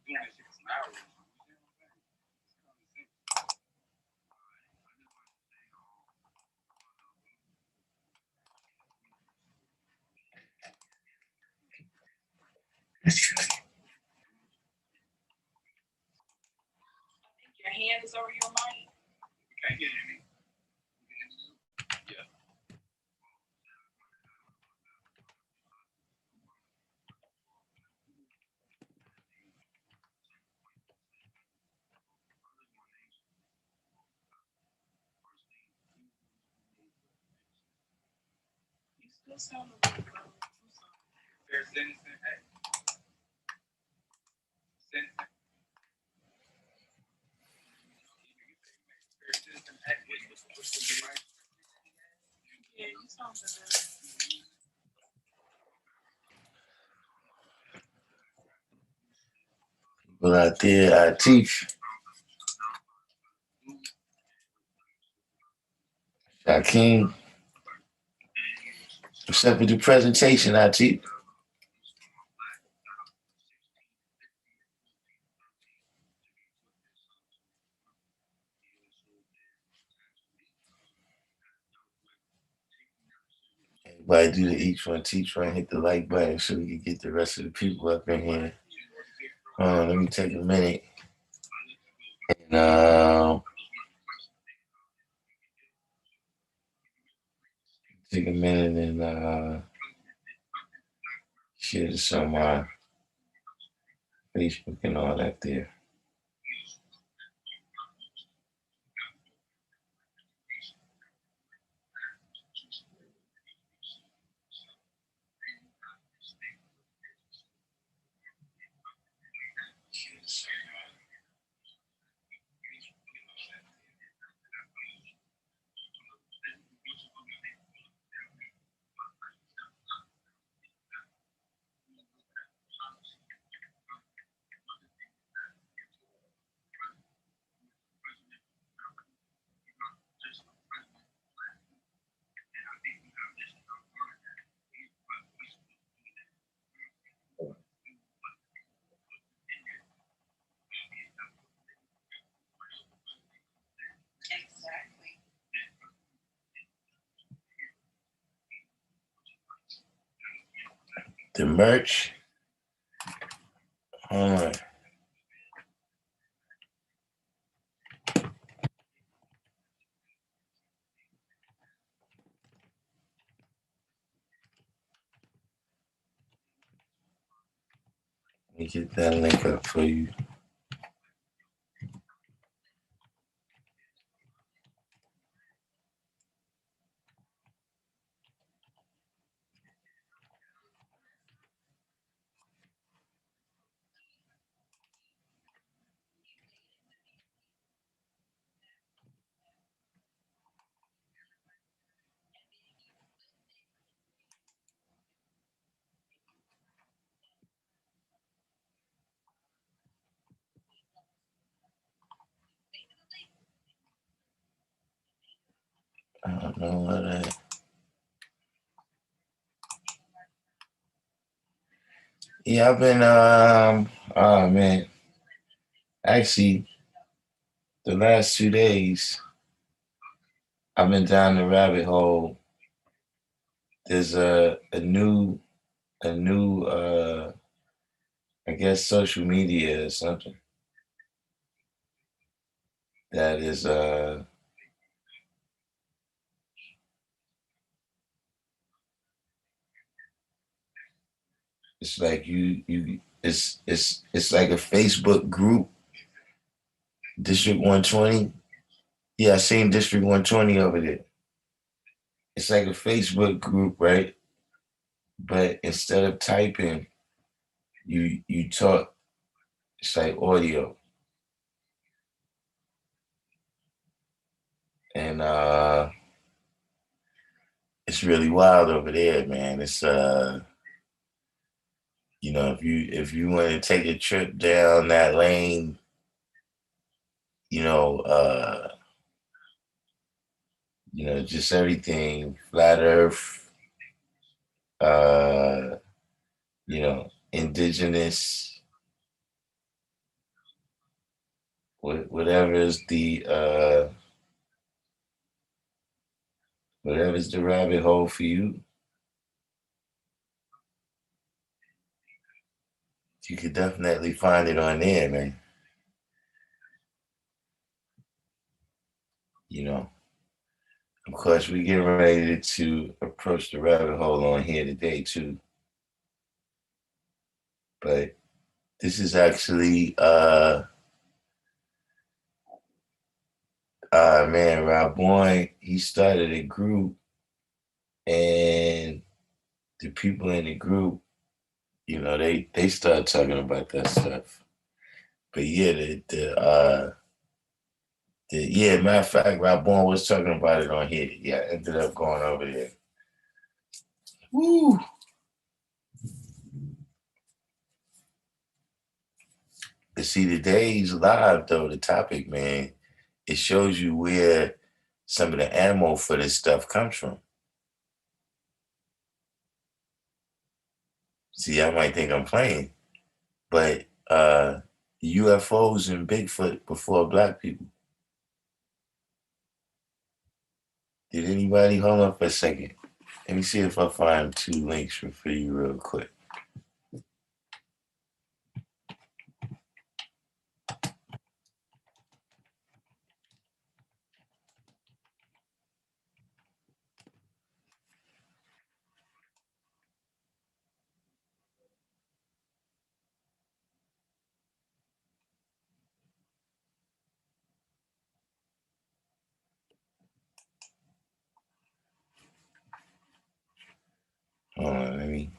Your hand is over your mic. Can't hear me. You still sound a little low. There's Denison. Hey. Denison. There's Denison. Hey. Yeah, you sound better. Well, out there, I teach. Darkim, what's up with the presentation, I teach? Everybody do the each one, teach one, hit the like button so we can get the rest of the people up in here. Let me take a minute. And take a minute and share this on my Facebook and all that there. Exactly. The merch. All right. Let me get that link up for you. I don't know what that. Yeah, I've been oh man. Actually, the last 2 days I've been down the rabbit hole. There's a new I guess social media or something that is it's like you it's like a Facebook group, District 120. Yeah, I seen District 120 over there. It's like a Facebook group, right? But instead of typing, you talk. It's like audio, and it's really wild over there, man. It's if you want to take a trip down that lane, you know, uh, just everything, flat Earth, indigenous, whatever is whatever's the rabbit hole for you, you could definitely find it on there, man. You know, of course, we get ready to approach the rabbit hole on here today too. But this is actually, man, Rob Boy. He started a group, and the people in the group, they start talking about that stuff. But yeah, yeah, matter of fact, Rob Bourne was talking about it on here. Yeah, I ended up going over there. Woo! But see, today's live though, the topic, man, it shows you where some of the ammo for this stuff comes from. See, I might think I'm playing, but UFOs and Bigfoot before black people. Did anybody hold on for a second? Let me see if I find two links for you real quick. Hold on,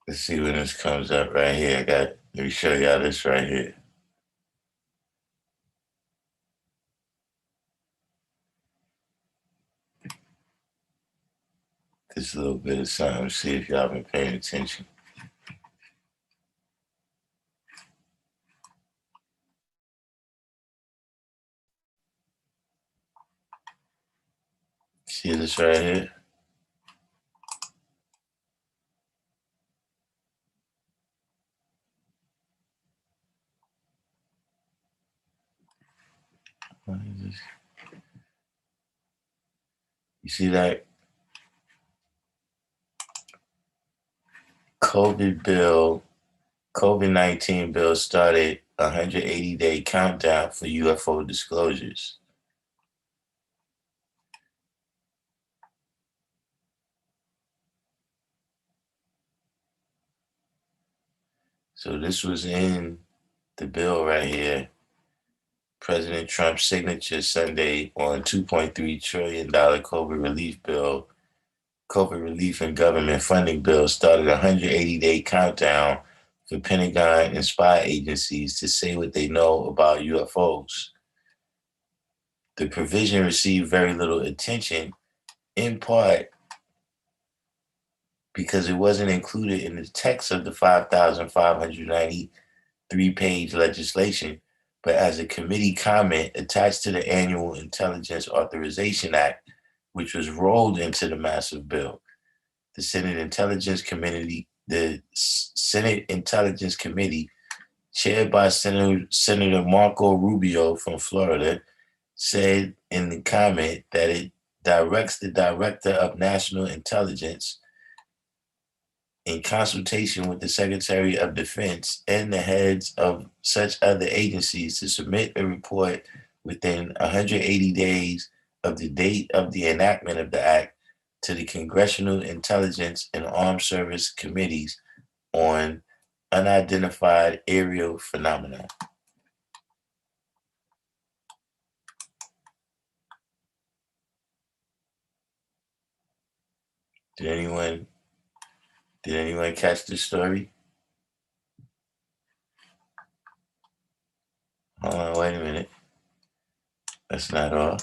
let's see when this comes up right here. Let me show y'all this right here. Just a little bit of something. See if y'all been paying attention. See this right here? You see that? COVID bill, COVID-19 bill started 180-day countdown for UFO disclosures. So this was in the bill right here. President Trump's signature Sunday on $2.3 trillion COVID relief bill, COVID relief and government funding bill started a 180-day countdown for Pentagon and spy agencies to say what they know about UFOs. The provision received very little attention, in part because it wasn't included in the text of the 5,593-page legislation, but as a committee comment attached to the Annual Intelligence Authorization Act, which was rolled into the massive bill. The Senate Intelligence Committee, chaired by Senator Marco Rubio from Florida, said in the comment that it directs the Director of National Intelligence, in consultation with the Secretary of Defense and the heads of such other agencies, to submit a report within 180 days of the date of the enactment of the Act to the Congressional Intelligence and Armed Service Committees on unidentified aerial phenomena. Did anyone catch this story? Hold on, wait a minute. That's not all.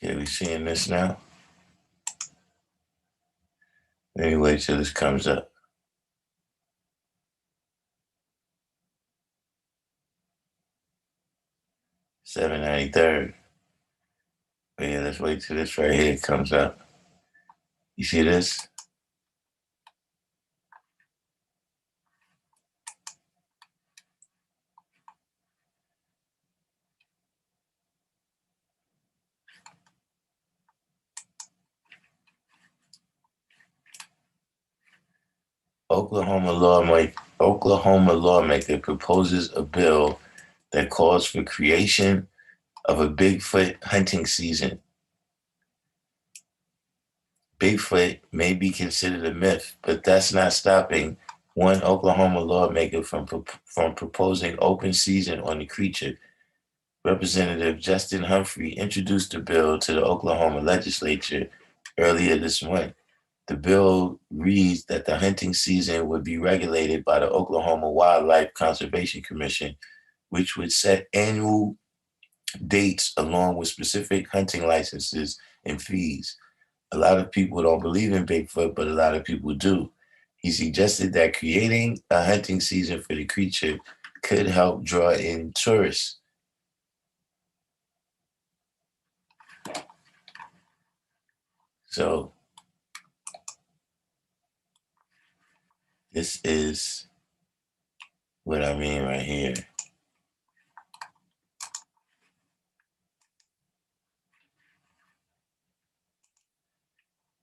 Okay, we seeing this now? Let me wait till this comes up. 793rd. But yeah, let's wait till this right here comes up. You see this? Oklahoma lawmaker proposes a bill that calls for creation of a Bigfoot hunting season. Bigfoot may be considered a myth, but that's not stopping one Oklahoma lawmaker from proposing open season on the creature. Representative Justin Humphrey introduced the bill to the Oklahoma legislature earlier this month. The bill reads that the hunting season would be regulated by the Oklahoma Wildlife Conservation Commission, which would set annual dates along with specific hunting licenses and fees. A lot of people don't believe in Bigfoot, but a lot of people do. He suggested that creating a hunting season for the creature could help draw in tourists. So this is what I mean right here.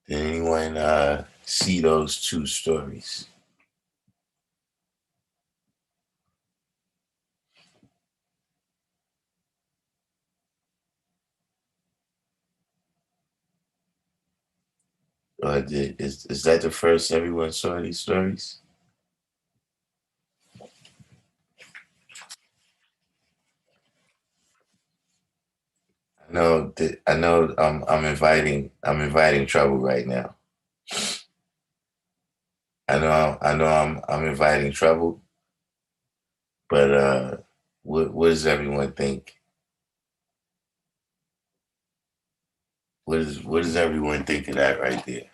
Did anyone see those two stories? Is that the first everyone saw these stories? I know I'm inviting trouble right now. I'm inviting trouble, but what does everyone think? What does everyone think of that right there?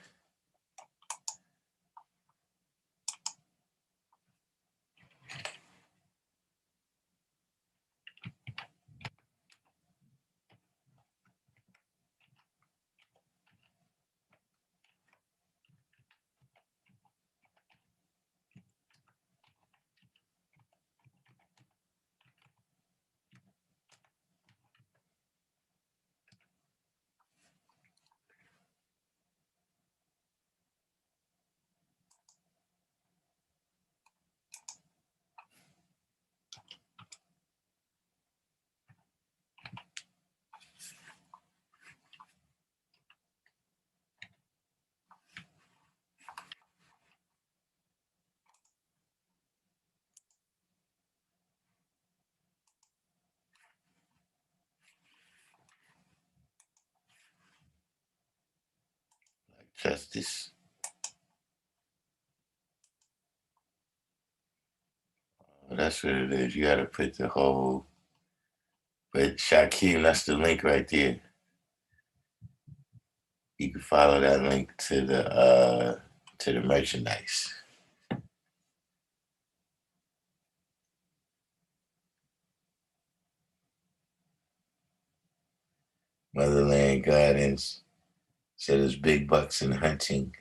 Justice. Well, that's what it is. You got to put the whole. But Shaquem, that's the link right there. You can follow that link to the merchandise. Motherland Gardens said there's big bucks in hunting.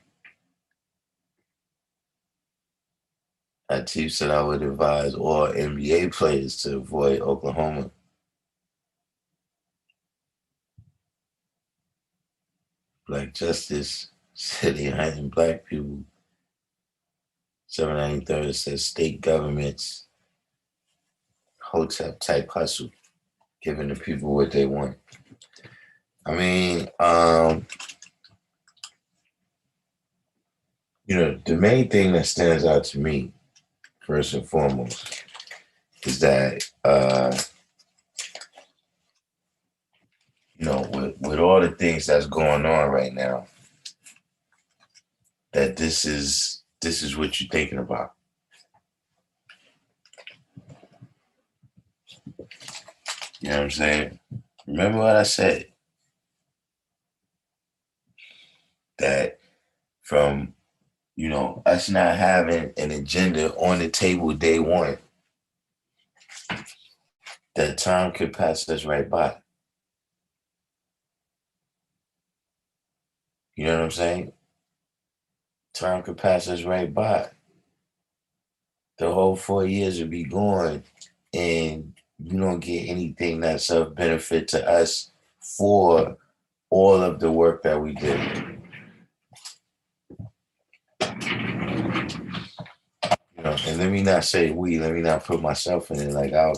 Chief said I would advise all NBA players to avoid Oklahoma. Black Justice said he hunting black people. 793rd says state governments hotel type hustle, giving the people what they want. I mean, the main thing that stands out to me, first and foremost, is that with all the things that's going on right now, that this is what you're thinking about. You know what I'm saying? Remember what I said. that from, us not having an agenda on the table day one, that time could pass us right by. You know what I'm saying? Time could pass us right by. The whole 4 years would be gone, and you don't get anything that's of benefit to us for all of the work that we did. And let me not say we, let me not put myself in it like I,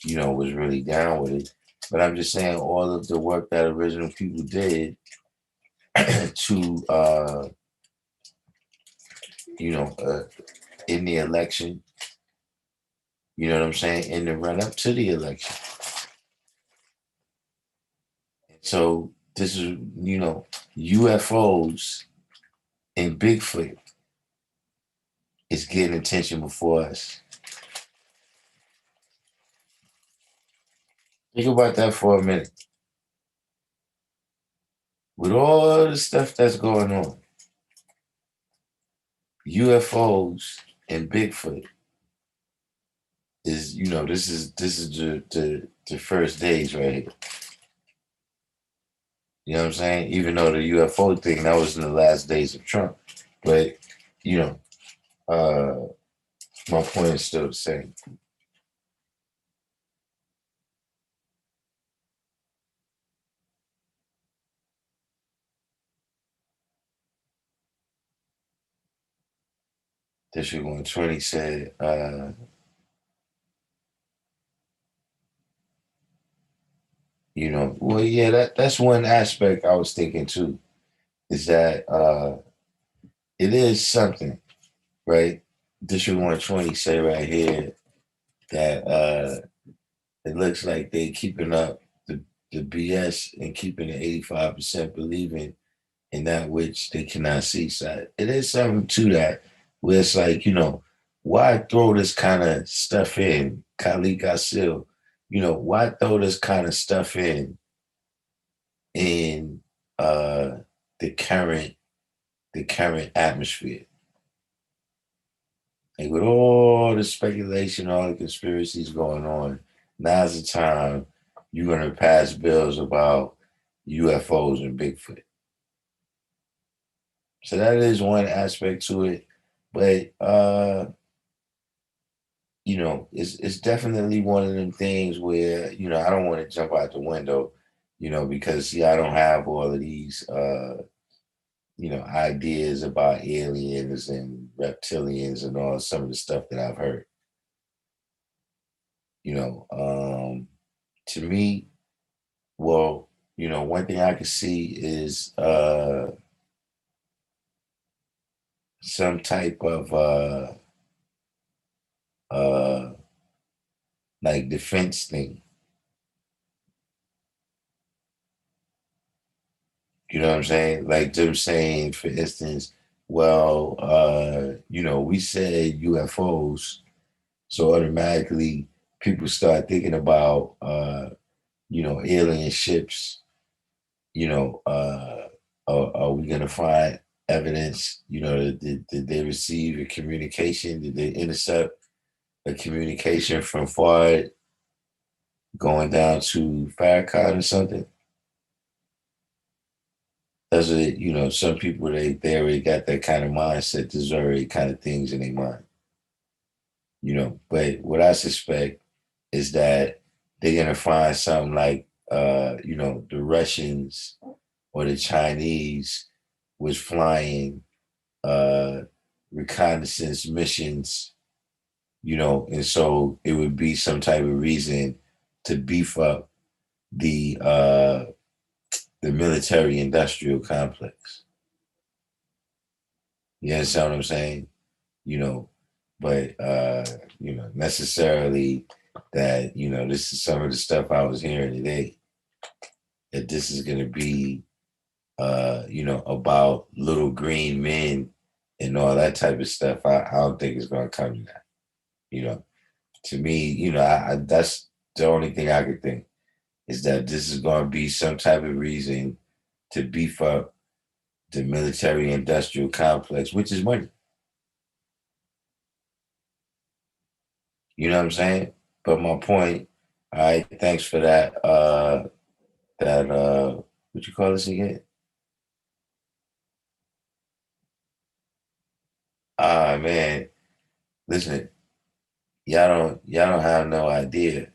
was really down with it. But I'm just saying all of the work that original people did to, you know, uh, in the election, you know what I'm saying, in the run up to the election. So this is, U.F.O.s and Bigfoot is getting attention before us. Think about that for a minute. With all the stuff that's going on, U.F.O.s and Bigfoot is, this is the first days right here. You know what I'm saying? Even though the U.F.O. thing, that was in the last days of Trump. But, you know, my point is still the same. District 120 said, well, yeah, that's one aspect I was thinking too, is that it is something, right? District 120 say right here that it looks like they keeping up the BS and keeping the 85% believing in that which they cannot see. So it is something to that where it's like, why throw this kind of stuff in? Khalid Gasil, why throw this kind of stuff in uh the current atmosphere? Like with all the speculation, all the conspiracies going on, now's the time you're gonna pass bills about UFOs and Bigfoot. So that is one aspect to it. But it's definitely one of them things where, I don't want to jump out the window, because see, I don't have all of these ideas about aliens and reptilians and all some of the stuff that I've heard. To me, well, one thing I can see is some type of uh like defense thing. You know what I'm saying? Like them saying, for instance, well, we said UFOs, so automatically people start thinking about alien ships. You know, are we gonna find evidence? Did they receive a communication? Did they intercept a communication from far going down to Farrakhan or something? That's what, some people they already got that kind of mindset. There's already kind of things in their mind. But what I suspect is that they're gonna find something like the Russians or the Chinese was flying uh reconnaissance missions, and so it would be some type of reason to beef up the military industrial complex. You understand what I'm saying? You know, but necessarily that, this is some of the stuff I was hearing today, that this is gonna be about little green men and all that type of stuff. I don't think it's gonna come to that. You know, to me, that's the only thing I could think is that this is gonna be some type of reason to beef up the military industrial complex, which is money. You know what I'm saying? But my point, all right, thanks for that. What you call this again? Ah man, listen, y'all don't have no idea.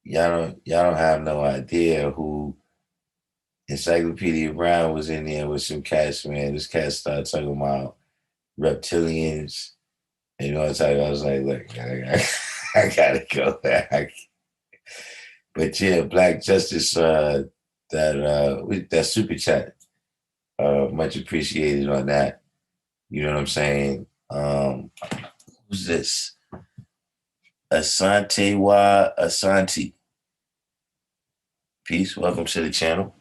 Y'all don't have no idea who Encyclopedia Brown was in there with some cats, man. This cat started talking about reptilians and you know what I was like, look, I gotta go back. But yeah, Black Justice, that super chat, much appreciated on that. You know what I'm saying? Who's this? Asante Wa Asante. Peace. Welcome to the channel.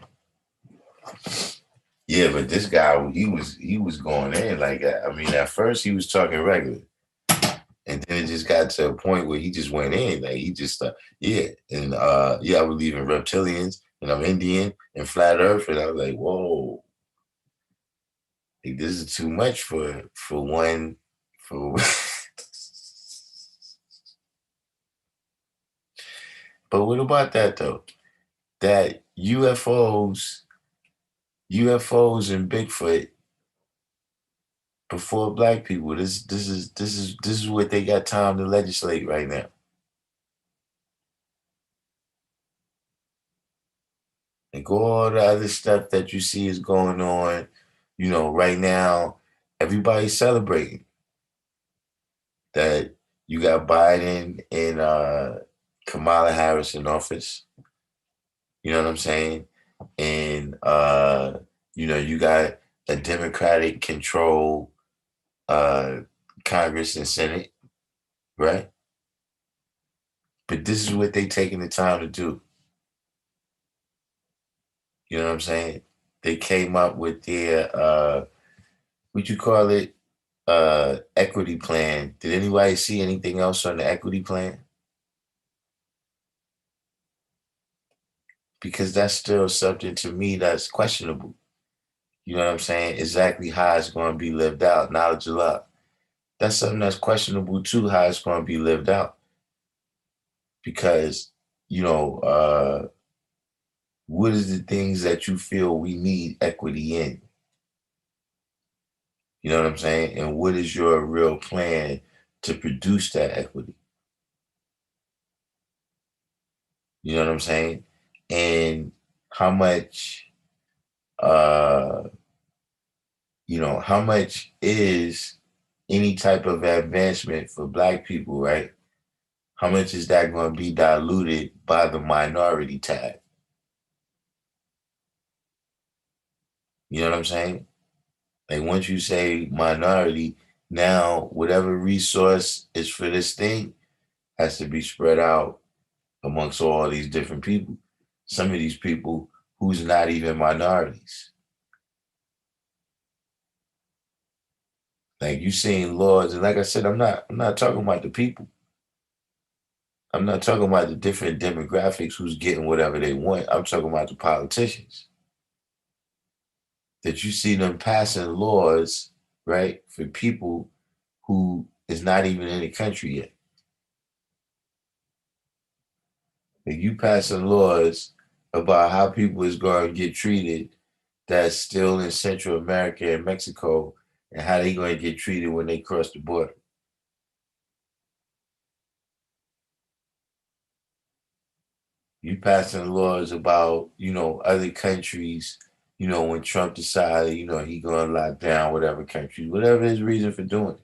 Yeah, but this guy, he was going in like that. I mean, at first he was talking regular, and then it just got to a point where he just went in. Like he just, yeah, and yeah, I believe in reptilians, and I'm Indian and flat Earth, and I was like, whoa, like, this is too much for one. For but what about that though? That UFOs and Bigfoot before black people. This is what they got time to legislate right now. Like all the other stuff that you see is going on, right now, everybody's celebrating that you got Biden and Kamala Harris in office. You know what I'm saying? And you got a Democratic control uh Congress and Senate, right? But this is what they taking the time to do. You know what I'm saying? They came up with their what you call it, equity plan. Did anybody see anything else on the equity plan? Because that's still something to me that's questionable. You know what I'm saying? Exactly how it's going to be lived out. Knowledge of love. That's something that's questionable too, how it's going to be lived out. Because, you know, what is the things that you feel we need equity in? You know what I'm saying? And what is your real plan to produce that equity? You know what I'm saying? And how much uh how much is any type of advancement for black people, right? How much is that going to be diluted by the minority tag? You know what I'm saying? Like once you say minority, now whatever resource is for this thing has to be spread out amongst all these different people. Some of these people who's not even minorities. Like you seeing laws, and like I said, I'm not talking about the people. I'm not talking about the different demographics who's getting whatever they want. I'm talking about the politicians. That you see them passing laws, right, for people who is not even in the country yet. Like you passing laws about how people is going to get treated that's still in Central America and Mexico, and how they going to get treated when they cross the border. You passing laws about, other countries, when Trump decided, he gonna lock down whatever country, whatever his reason for doing it.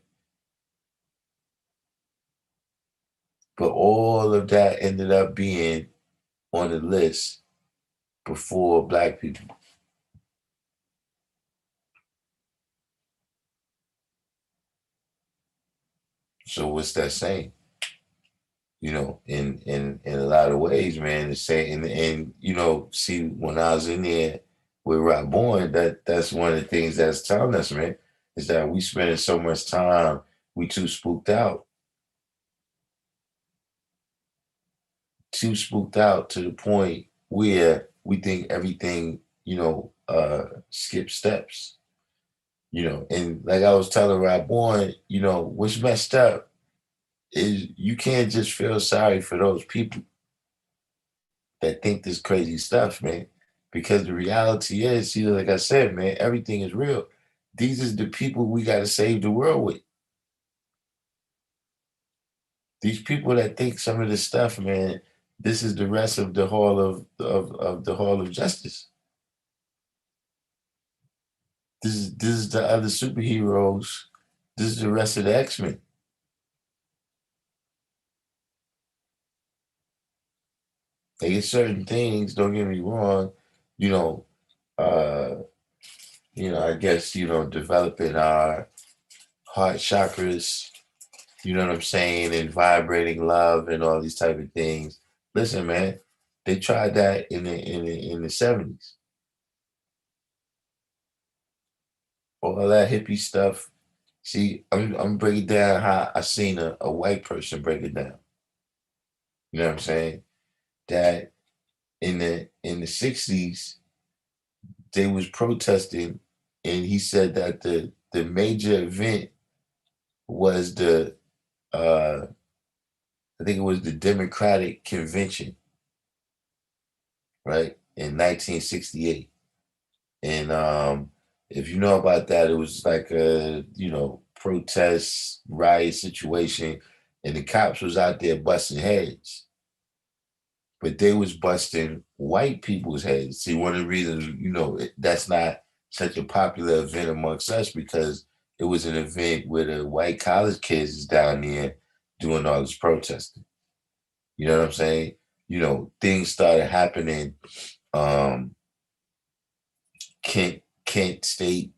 But all of that ended up being on the list before black people. So what's that saying? In a lot of ways, man, it's saying and see when I was in there with Rock Born, that's one of the things that's telling us, man, is that we spending so much time, we too spooked out to the point where we think everything, skip steps. And like I was telling Rob Bourne, what's messed up is you can't just feel sorry for those people that think this crazy stuff, man. Because the reality is, see, like I said, man, everything is real. These is the people we got to save the world with. These people that think some of this stuff, man, this is the rest of the hall of the hall of justice. This is the other superheroes. This is the rest of the X-Men. They get certain things, don't get me wrong, you know, uh, I guess, developing our heart chakras, you know what I'm saying, and vibrating love and all these type of things. Listen, man, they tried that in the 70s. All that hippie stuff. See, I'm breaking down how I seen a white person break it down. You know what I'm saying? That in the 60s, they was protesting, and he said that the major event was I think it was the Democratic Convention, right, in 1968. And if you know about that, it was like a protest riot situation, and the cops was out there busting heads, but they was busting white people's heads. See, one of the reasons that's not such a popular event amongst us, because it was an event where the white college kids is down there doing all this protesting. You know what I'm saying? Things started happening. Um, Kent Kent State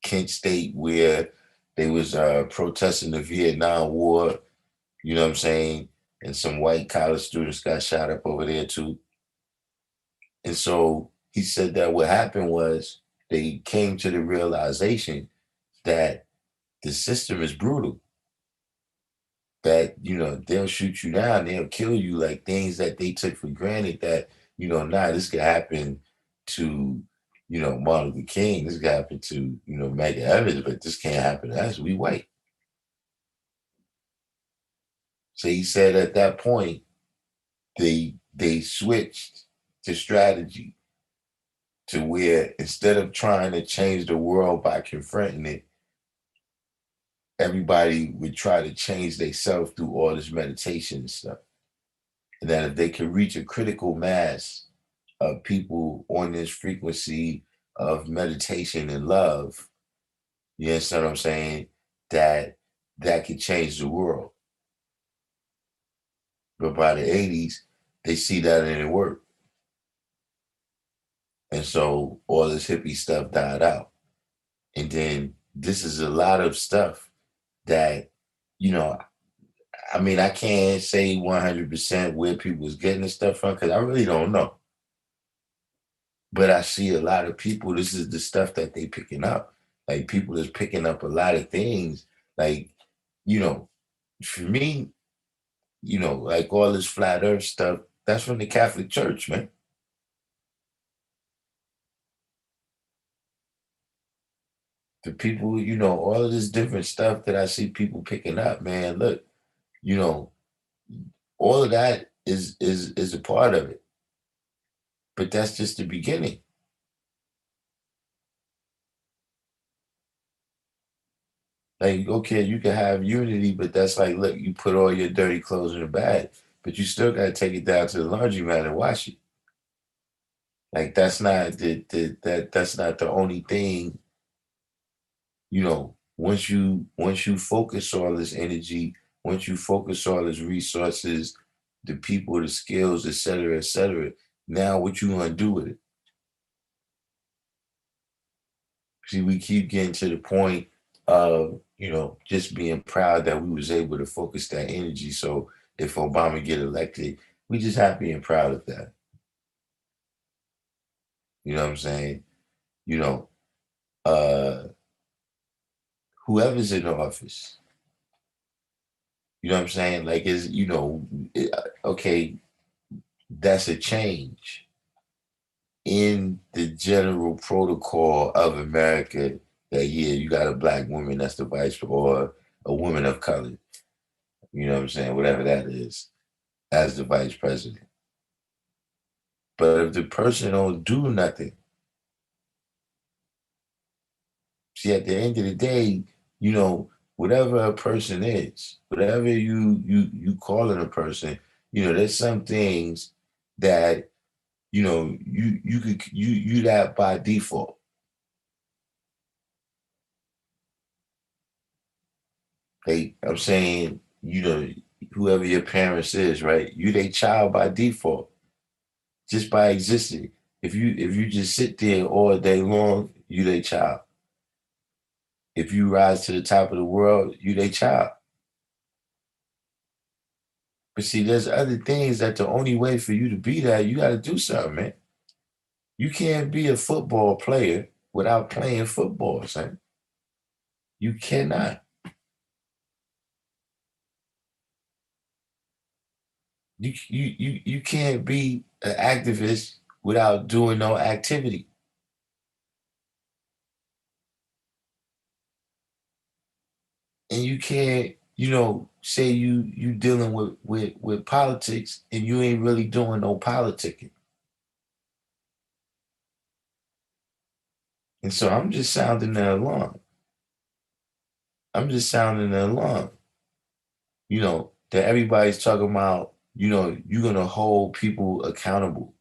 Kent State, where they was protesting the Vietnam War. You know what I'm saying? And some white college students got shot up over there too. And so he said that what happened was they came to the realization that the system is brutal. That they'll shoot you down, they'll kill you, like things that they took for granted. That this could happen to Martin Luther King, this could happen to Medgar Evers, but this can't happen to us. We white. So he said at that point they switched to strategy, to where instead of trying to change the world by confronting it, everybody would try to change themselves through all this meditation and stuff. And that if they could reach a critical mass of people on this frequency of meditation and love, you understand what I'm saying? That could change the world. But by the 80s, they see that it didn't work. And so all this hippie stuff died out. And then this is a lot of stuff that, you know, I mean, I can't say 100% where people is getting this stuff from, because I really don't know. But I see a lot of people, this is the stuff that they picking up. Like, people is picking up a lot of things. Like, you know, for me, like all this flat earth stuff, that's from the Catholic Church, man. The people, all of this different stuff that I see people picking up, man. Look, you know, all of that is a part of it. But that's just the beginning. Like, okay, you can have unity, but that's like, look, you put all your dirty clothes in the bag, but you still got to take it down to the laundromat and wash it. Like, that's not that's not the only thing. Once you focus all this energy, once you focus all these resources, the people, the skills, et cetera, now what you gonna do with it? See, we keep getting to the point of, just being proud that we was able to focus that energy. So if Obama get elected, we just happy and proud of that. You know what I'm saying? You know, uh, whoever's in office, you know what I'm saying? Like, okay, that's a change. in the general protocol of America that, yeah, you got a black woman that's the vice, or a woman of color, you know what I'm saying, whatever that is, as the vice president. But if the person don't do nothing, see, at the end of the day, whatever a person is, whatever you calling a person, there's some things that you that by default. I'm saying, whoever your parents is, right? You they child by default, just by existing. If you just sit there all day long, you they child. If you rise to the top of the world, you they child. But see, there's other things that the only way for you to be that, you got to do something, man. You can't be a football player without playing football, son. You cannot. You can't be an activist without doing no activity. And you can't, say you dealing with politics and you ain't really doing no politicking. And so I'm just sounding the alarm. I'm just sounding the alarm. That everybody's talking about, you're gonna hold people accountable.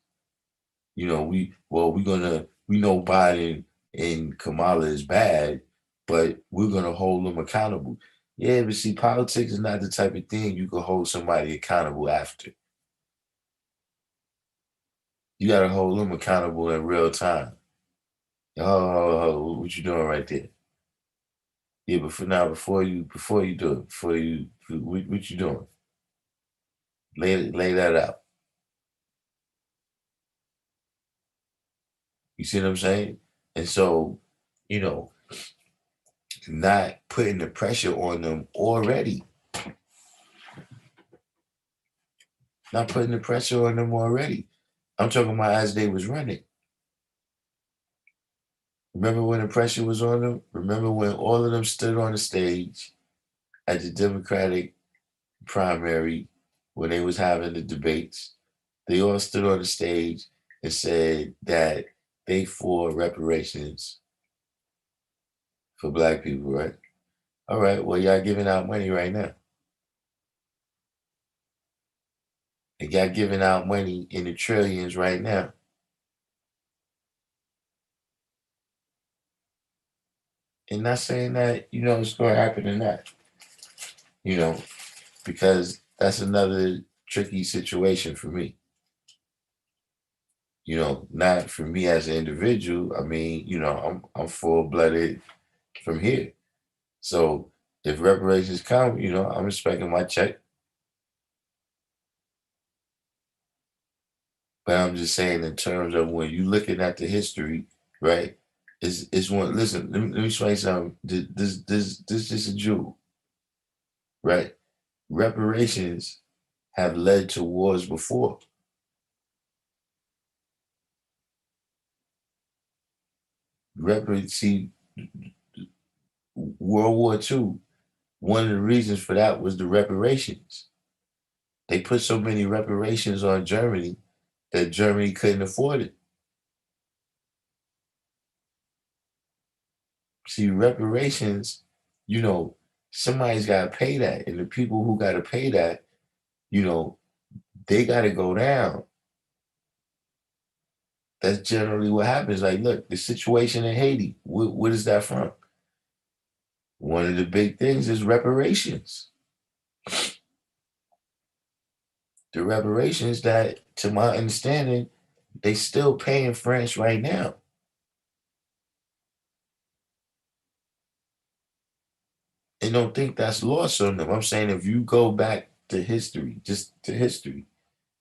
We know Biden and Kamala is bad, but we're gonna hold them accountable. Yeah, but see, politics is not the type of thing you can hold somebody accountable after. You gotta hold them accountable in real time. Oh, what you doing right there? Yeah, but for now, before you do it, what you doing? Lay that out. You see what I'm saying? And so, you know, not putting the pressure on them already. Not putting the pressure on them already. I'm talking about as they was running. Remember when the pressure was on them? Remember when all of them stood on the stage at the Democratic primary when they was having the debates? They all stood on the stage and said that they for reparations for black people, right? All right, well, y'all giving out money right now. They got giving out money in the trillions right now. And not saying that, it's going to happen or not, you know, because that's another tricky situation for me. Not for me as an individual. I mean, I'm full blooded from here. So if reparations come, I'm expecting my check. But I'm just saying in terms of when you looking at the history, right? It's one. Listen, let me explain something. This is a jewel, right? Reparations have led to wars before. See, World War II. One of the reasons for that was the reparations. They put so many reparations on Germany that Germany couldn't afford it. See, reparations, you know, somebody's got to pay that. And the people who got to pay that, you know, they got to go down. That's generally what happens. Like, look, the situation in Haiti, what is that from? One of the big things is reparations. The reparations that, to my understanding, they still paying France right now. And don't think that's lost on them. I'm saying if you go back to history, just to history,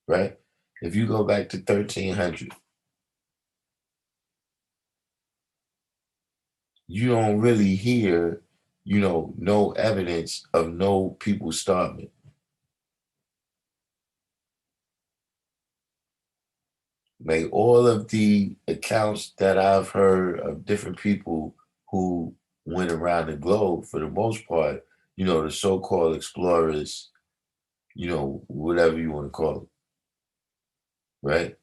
right? If you go back to 1300, you don't really hear, no evidence of no people starving. Like all of the accounts that I've heard of different people who went around the globe, for the most part, the so-called explorers, whatever you want to call them, right?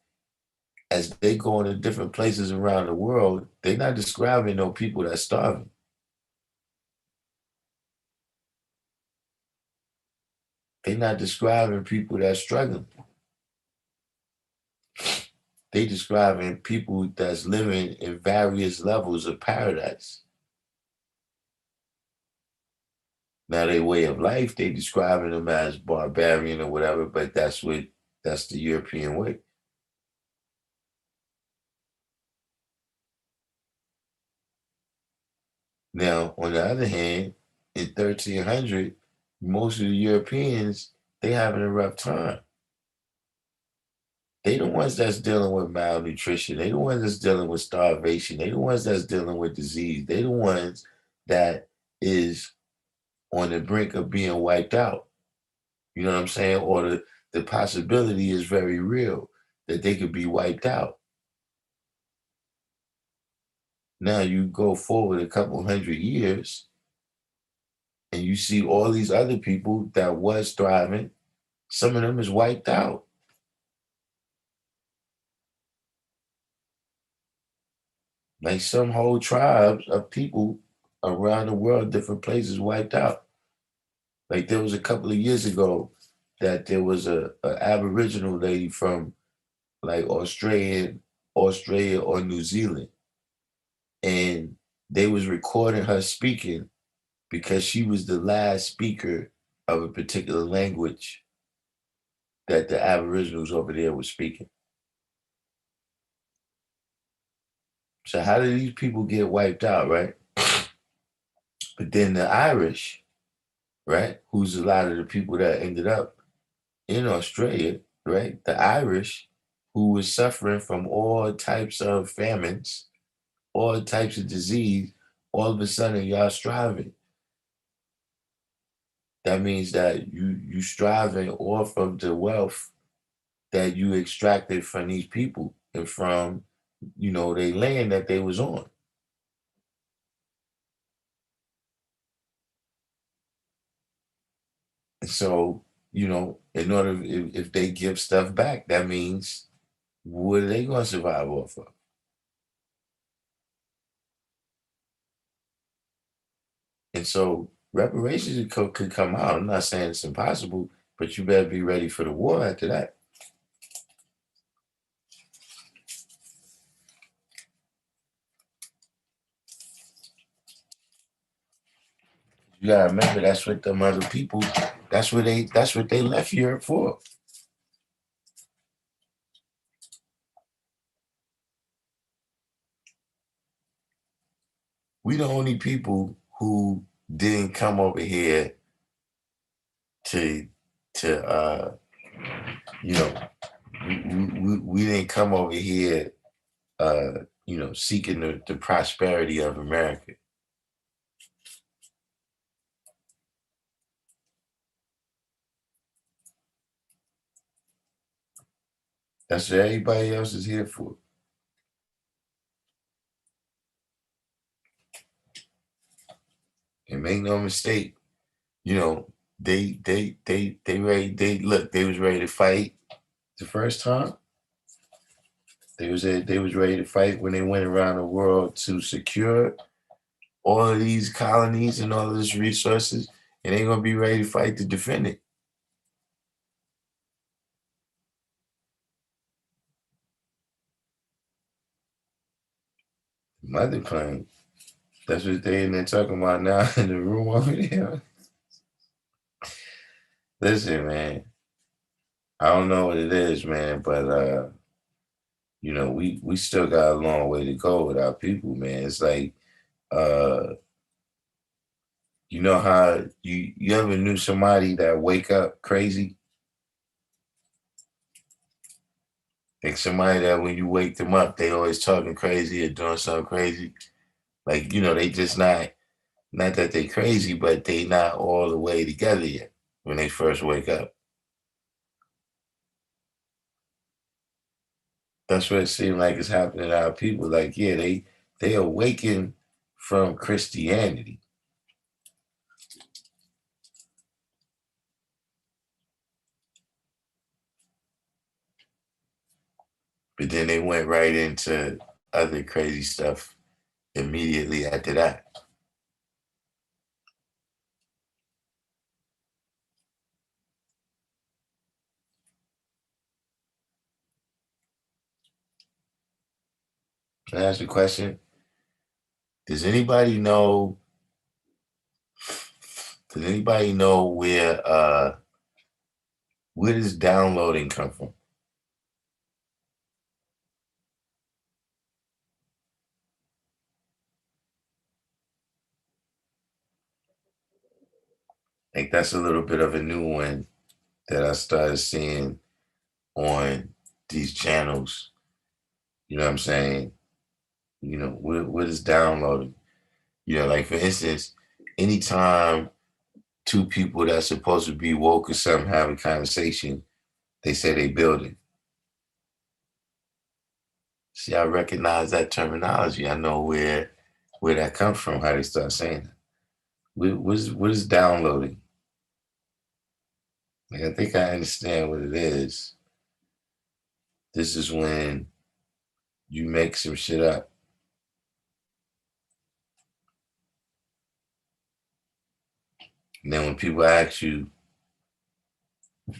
As they go into different places around the world, they're not describing no people that's starving. They're not describing people that's struggling. They describing people that's living in various levels of paradise. Now, their way of life, they describing them as barbarian or whatever, but that's the European way. Now, on the other hand, in 1300, most of the Europeans, they having a rough time. They the ones that's dealing with malnutrition. They the ones that's dealing with starvation. They the ones that's dealing with disease. They the ones that is on the brink of being wiped out. You know what I'm saying? Or the possibility is very real that they could be wiped out. Now you go forward a couple hundred years and you see all these other people that was thriving. Some of them is wiped out. Like some whole tribes of people around the world, different places wiped out. Like there was a couple of years ago that there was a Aboriginal lady from like Australia or New Zealand, and they was recording her speaking because she was the last speaker of a particular language that the Aboriginals over there were speaking. So how did these people get wiped out, right? But then the Irish, right, who's a lot of the people that ended up in Australia, right? The Irish, who was suffering from all types of famines, all types of disease, all of a sudden y'all striving. That means that you striving off of the wealth that you extracted from these people and from, their land that they was on. And so, in order if they give stuff back, that means what are they gonna survive off of? And so reparations could come out. I'm not saying it's impossible, but you better be ready for the war after that. You gotta remember that's what them other people, that's what they left Europe for. We the only people who didn't come over here to to you know we didn't come over here seeking the prosperity of America. That's what everybody else is here for. And make no mistake, you know, they was ready to fight the first time. They was ready to fight when they went around the world to secure all of these colonies and all of these resources, and they're gonna be ready to fight to defend it. Mother claim. That's what they in there talking about now in the room over there. Listen, man, I don't know what it is, man, but we still got a long way to go with our people, man. It's like uh you know how you ever knew somebody that wake up crazy? Like somebody that when you wake them up, they always talking crazy or doing something crazy. Like, they just not that they crazy, but they not all the way together yet when they first wake up. That's what it seems like is happening to our people. Like, yeah, they awaken from Christianity, but then they went right into other crazy stuff immediately after that. Can I ask you a question? Does anybody know? Does anybody know where does downloading come from? I think that's a little bit of a new one that I started seeing on these channels. You know what I'm saying? What is downloading? Like for instance, anytime two people that's supposed to be woke or something have a conversation, they say they building. See, I recognize that terminology. I know where that comes from, how they start saying it. What is downloading? Like I think I understand what it is. This is when you make some shit up. And then when people ask you,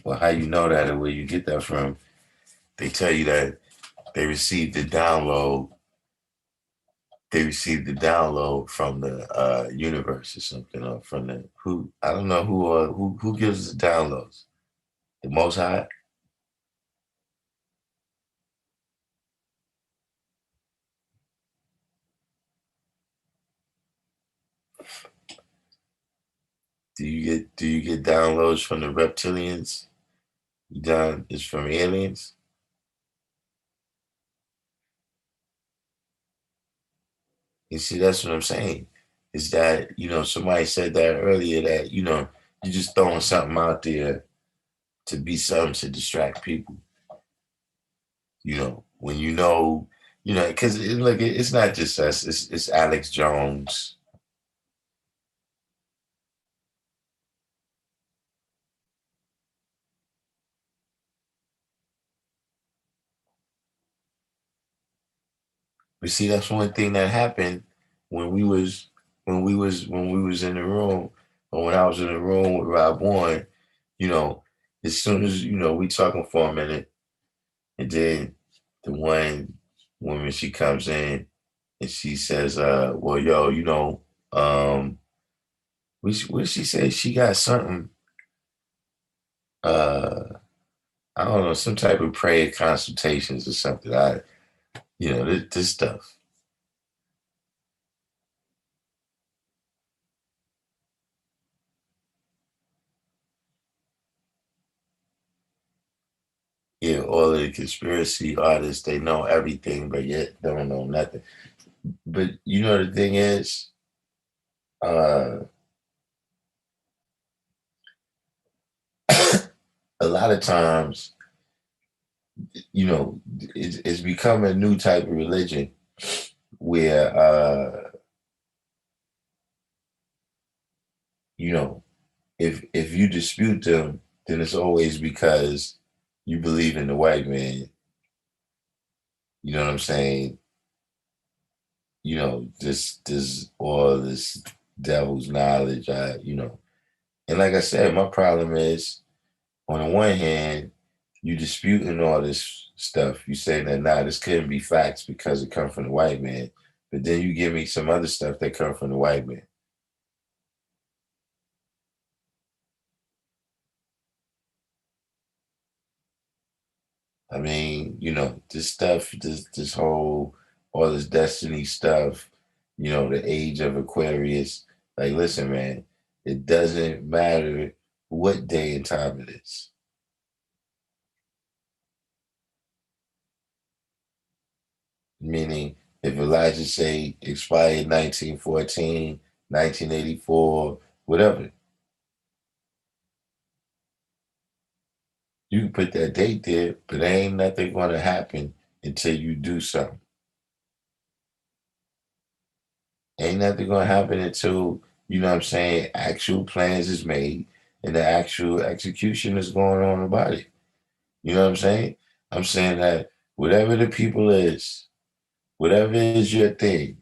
well, how you know that or where you get that from, they tell you that they received the download. They received the download from the universe or something, or from the who I don't know who gives the downloads. The Most High. Do you get downloads from the reptilians? Down is from aliens. You see, that's what I'm saying. Is that somebody said that earlier that you're just throwing something out there to be something to distract people. When because it's not just us. It's Alex Jones. But see, that's one thing that happened when we was in the room, or when I was in the room with Rob Warren. You know, as soon as we talking for a minute, and then the one woman, she comes in and she says, well, yo, what did she say? She got something, uh, I don't know, some type of prayer consultations or something. This stuff. Yeah, all of the conspiracy artists, they know everything, but yet don't know nothing. But the thing is, uh, a lot of times, it's become a new type of religion where, you know, if you dispute them, then it's always because you believe in the white man. You know what I'm saying? This all this devil's knowledge. And like I said, my problem is, on the one hand, you disputing all this stuff. You saying that this couldn't be facts because it comes from the white man. But then you give me some other stuff that come from the white man. I mean, this stuff, this whole all this destiny stuff, the age of Aquarius. Like, listen, man, it doesn't matter what day and time it is. Meaning, if Elijah say expired 1914, 1984, whatever, you can put that date there, but there ain't nothing going to happen until you do something. Ain't nothing gonna happen until, you know what I'm saying, actual plans is made and the actual execution is going on about it. You know what I'm saying? I'm saying that whatever the people is, whatever is your thing,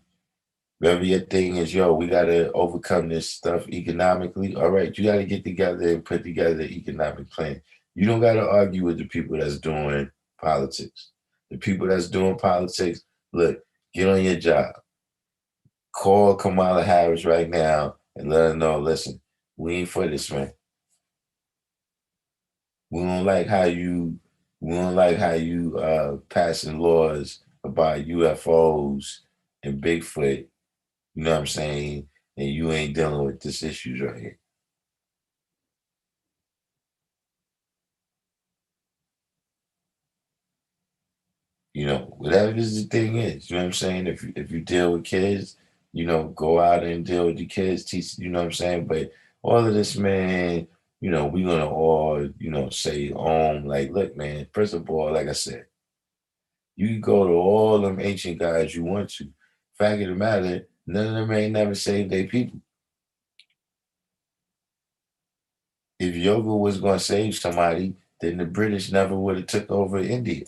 whatever your thing is, yo, we gotta overcome this stuff economically. All right, you gotta get together and put together an economic plan. You don't gotta argue with the people that's doing politics. The people that's doing politics, look, get on your job. Call Kamala Harris right now and let her know, listen, we ain't for this, man. We don't like how you we don't like how you passing laws about U.F.O.s and Bigfoot, you know what I'm saying? And you ain't dealing with this issues right here. You know, whatever this the thing is, you know what I'm saying? If you deal with kids, you know, go out and deal with the kids, teach, you know what I'm saying? But all of this, man, you know, we're gonna all, you know, say like, look, man, first of all, like I said, you can go to all them ancient guys you want to. Fact of the matter, none of them ain't never saved their people. If yoga was gonna save somebody, then the British never would have took over India.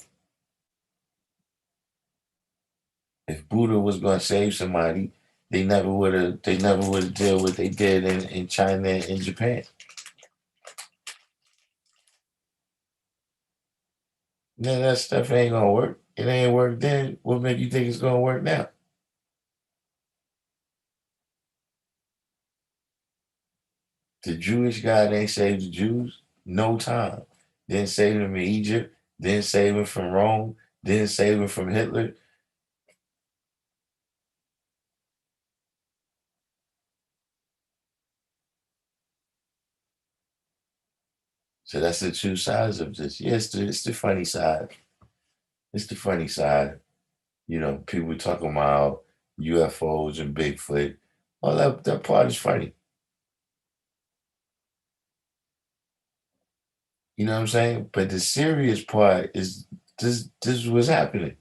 If Buddha was gonna save somebody, they never would have did what they did in China and in Japan. None of that stuff ain't gonna work. It ain't work then. What make you think it's gonna work now? The Jewish God ain't saved the Jews. No time. Didn't save them in Egypt. Didn't save them from Rome. Didn't save them from Hitler. So that's the two sides of this. Yeah, it's the funny side. It's the funny side. You know, people talking about U.F.O.s and Bigfoot. Well, that part is funny. You know what I'm saying? But the serious part is this was happening.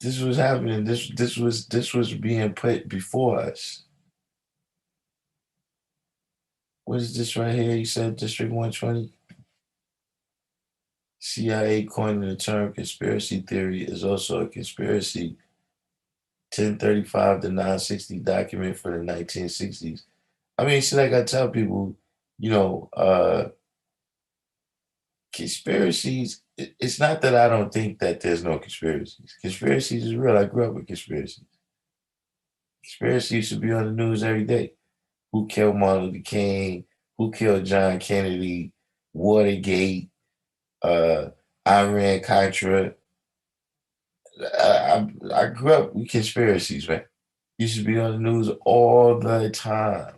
This was happening. This was being put before us. What is this right here? You said District 120? CIA coined the term conspiracy theory is also a conspiracy. 1035 to 960 document for the 1960s. I mean, see, like I tell people, you know, conspiracies, it's not that I don't think that there's no conspiracies. Conspiracies is real. I grew up with conspiracies. Conspiracies should be on the news every day. Who killed Martin Luther King? Who killed John Kennedy? Watergate, uh, Iran Contra. I grew up with conspiracies, man. You should be on the news all the time.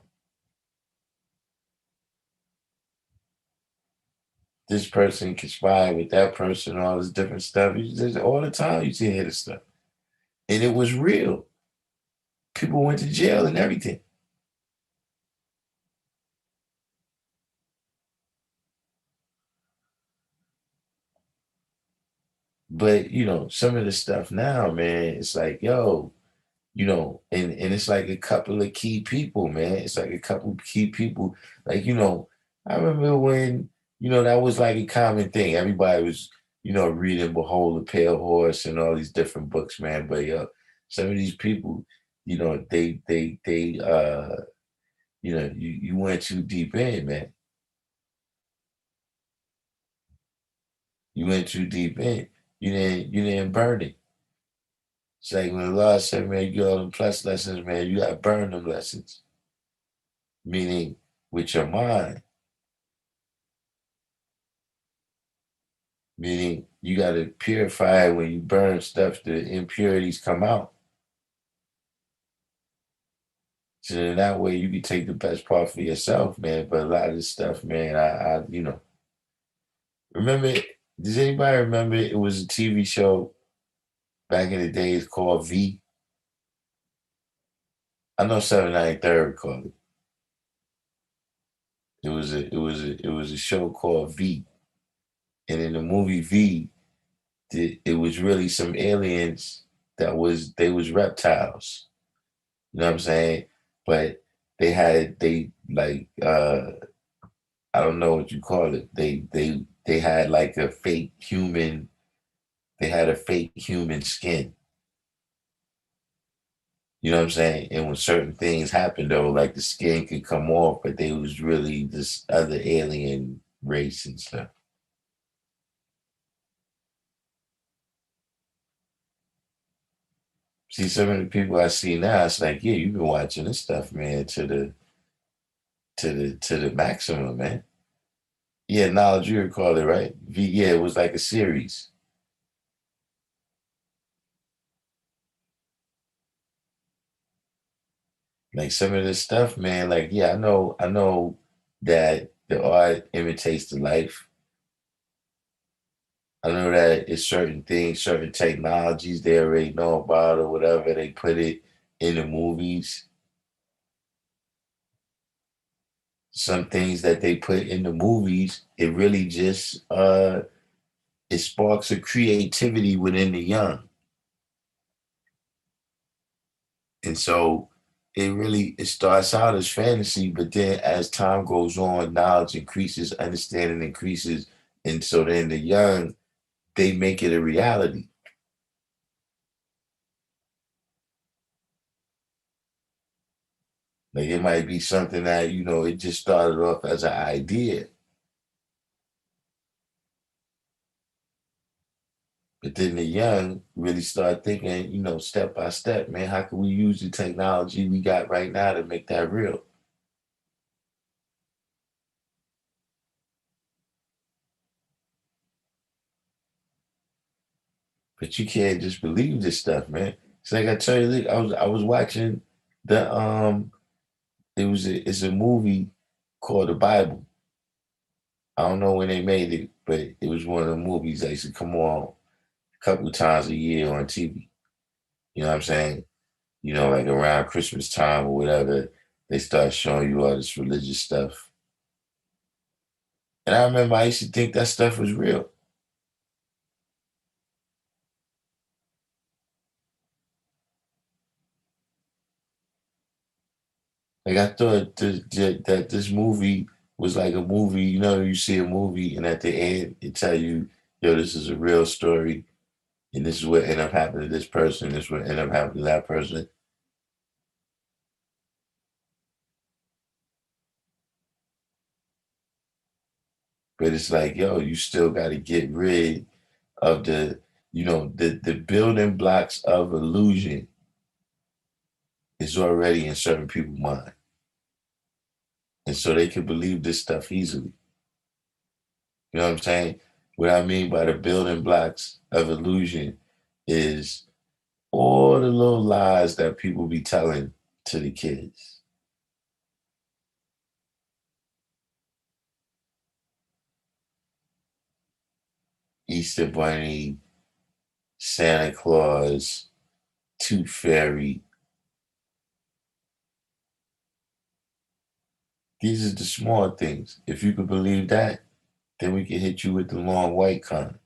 This person conspired with that person, all this different stuff. All the time you see hear this stuff. And it was real. People went to jail and everything. But you know, some of the stuff now, man, it's like, yo, you know, and it's like a couple of key people, man. It's like a couple of key people. Like, you know, I remember when, you know, that was like a common thing. Everybody was, you know, reading Behold the Pale Horse and all these different books, man. But some of these people, you know, you know, you went too deep in, man. You went too deep in. You didn't burn it. It's like when the Lord said, man, you get all them plus lessons, man, you gotta burn them lessons. Meaning with your mind. Meaning you gotta purify it when you burn stuff, the impurities come out. So then that way you can take the best part for yourself, man. But a lot of this stuff, man, I you know, remember, does anybody remember it was a TV show back in the days called V? I know 793rd called it. It was a show called V, And in the movie V, it was really some aliens they was reptiles. You know what I'm saying? But they like I don't know what you call it. They had like a fake human. They had a fake human skin. You know what I'm saying? And when certain things happened though, like the skin could come off, but they was really this other alien race and stuff. See, some of the people I see now, it's like, yeah, you've been watching this stuff, man, to the maximum, man. Yeah, knowledge you recall it, right? Yeah, it was like a series. Like some of this stuff, man, like, yeah, I know that the art imitates the life. I know that it's certain things, certain technologies they already know about or whatever, they put it in the movies. Some things that they put in the movies, it really just it sparks a creativity within the young. And so it starts out as fantasy, but then as time goes on, knowledge increases, understanding increases. And so then the young, they make it a reality. Like it might be something that, it just started off as an idea. But then the young really start thinking, step by step, man, how can we use the technology we got right now to make that real? But you can't just believe this stuff, man. It's like I tell you, look, I was watching the it's a movie called The Bible. I don't know when they made it, but it was one of the movies that used to come on a couple of times a year on TV. You know what I'm saying? Like around Christmas time or whatever, they start showing you all this religious stuff. And I remember I used to think that stuff was real. Like I thought that this movie was like a movie. You see a movie, and at the end, it tell you, "Yo, this is a real story, and this is what ended up happening to this person. This is what ended up happening to that person." But it's like, yo, you still got to get rid of the building blocks of illusion is already in certain people's mind, and so they can believe this stuff easily. You know what I'm saying? What I mean by the building blocks of illusion is all the little lies that people be telling to the kids. Easter Bunny, Santa Claus, Tooth Fairy. These are the small things. If you could believe that, then we can hit you with the long white con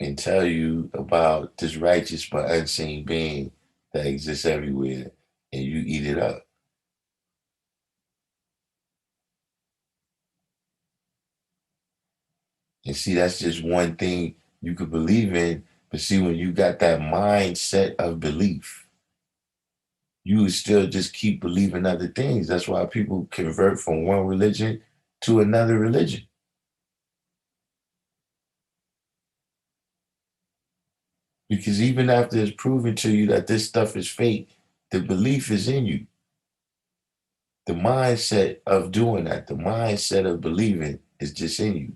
and tell you about this righteous but unseen being that exists everywhere, and you eat it up. And see, that's just one thing you could believe in. But see, when you got that mindset of belief, you would still just keep believing other things. That's why people convert from one religion to another religion. Because even after it's proven to you that this stuff is fake, the belief is in you. The mindset of doing that, the mindset of believing is just in you.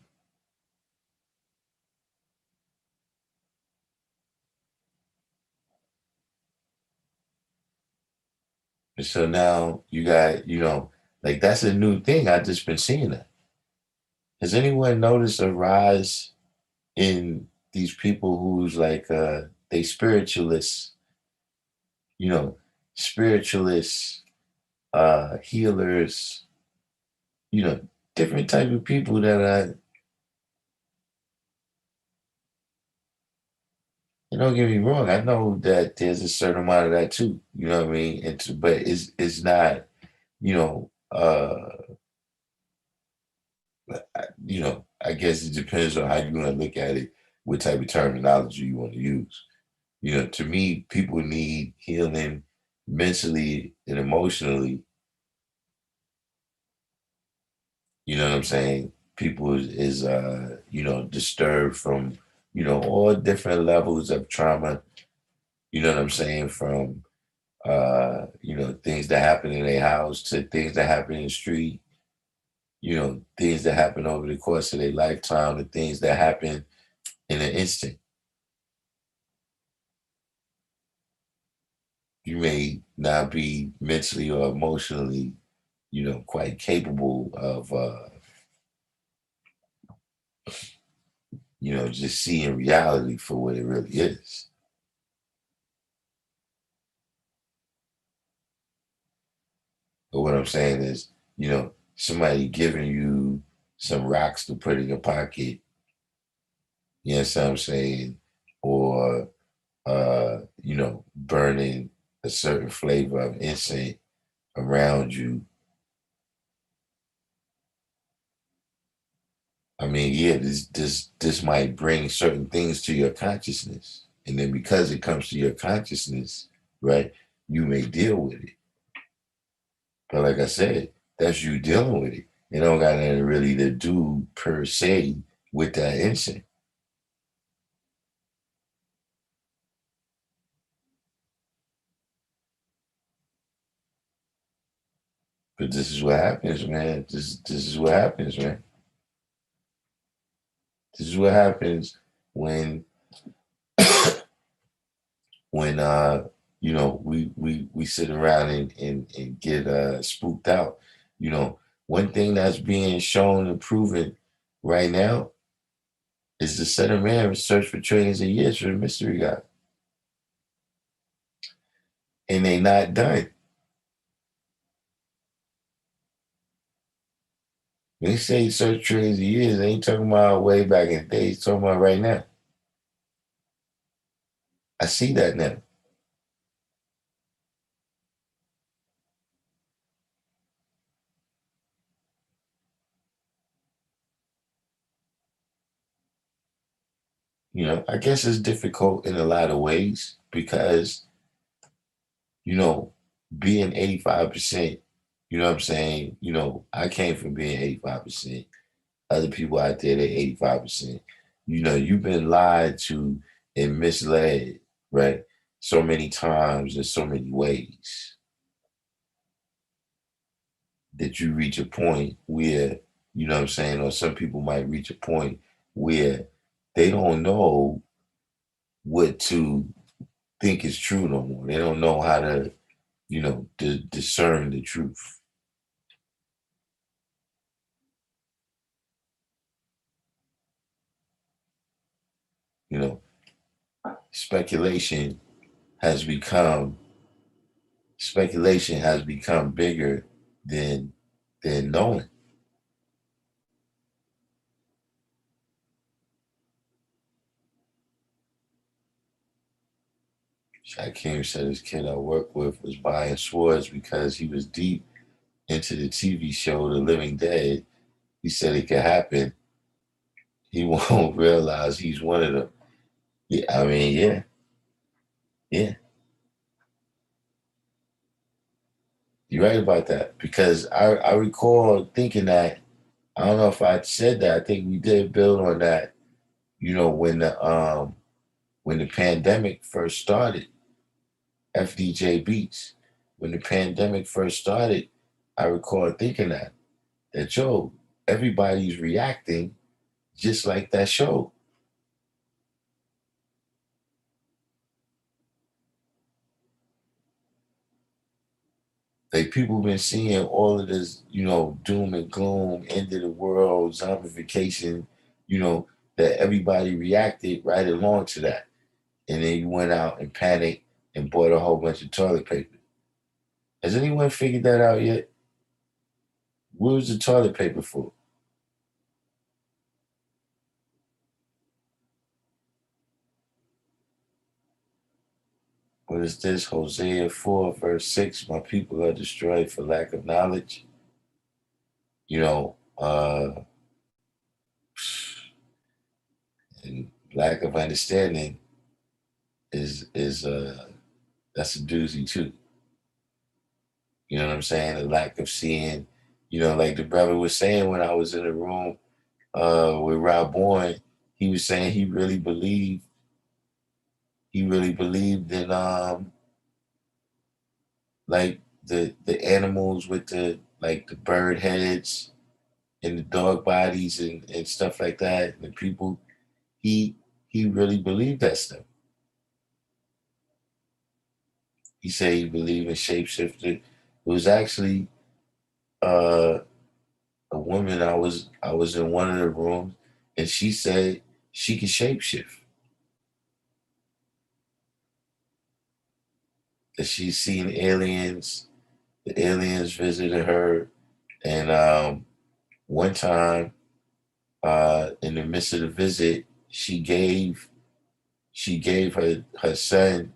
And so now you got, like that's a new thing. I just been seeing that. Has anyone noticed a rise in these people who's like they spiritualists, you know, spiritualists, healers, you know, different type of people that and don't get me wrong, I know that there's a certain amount of that too. You know what I mean? But it's not, you know, I guess it depends on how you want to look at it, what type of terminology you want to use. To me, people need healing mentally and emotionally. You know what I'm saying? People is disturbed from, all different levels of trauma. You know what I'm saying? From things that happen in their house to things that happen in the street, things that happen over the course of their lifetime, to things that happen in an instant. You may not be mentally or emotionally, quite capable of just seeing reality for what it really is. But what I'm saying is, somebody giving you some rocks to put in your pocket, you know what I'm saying? Or burning a certain flavor of incense around you. I mean, yeah, this might bring certain things to your consciousness. And then because it comes to your consciousness, right, you may deal with it. But like I said, that's you dealing with it. It don't got nothing really to do per se with that incident. But this is what happens, man. This is what happens, man. This is what happens when when we sit around and get spooked out. You know, one thing that's being shown and proven right now is the Center Man search for trillions of years for the mystery guy. And they not done. When they say search trillions of years, they ain't talking about way back in the day, it's talking about right now. I see that now. I guess it's difficult in a lot of ways because, you know, being 85%, you know what I'm saying? I came from being 85%. Other people out there, they're 85%. You've been lied to and misled, right? So many times in so many ways that you reach a point where, you know what I'm saying, or some people might reach a point where they don't know what to think is true no more. They don't know how to, discern the truth. You know, speculation has become speculation has become bigger than knowing. Shakim said his kid I work with was buying swords because he was deep into the TV show The Living Dead. He said it could happen. He won't realize he's one of them. Yeah, I mean, yeah, yeah. You're right about that because I recall thinking that I don't know if I said that. I think we did build on that. When the pandemic first started, FDJ Beats. When the pandemic first started, I recall thinking that yo, everybody's reacting just like that show. Like people been seeing all of this, doom and gloom, end of the world, zombification, you know, that everybody reacted right along to that. And then you went out and panicked and bought a whole bunch of toilet paper. Has anyone figured that out yet? What was the toilet paper for? What is this? Hosea 4, verse 6. My people are destroyed for lack of knowledge. You know, and lack of understanding is that's a doozy too. You know what I'm saying? A lack of seeing, like the brother was saying when I was in the room with Rob Bourne, he was saying he really believed in like the animals with the like the bird heads and the dog bodies and stuff like that. And the people he he really believed that stuff. He said he believed in shapeshifter. It was actually uh, a woman. I was in one of the rooms, and she said she can shapeshift. That she's seen aliens. The aliens visited her, and one time, in the midst of the visit, she gave her son.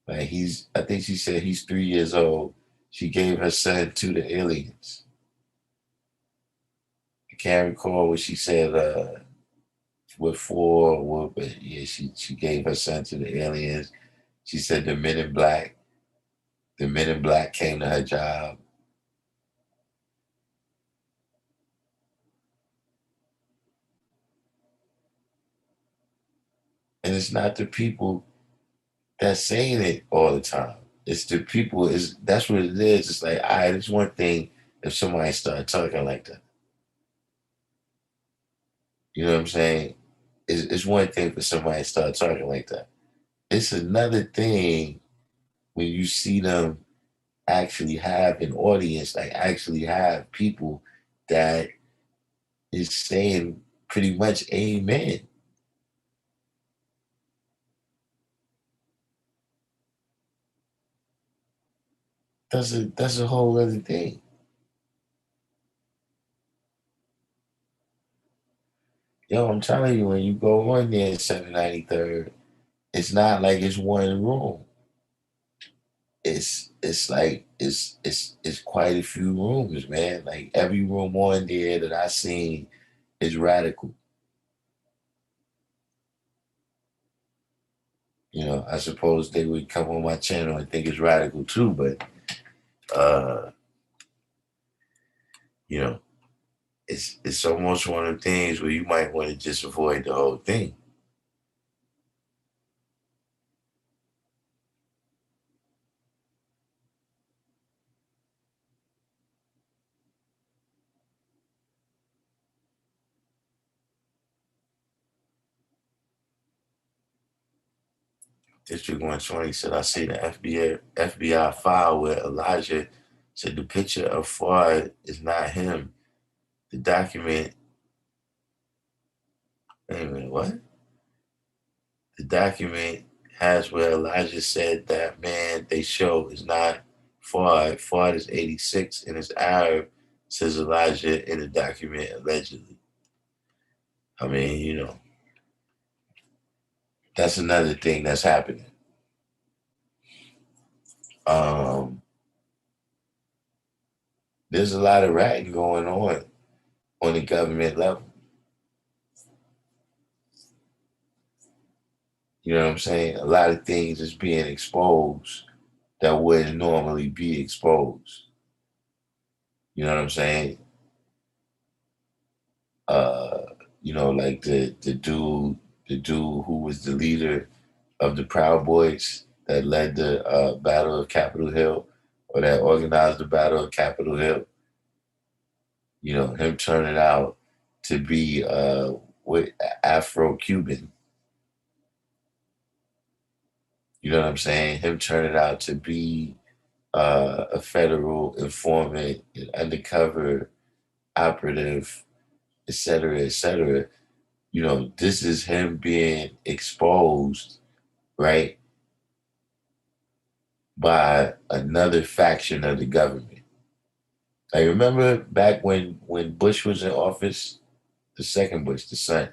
Like I think she said he's 3 years old. She gave her son to the aliens. I can't recall what she said. What for? What? But yeah, she gave her son to the aliens. She said the men in black came to her job, and it's not the people that's saying it all the time. It's the people. Is That's what it is. It's like, all right, it's one thing if somebody started talking like that. You know what I'm saying? It's one thing for somebody to start talking like that. It's another thing when you see them actually have an audience, like actually have people that is saying pretty much amen. That's a whole other thing. Yo, I'm telling you, when you go on there in 793rd, it's not like it's one room. It's like it's quite a few rooms, man. Like every room on there that I seen is radical. I suppose they would come on my channel and think it's radical too, but uh, you know, it's almost one of the things where you might want to just avoid the whole thing. District 120 said, I see the FBI file where Elijah said the picture of Fuad is not him. The document, wait a minute, what? The document has where Elijah said that man they show is not Fuad. Fuad is 86 and is Arab, says Elijah in the document allegedly. I mean, that's another thing that's happening. Um, there's a lot of ratting going on the government level. You know what I'm saying? A lot of things is being exposed that wouldn't normally be exposed. You know what I'm saying? Uh, like the dude who was the leader of the Proud Boys that led the Battle of Capitol Hill, or that organized the Battle of Capitol Hill. Him turning out to be with Afro-Cuban. You know what I'm saying? Him turning out to be a federal informant, an undercover operative, et cetera, et cetera. This is him being exposed, right? by another faction of the government. I remember back when Bush was in office, the second Bush, the son,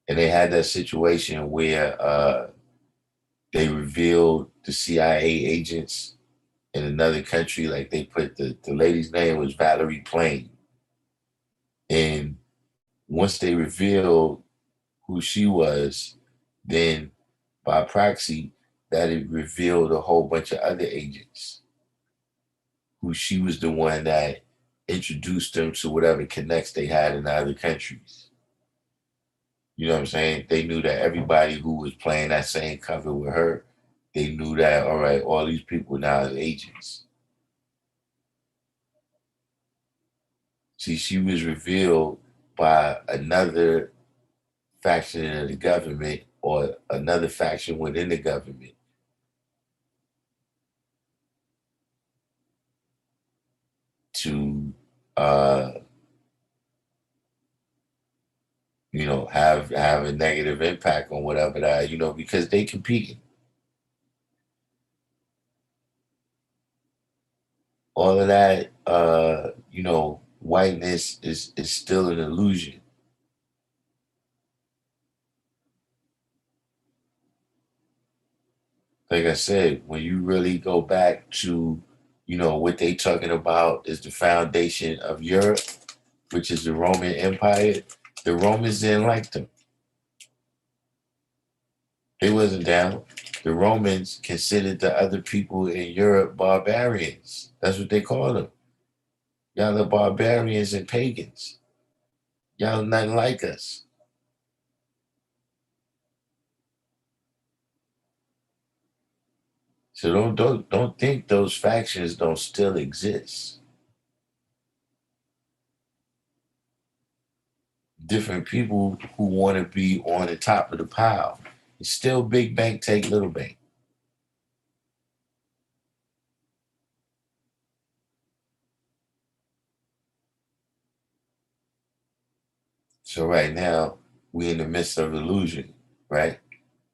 and they had that situation where they revealed the CIA agents in another country. Like they put the lady's name was Valerie Plame, and once they revealed who she was, then by proxy, that it revealed a whole bunch of other agents who she was the one that introduced them to whatever connects they had in other countries. You know what I'm saying? They knew that everybody who was playing that same cover with her, they knew that, all right, all these people now is agents. See, she was revealed by another faction of the government or another faction within the government to uh have a negative impact on whatever that, because they compete. All of that whiteness is still an illusion. Like I said, when you really go back to, what they talking about is the foundation of Europe, which is the Roman Empire, the Romans didn't like them. They wasn't down. The Romans considered the other people in Europe barbarians. That's what they called them. Y'all are barbarians and pagans. Y'all nothing like us. So don't think those factions don't still exist. Different people who want to be on the top of the pile. It's still big bank take little bank. So right now we in the midst of illusion, right?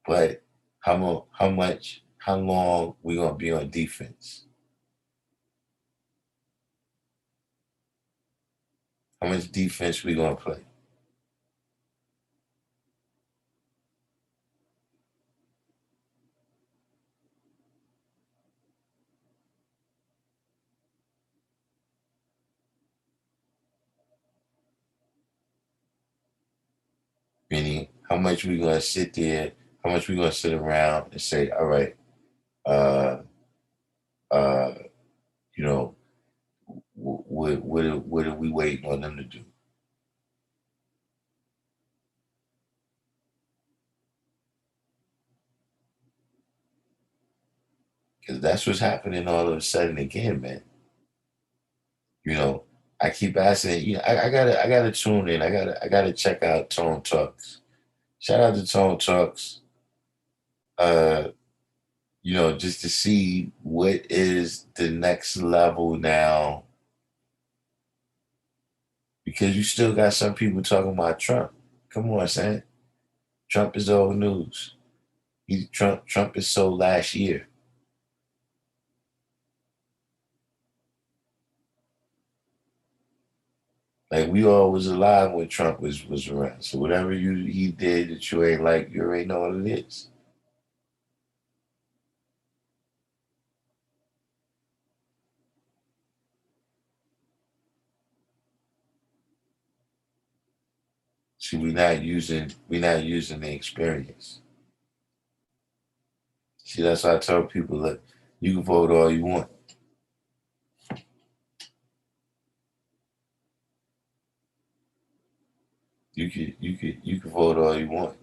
But how long we gonna be on defense? How much defense we gonna play? Meaning, how much we gonna sit there? How much we gonna sit around and say, all right, uh, uh, you know, what are we waiting on them to do? Because that's what's happening all of a sudden again, man. You know, I keep asking, I gotta tune in. I gotta check out Tone Talks. Shout out to Tone Talks. Uh, just to see what is the next level now. Because you still got some people talking about Trump. Come on, son. Trump is old news. Trump is so last year. Like we all was alive when Trump was around. So whatever he did that you ain't like, you already know what it is. See, we not using the experience. See, that's why I tell people, look, you can vote all you want. You can vote all you want.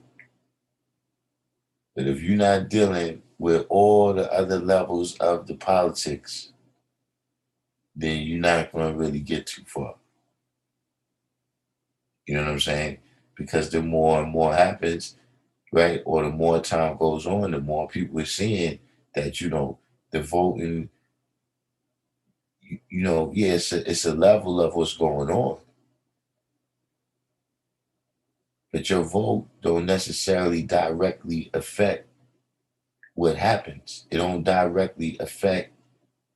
But if you're not dealing with all the other levels of the politics, then you're not going to really get too far. You know what I'm saying? Because the more and more happens, right, or the more time goes on, the more people are seeing that the voting, yeah, it's a level of what's going on, but your vote don't necessarily directly affect what happens. It don't directly affect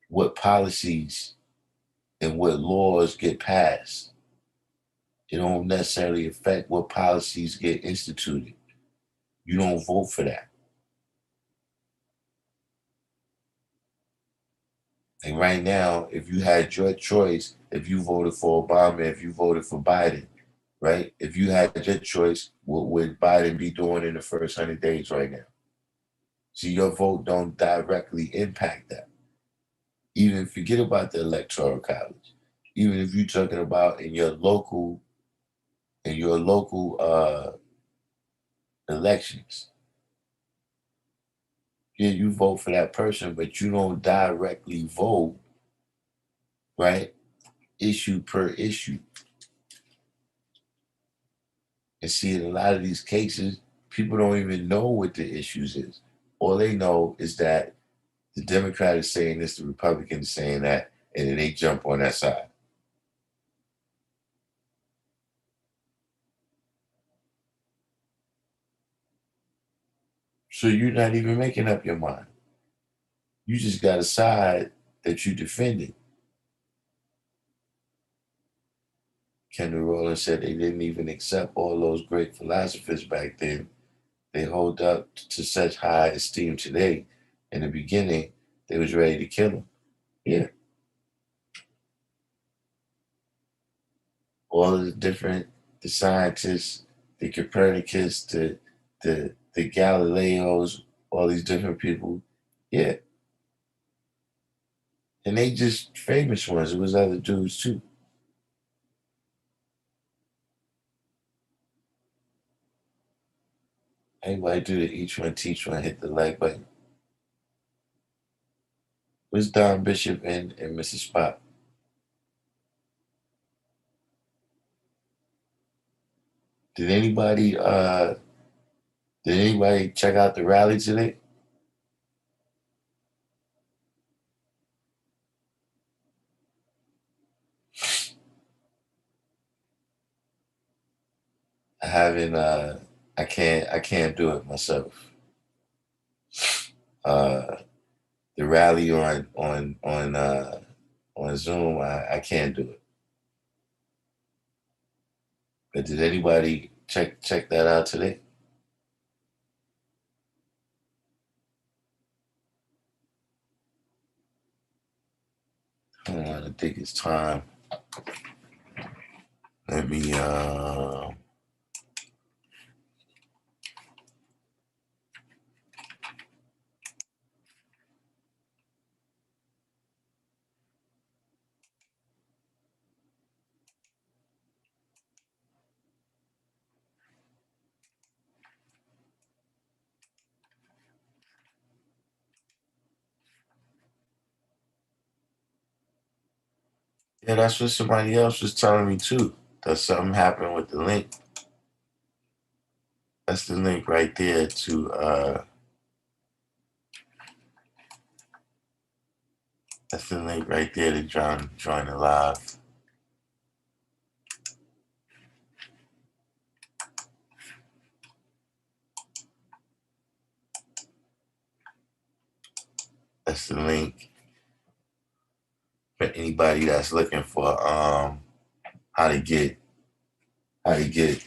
what policies and what laws get passed. It don't necessarily affect what policies get instituted. You don't vote for that. And right now, if you had your choice, if you voted for Obama, if you voted for Biden, right? If you had your choice, what would Biden be doing in the first 100 days right now? See, your vote don't directly impact that. Even forget about the electoral college. Even if you're talking about in your local elections, yeah, you vote for that person, but you don't directly vote, right? Issue per issue. And see, in a lot of these cases, people don't even know what the issues is. All they know is that the Democrat is saying this, the Republican is saying that, and then they jump on that side. So you're not even making up your mind. You just got a side that you defended. Kendall Rowland said they didn't even accept all those great philosophers back then. They hold up to such high esteem today. In the beginning, they was ready to kill them. Yeah, all of the different, the scientists, the Copernicus, the Galileos, all these different people. Yeah, and they just famous ones. It was other dudes too. Everybody do the each one teach one, hit the like button. Where's Don Bishop and Mrs. Spot? Did anybody uh did anybody check out the rally today? I haven't I can't do it myself. Uh the rally on Zoom, I can't do it. But did anybody check that out today? I think it's time. Let me yeah, that's what somebody else was telling me too. That something happened with the link. That's the link right there to that's the link right there to join the live. That's the link for anybody that's looking for how to get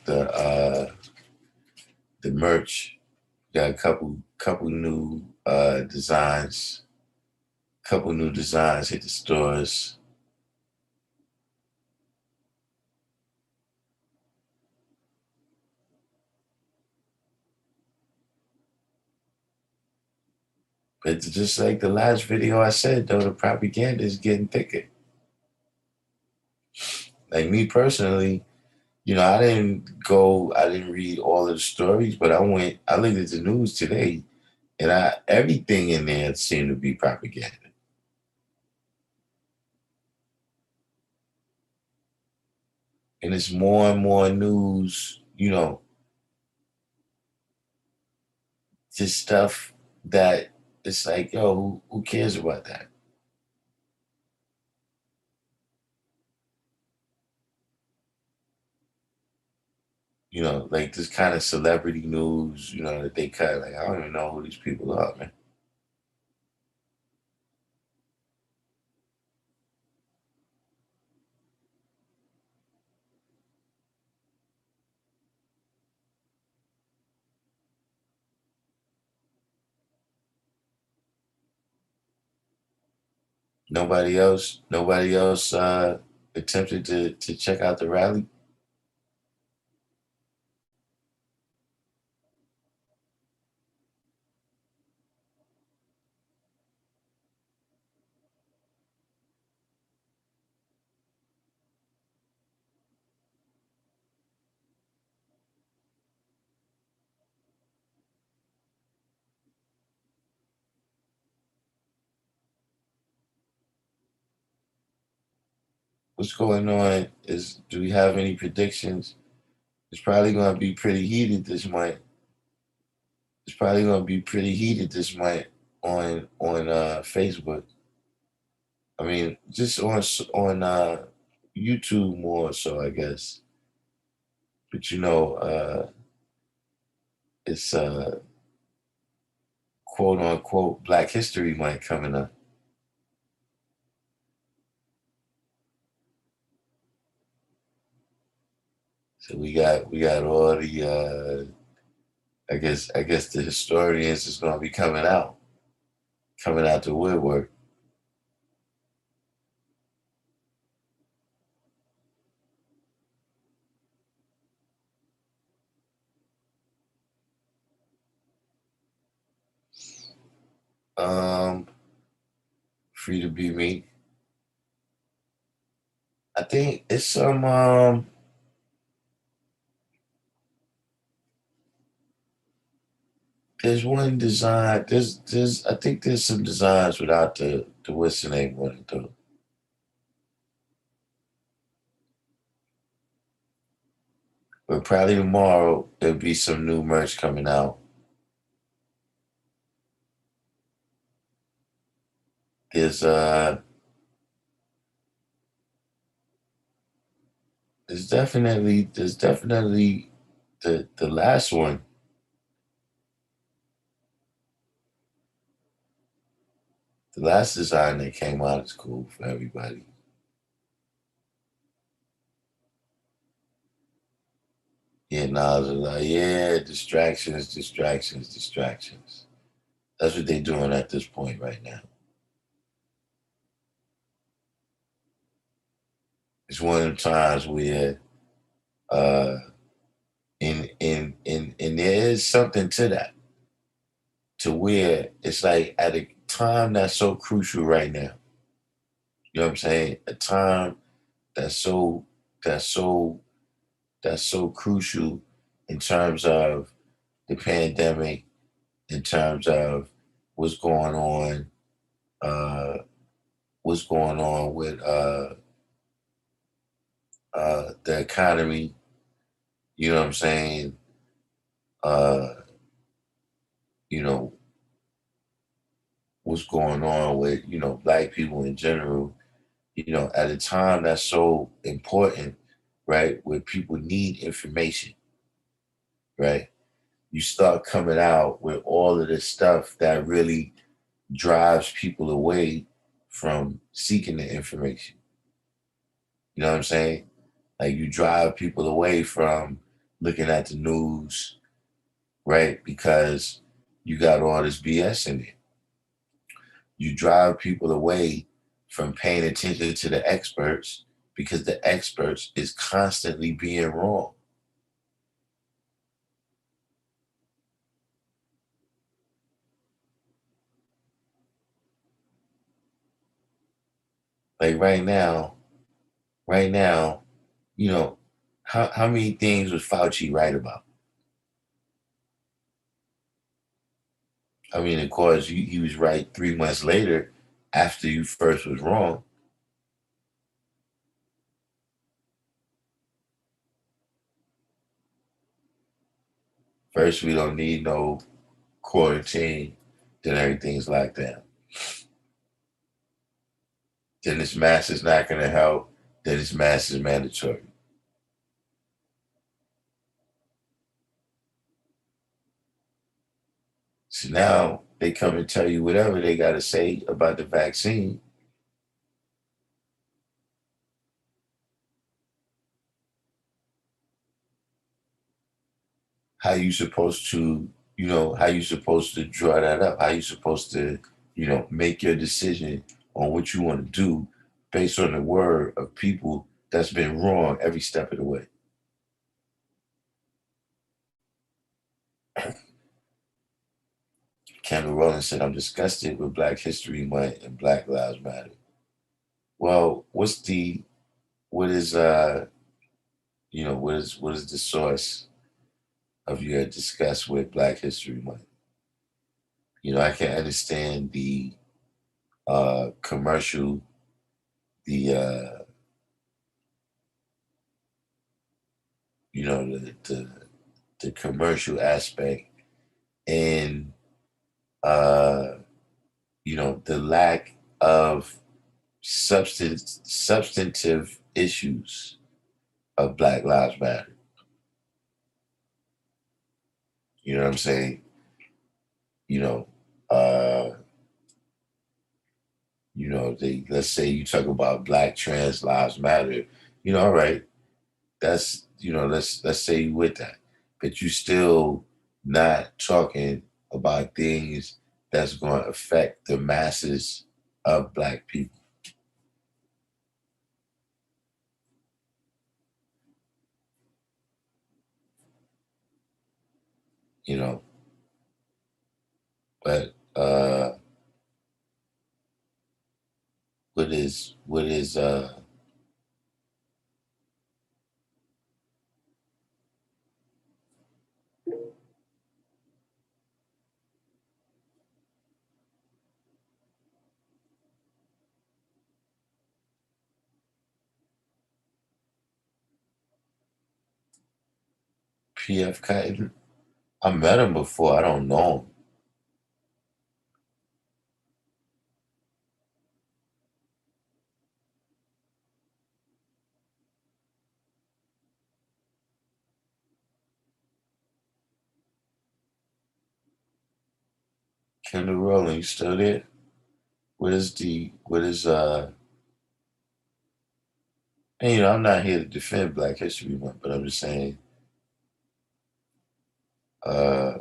the merch. Got a couple new designs. Couple new designs hit the stores. But just like the last video I said, though, the propaganda is getting thicker. Like me personally, I didn't read all of the stories, but I looked at the news today, and everything in there seemed to be propaganda. And it's more and more news, just stuff that it's like, yo, who cares about that? Like this kind of celebrity news, that they cut. Like, I don't even know who these people are, man. Nobody else attempted to check out the rally. What's going on? Do we have any predictions? It's probably going to be pretty heated this month. It's probably going to be pretty heated this month on Facebook. I mean, just on YouTube more so, I guess. But it's quote unquote Black History Month coming up. So we got all the I guess the historians is gonna be coming out the woodwork. Um, Free to be me. I think it's some there's one design. There's I think there's some designs without the what's the name on it though. But probably tomorrow there'll be some new merch coming out. There's uh there's definitely the last one. The last design that came out is cool for everybody. Yeah, now it's like, yeah, distractions, distractions, distractions. That's what they're doing at this point right now. It's one of the times where uh and there is something to that, to where it's like at a time that's so crucial right now. You know what I'm saying? A time that's so that's so that's so crucial in terms of the pandemic, in terms of what's going on, uh, what's going on with the economy. You know what I'm saying? Uh, you know what's going on with black people in general. At a time that's so important, right? Where people need information, right? You start coming out with all of this stuff that really drives people away from seeking the information. You know what I'm saying? Like you drive people away from looking at the news, right? Because you got all this BS in it. You drive people away from paying attention to the experts because the experts is constantly being wrong. Like right now, you know, how many things was Fauci right about? I mean, of course, he was right 3 months later after you first was wrong. First, we don't need no quarantine, then everything's locked down. Then this mask is not going to help. Then this mask is mandatory. So now they come and tell you whatever they got to say about the vaccine. How you supposed to, how you supposed to draw that up? How you supposed to, make your decision on what you want to do based on the word of people that's been wrong every step of the way. Kendall Rowland said, I'm disgusted with Black History Month and Black Lives Matter. Well, what is what is the source of your disgust with Black History Month? I can understand the commercial, the the commercial aspect, and the lack of substantive issues of Black Lives Matter. You know what I'm saying? You know, uh, let's say you talk about Black trans lives matter. All right, that's let's say you with that, but you still not talking about things that's going to affect the masses of Black people. You know, but what is PF Cotton? I met him before. I don't know him. Kendall Rowland, you still there? What is and I'm not here to defend Black History Month, but I'm just saying, uh,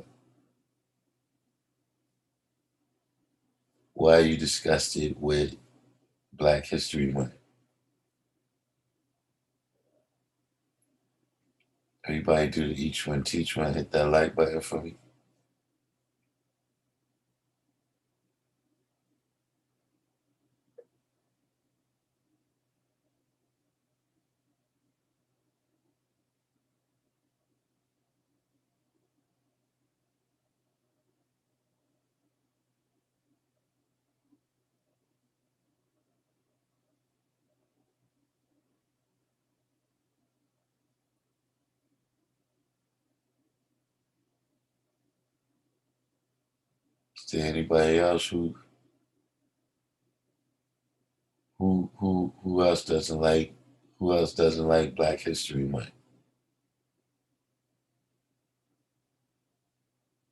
why are you disgusted with Black History Month? Everybody do the each one teach one. Hit that like button for me. Is there anybody else who else doesn't like Black History Month?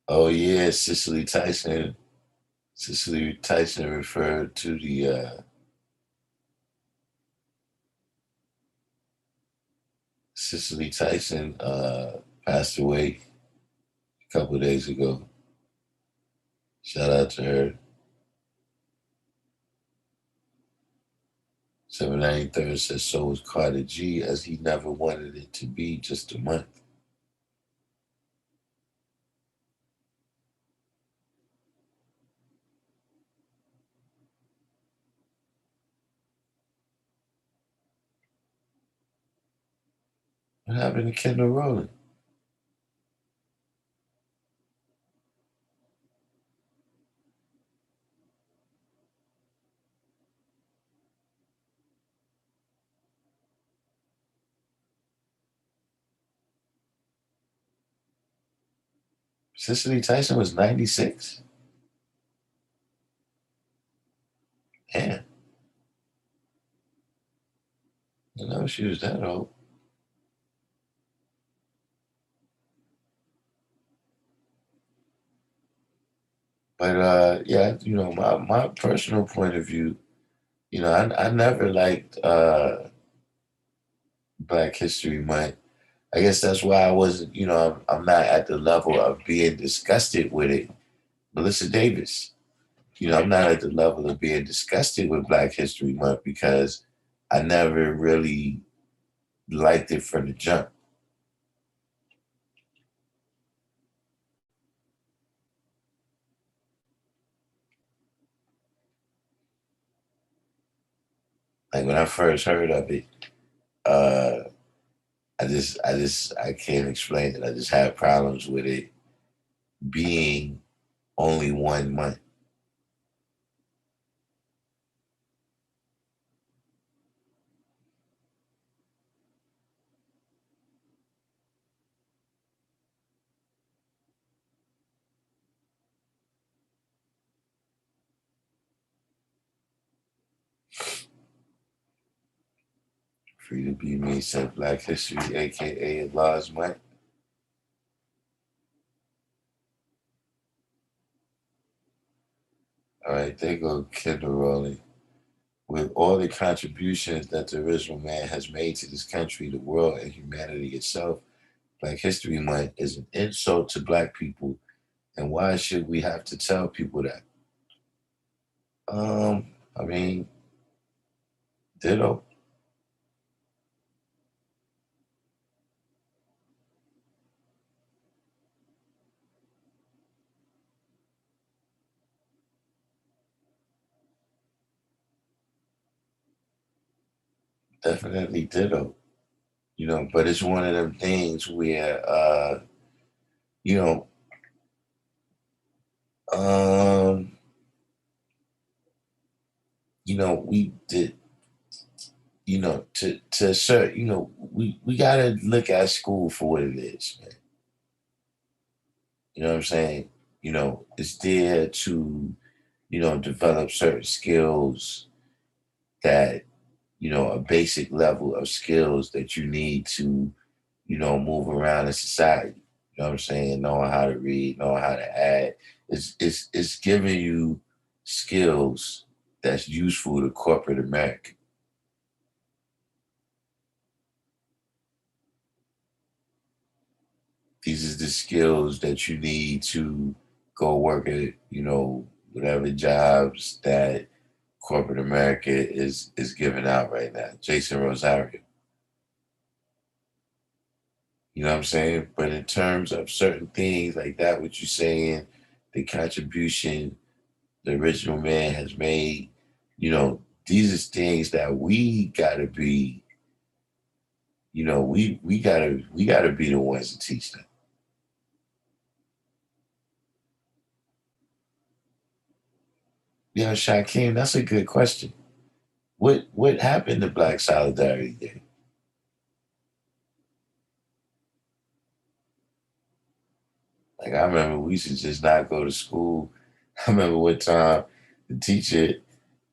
Oh yeah, Cicely Tyson. Cicely Tyson referred to the Cicely Tyson passed away a couple of days ago. Shout out to her. 793 says so was Carter G, as he never wanted it to be just a month. What happened to Kendall Rowland? Cicely Tyson was 96? Yeah. She was that old. But yeah, my personal point of view, I never liked Black History Month. I guess that's why I wasn't, I'm not at the level of being disgusted with it. Melissa Davis. I'm not at the level of being disgusted with Black History Month because I never really liked it from the jump. Like when I first heard of it, uh, I can't explain it. I just had problems with it being only 1 month. Free to be me said Black History, aka Allah's Month. All right, there go Kendall Rowley. With all the contributions that the original man has made to this country, the world, and humanity itself, Black History Month is an insult to Black people. And why should we have to tell people that? I mean, ditto. Definitely ditto. But it's one of them things where you know, um, we did, to assert, we gotta look at school for what it is, man. You know what I'm saying? It's there to, develop certain skills that, a basic level of skills that you need to, move around in society. You know what I'm saying? Knowing how to read, knowing how to add. It's giving you skills that's useful to corporate America. These are the skills that you need to go work at, whatever jobs that corporate America is giving out right now. Jason Rosario. You know what I'm saying? But in terms of certain things like that, what you're saying, the contribution the original man has made, these are things that we gotta be, we gotta be the ones to teach them. Shaquem, that's a good question. What happened to Black Solidarity Day? Like I remember we used to just not go to school. I remember one time the teacher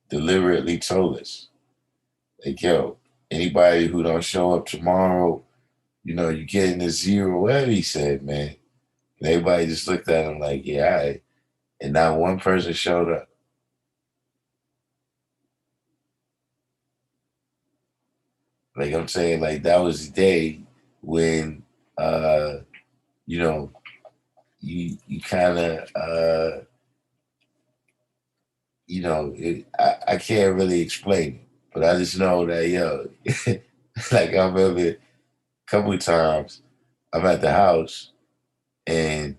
deliberately told us, like, yo, anybody who don't show up tomorrow, you're getting a zero. Whatever he said, man. And everybody just looked at him like, yeah, all right. And not one person showed up. Like I'm saying, like that was the day when you know, you kind of I can't really explain it, but I just know that like I remember a couple of times I'm at the house and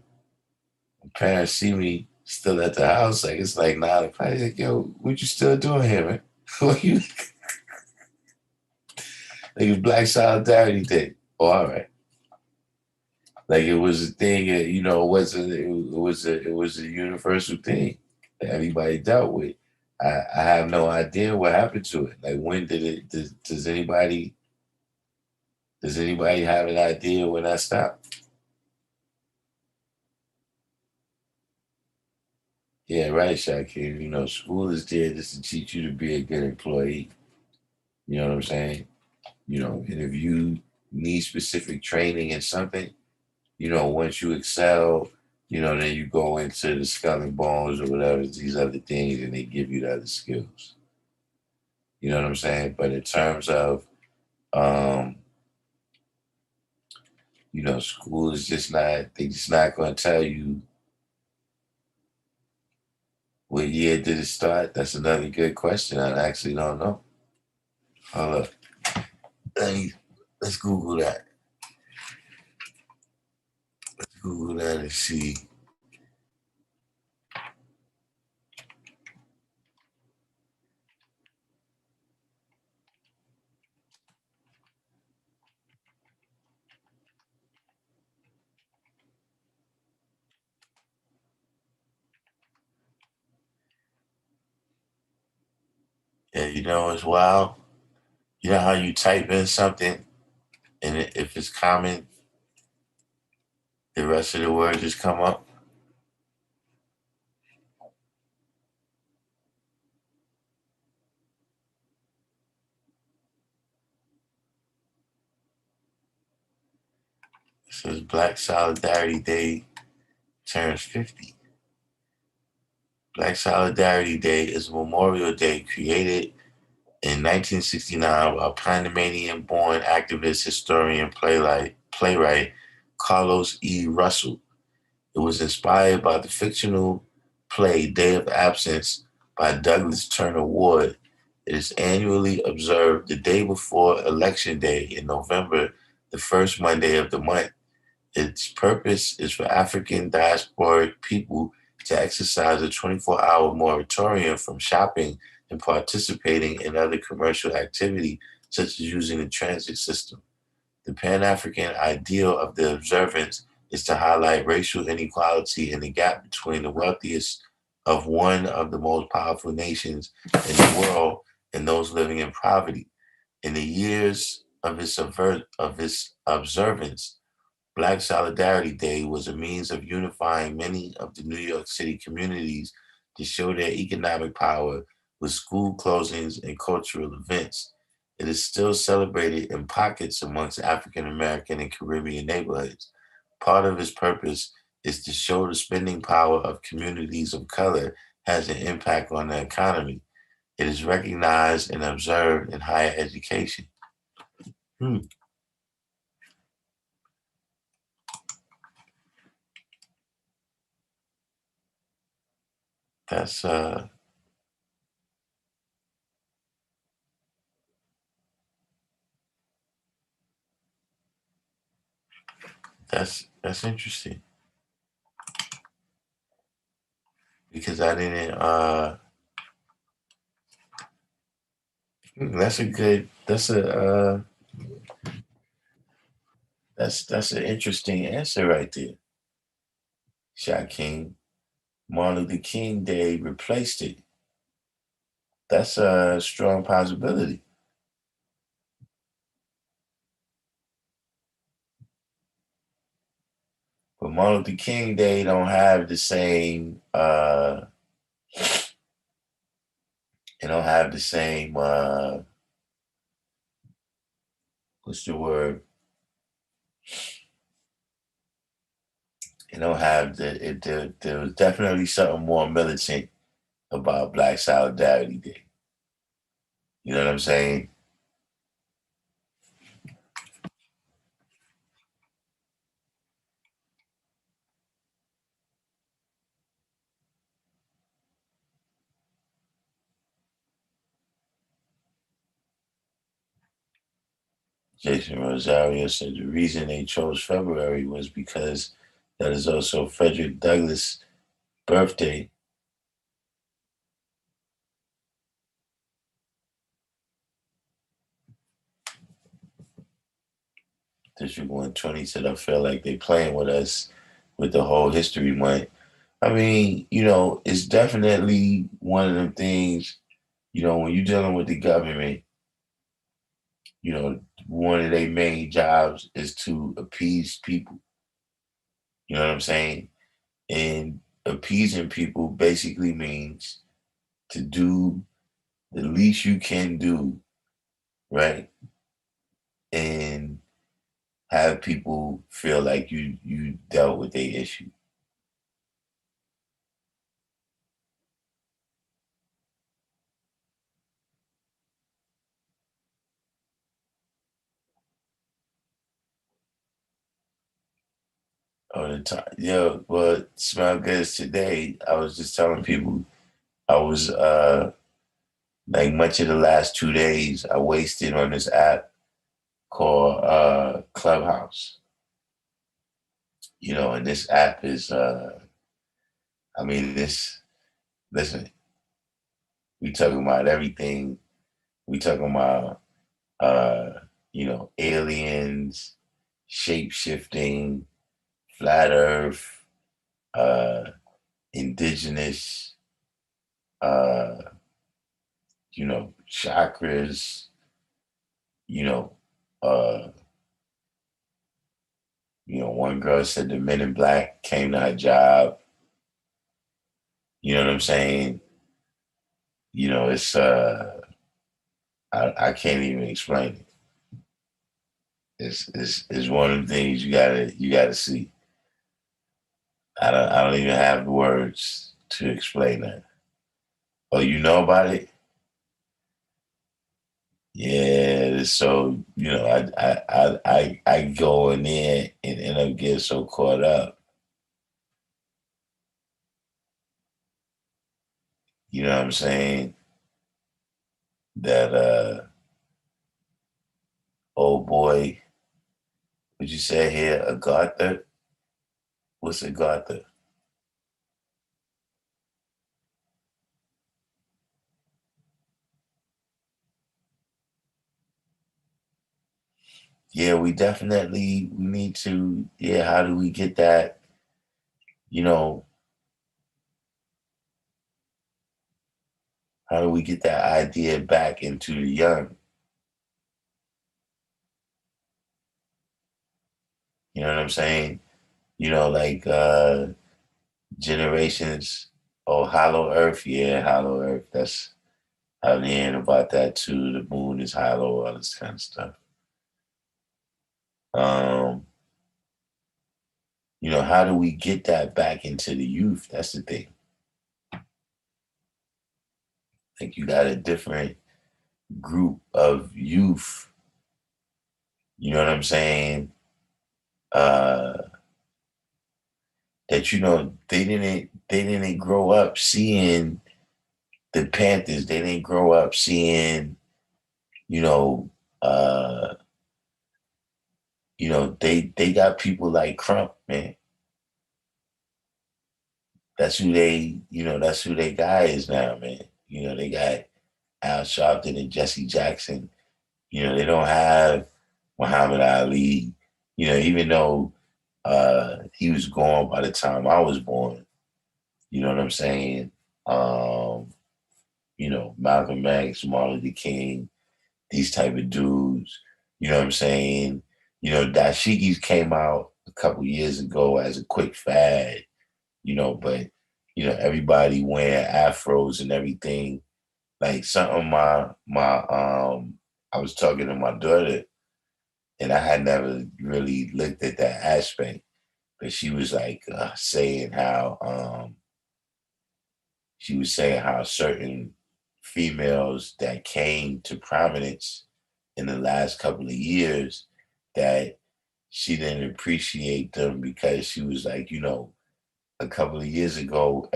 parents see me still at the house, like it's like 9 o'clock. Like, yo, what you still doing here, man? What you like it's Black Solidarity Day. Oh, all right. Like it was a thing, it was a universal thing that everybody dealt with. I have no idea what happened to it. Like when did it? Does anybody have an idea when I stopped? Yeah, right, Shakir. School is there just to teach you to be a good employee. You know what I'm saying? And if you need specific training in something, once you excel, then you go into the skull and bones or whatever, these other things, and they give you the other skills. You know what I'm saying? But in terms of, um, school is just not, they just not going to tell you What year did it start? That's another good question. I actually don't know. Hold up. Let me, let's Google that. Google that and see. Yeah, you know it's wild. You know how you type in something and if it's common, the rest of the words just come up. It says Black Solidarity Day turns 50. Black Solidarity Day is a Memorial Day created in 1969 by Panamanian-born activist, historian, playwright Carlos E. Russell. It was inspired by the fictional play Day of Absence by Douglas Turner Ward. It is annually observed the day before Election Day in November, the first Monday of the month. Its purpose is for African diasporic people to exercise a 24-hour moratorium from shopping and participating in other commercial activity, such as using the transit system. The Pan-African ideal of the observance is to highlight racial inequality and the gap between the wealthiest of one of the most powerful nations in the world and those living in poverty. In the years of its observance, Black Solidarity Day was a means of unifying many of the New York City communities to show their economic power with school closings and cultural events. It is still celebrated in pockets amongst African American and Caribbean neighborhoods. Part of its purpose is to show the spending power of communities of color has an impact on the economy. It is recognized and observed in higher education. Hmm, that's that's interesting because I didn't that's a good. That's an interesting answer right there, Shaquem. Martin Luther King Day replaced it. That's a strong possibility. But Martin Luther King Day don't have the same. It don't have the same. What's the word? It don't have the. There was definitely something more militant about Black Solidarity Day. You know what I'm saying? Jason Rosario said the reason they chose February was because that is also Frederick Douglass' birthday. District 120 said, I feel like they playing with us with the whole history month. I mean, it's definitely one of them things, when you're dealing with the government, one of their main jobs is to appease people. You know what I'm saying? And appeasing people basically means to do the least you can do, right? And have people feel like you dealt with their issue. All the time. Yeah, well, smell good today. I was just telling people I was like much of the last 2 days I wasted on this app called Clubhouse. And this app is I mean this listen, we talking about everything. We talking about aliens, shape shifting, flat earth, uh indigenous, uh, chakras, you know, uh, one girl said the men in black came to her job. You know what I'm saying? It's I can't even explain it. It's one of the things you gotta see. I don't even have the words to explain that. Oh, you know about it? Yeah, so I go in there and end up getting so caught up. You know what I'm saying? That old boy, what you say here, Agartha? What's Agartha? Yeah, we need to, yeah, how do we get that, you know, how do we get that idea back into the young? You know what I'm saying? Like generations, oh, hollow earth, yeah, hollow earth. I've hearing about that too. The moon is hollow, all this kind of stuff. Um, how do we get that back into the youth? That's the thing. Like you got a different group of youth, you know what I'm saying? Uh that they didn't grow up seeing the Panthers. They didn't grow up seeing, you know, uh, they got people like Crump, man. That's who they guy is now, man. They got Al Sharpton and Jesse Jackson. They don't have Muhammad Ali. Even though he was gone by the time I was born. You know what I'm saying? Um, Malcolm X, Martin Luther King, these type of dudes. You know what I'm saying? Dashikis came out a couple years ago as a quick fad, but everybody wearing afros and everything. Like something I was talking to my daughter and I had never really looked at that aspect, but she was like saying how certain females that came to prominence in the last couple of years that she didn't appreciate them because she was like, a couple of years ago,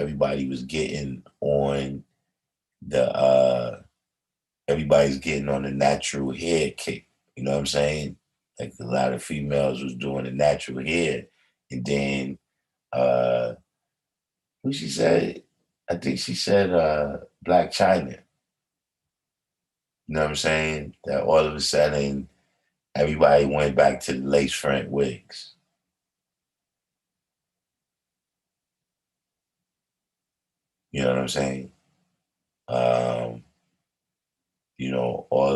the everybody's getting on the natural hair kick. You know what I'm saying? Like a lot of females was doing the natural hair. And then uh who she said? I think she said Black China. You know what I'm saying? That all of a sudden everybody went back to the lace front wigs. You know what I'm saying? Um, all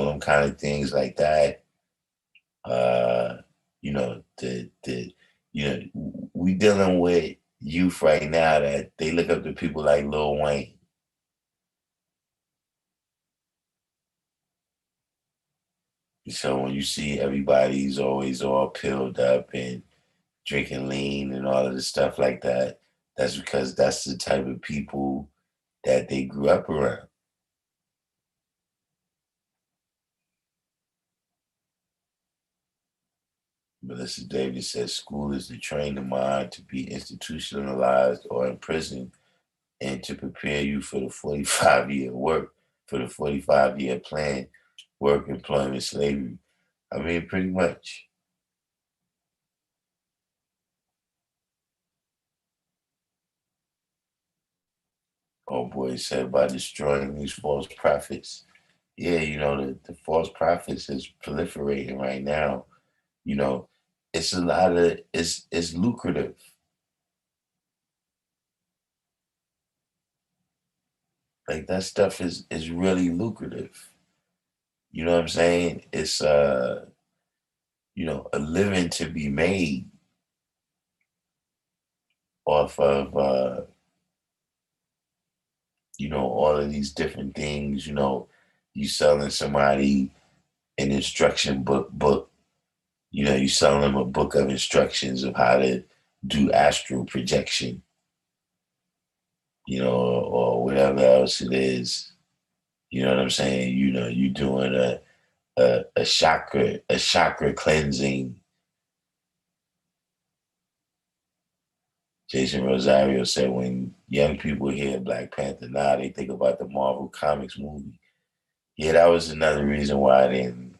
them kind of things like that. Uh, we dealing with youth right now that they look up to people like Lil Wayne. So when you see everybody's always all pilled up and drinking lean and all of the stuff like that, that's because that's the type of people that they grew up around. Melissa Davis says school is to train the mind to be institutionalized or imprisoned and to prepare you for the 45-year work, for the 45-year plan, work, employment, slavery. I mean, pretty much. Oh boy, said by destroying these false prophets. Yeah, the false prophets is proliferating right now. You know, it's a lot of it's lucrative. Like that stuff is really lucrative. You know what I'm saying? It's a living to be made off of all of these different things, you selling somebody an instruction book, you selling them a book of instructions of how to do astral projection, or whatever else it is. You know what I'm saying? You doing a chakra cleansing. Jason Rosario said when young people hear Black Panther now, they think about the Marvel Comics movie. Yeah, that was another reason why I didn't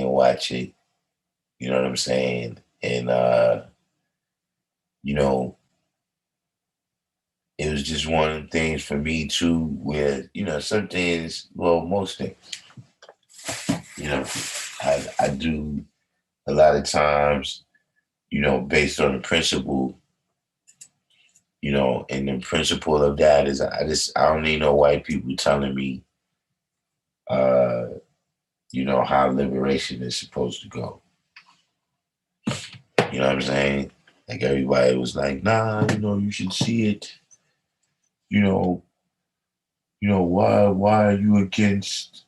watch it. You know what I'm saying? And you know, it was just one of the things for me too, where, some things, well, most things, you know, I do a lot of times, based on the principle, and the principle of that is I don't need no white people telling me uh, how liberation is supposed to go. You know what I'm saying? Like everybody was like, nah, you should see it. You know, why are you against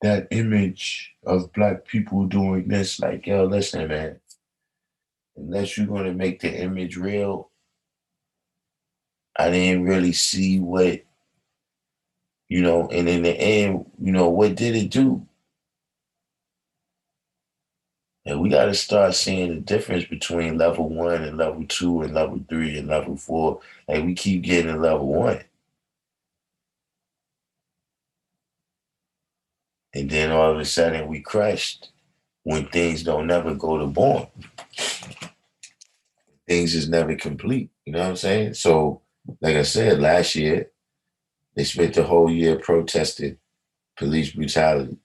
that image of Black people doing this? Like, yo, listen, man, unless you're gonna make the image real, I didn't really see what, and in the end, what did it do? And we got to start seeing the difference between level 1 and level 2 and level 3 and level 4. Like we keep getting to level 1. And then all of a sudden we crushed when things don't never go to born. Things is never complete. You know what I'm saying? So, like I said, last year, they spent the whole year protesting police brutality,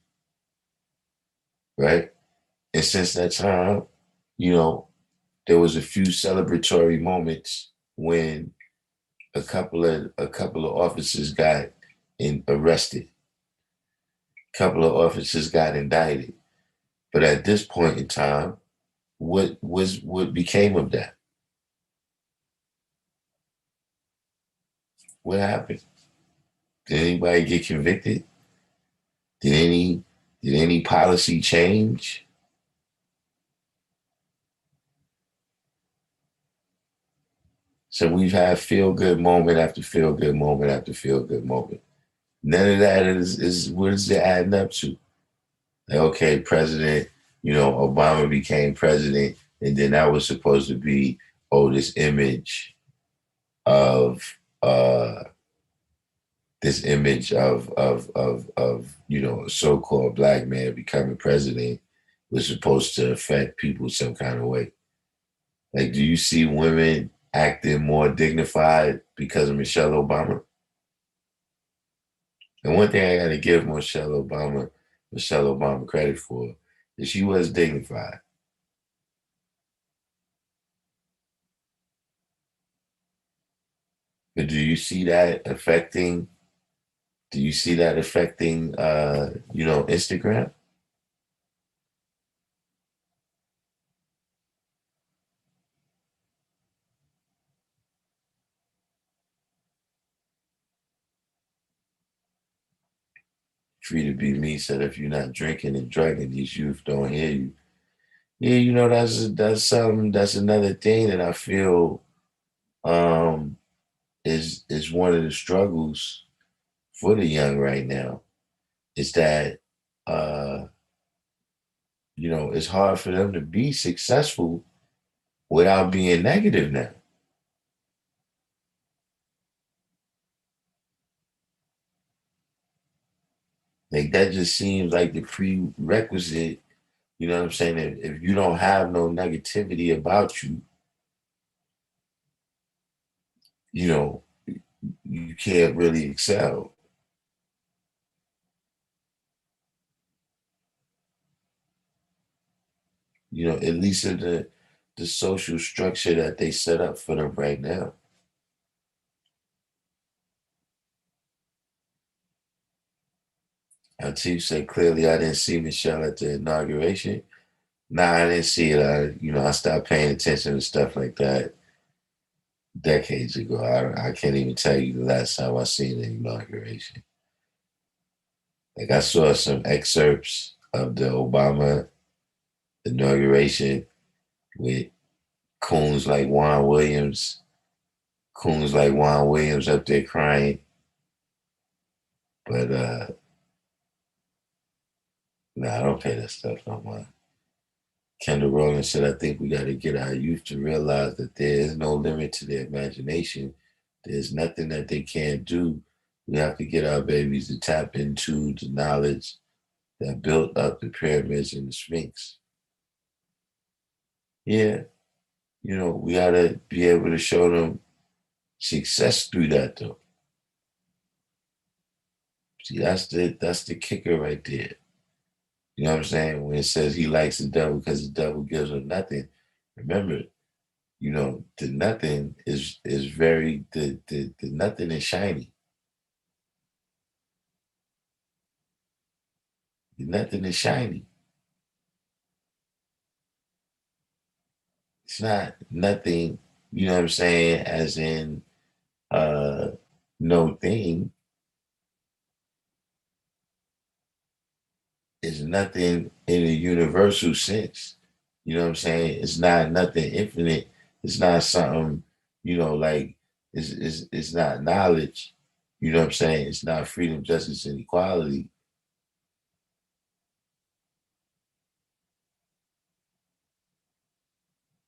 right? And since that time, you know, there was a few celebratory moments when a couple of officers got arrested. A couple of officers got indicted. But at this point in time, what became of that? What happened? Did anybody get convicted? Did any policy change? So we've had feel good moment after feel good moment after feel good moment. None of that is what is it adding up to? Like, okay, President, Obama became president, and then that was supposed to be, this image of a so-called Black man becoming president was supposed to affect people some kind of way. Like, do you see women acting more dignified because of Michelle Obama? And one thing I got to give Michelle Obama credit for is she was dignified. But do you see that affecting Instagram? Free to be me said if you're not drinking and drugging, these youth don't hear you. Yeah, that's another thing that I feel um is one of the struggles for the young right now. Is that it's hard for them to be successful without being negative now. Like that just seems like the prerequisite. You know what I'm saying? If you don't have no negativity about you, you know, you can't really excel. You know, at least in the social structure that they set up for them right now. Atif said clearly I didn't see Michelle at the inauguration. Nah, I didn't see it. I stopped paying attention to stuff like that decades ago. I can't even tell you the last time I seen the inauguration. Like I saw some excerpts of the Obama inauguration with coons like Juan Williams up there crying. But no, I don't pay that stuff no more. Kendall Rowland said, I think we got to get our youth to realize that there is no limit to their imagination. There's nothing that they can't do. We have to get our babies to tap into the knowledge that built up the pyramids and the Sphinx. Yeah, we got to be able to show them success through that, though. See, that's the kicker right there. You know what I'm saying? When it says he likes the devil because the devil gives him nothing. Remember, the nothing is very the nothing is shiny. The nothing is shiny. It's not nothing, you know what I'm saying, as in uh no thing. It's nothing in a universal sense. You know what I'm saying? It's not nothing infinite. It's not something, like it's not knowledge. You know what I'm saying? It's not freedom, justice, and equality.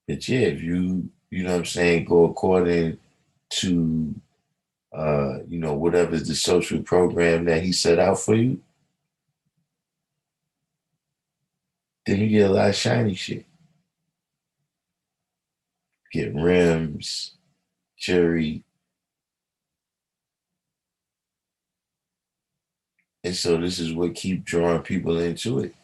But yeah, if you know what I'm saying, go according to whatever's the social program that he set out for you, then you get a lot of shiny shit. Get rims, jewelry. And so this is what keep drawing people into it.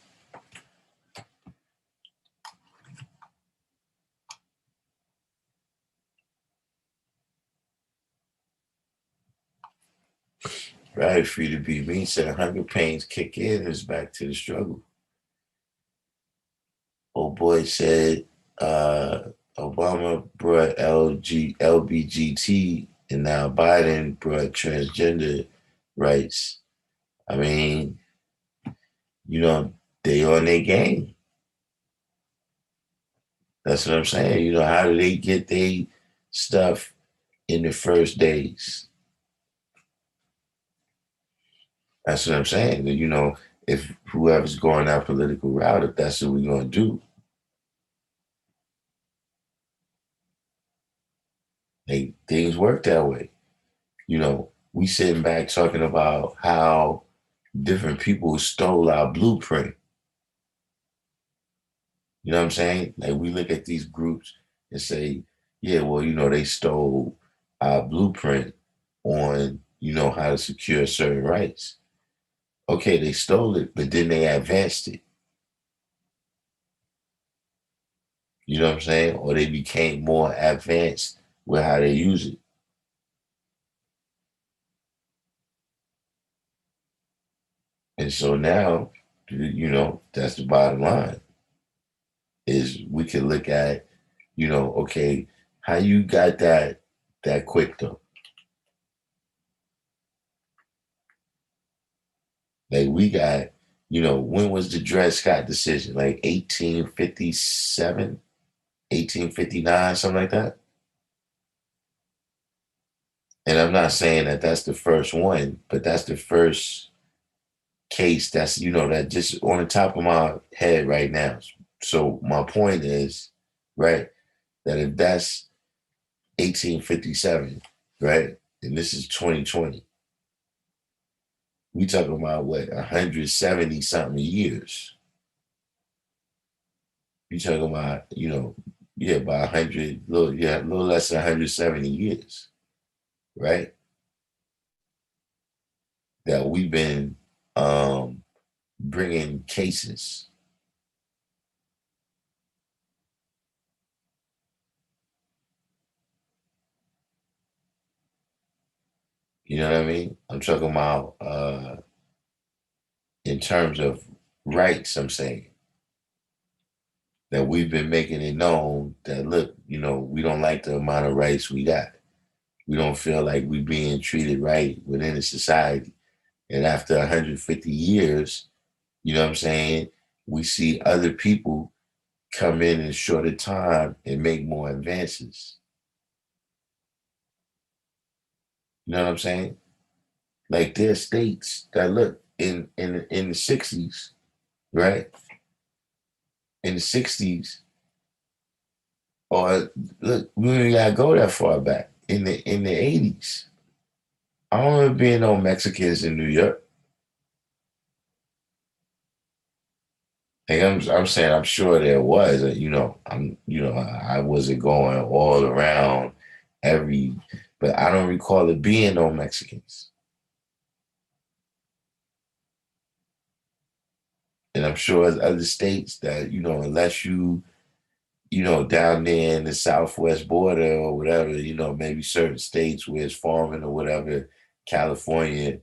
Right, free to be me said hunger pains kick in, it's back to the struggle. Old boy said Obama brought LBGT and now Biden brought transgender rights. I mean, they on their game. That's what I'm saying. How do they get their stuff in the first days? That's what I'm saying. If whoever's going that political route, if that's what we're going to do, things work that way. We sitting back talking about how different people stole our blueprint. You know what I'm saying? Like we look at these groups and say, yeah, well, they stole our blueprint on, how to secure certain rights. Okay, they stole it, but then they advanced it. You know what I'm saying? Or they became more advanced with how they use it. And so now, that's the bottom line is we can look at, okay, how you got that quick though. Like we got, when was the Dred Scott decision? Like 1857, 1859, something like that. And I'm not saying that that's the first one, but that's the first case that's, that just on the top of my head right now. So my point is, right, that if that's 1857, right, and this is 2020, We talking about what, 170 something years. You talking about, yeah, about 100, a little less than 170 years, right? That we've been um, bringing cases. You know what I mean? I'm talking about in terms of rights. I'm saying that we've been making it known that look, we don't like the amount of rights we got. We don't feel like we're being treated right within the society. And after 150 years, you know what I'm saying? We see other people come in a shorter time and make more advances. You know what I'm saying? Like there's states that look in the 60s, right? In the 60s, or look, we don't even gotta go that far back. In the 80s. I don't remember being no Mexicans in New York. Like I'm saying, I'm sure there was. I wasn't going all around every, but I don't recall it being no Mexicans. And I'm sure there's other states that unless down there in the southwest border or whatever, maybe certain states where it's farming or whatever, California.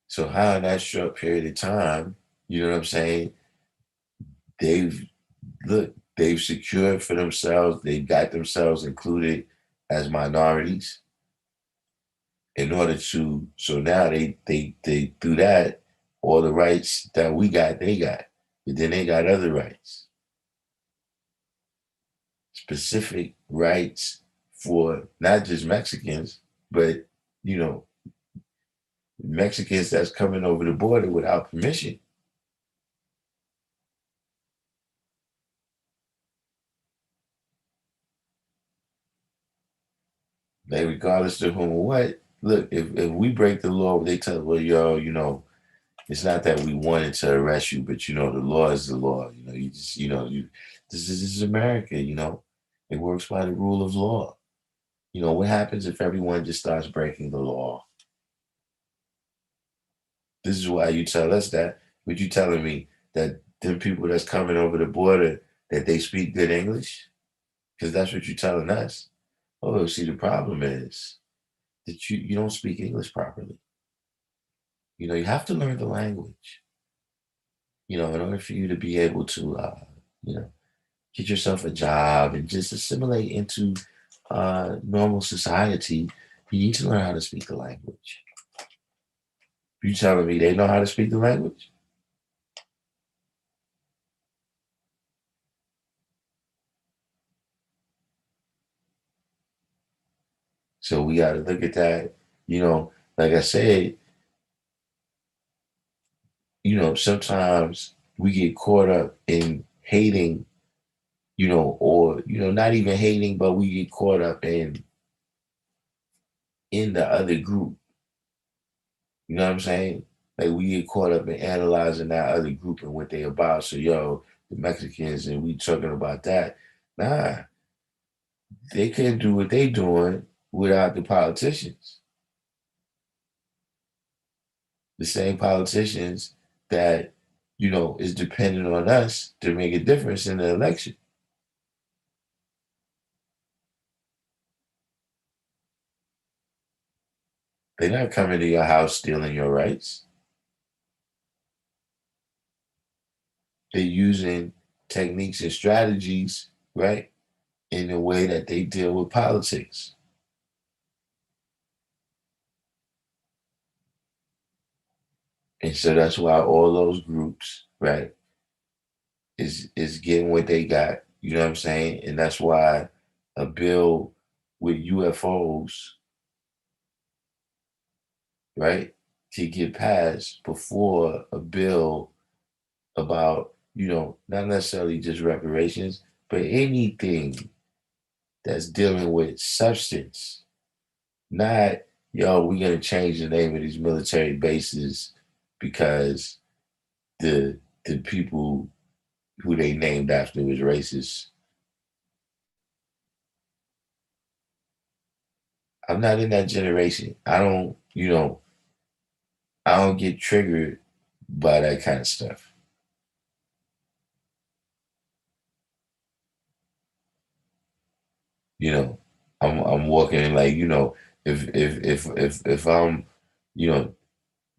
So how in that short period of time, you know what I'm saying? They've they've secured for themselves, they've got themselves included as minorities in order to, so now they do that, all the rights that we got, they got. But then they got other rights, specific rights for not just Mexicans, but you know, Mexicans that's coming over the border without permission. Like regardless of whom or what, look, if we break the law, they tell us, well, yo, it's not that we wanted to arrest you, but the law is the law. You just, this is America. It works by the rule of law. What happens if everyone just starts breaking the law? This is why you tell us that. But you telling me that them people that's coming over the border that they speak good English? Because that's what you're telling us. Oh, see, the problem is that you don't speak English properly. You have to learn the language. In order for you to be able to, you know, get yourself a job and just assimilate into normal society, you need to learn how to speak the language. You telling me they know how to speak the language? So we got to look at that. Like I said, sometimes we get caught up in hating, or not even hating, but we get caught up in the other group. You know what I'm saying? Like we get caught up in analyzing that other group and what they about. So the Mexicans and we talking about that. Nah, they couldn't do what they doing without the politicians. The same politicians that, is dependent on us to make a difference in the election. They're not coming to your house stealing your rights. They're using techniques and strategies, right, in the way that they deal with politics. And so that's why all those groups, right, is getting what they got. You know what I'm saying? And that's why a bill with UFOs, right, to get passed before a bill about, not necessarily just reparations, but anything that's dealing with substance, not, yo, we're gonna change the name of these military bases because the people who they named after was racist. I'm not in that generation. I don't get triggered by that kind of stuff. You know, I'm walking like, if I'm, you know,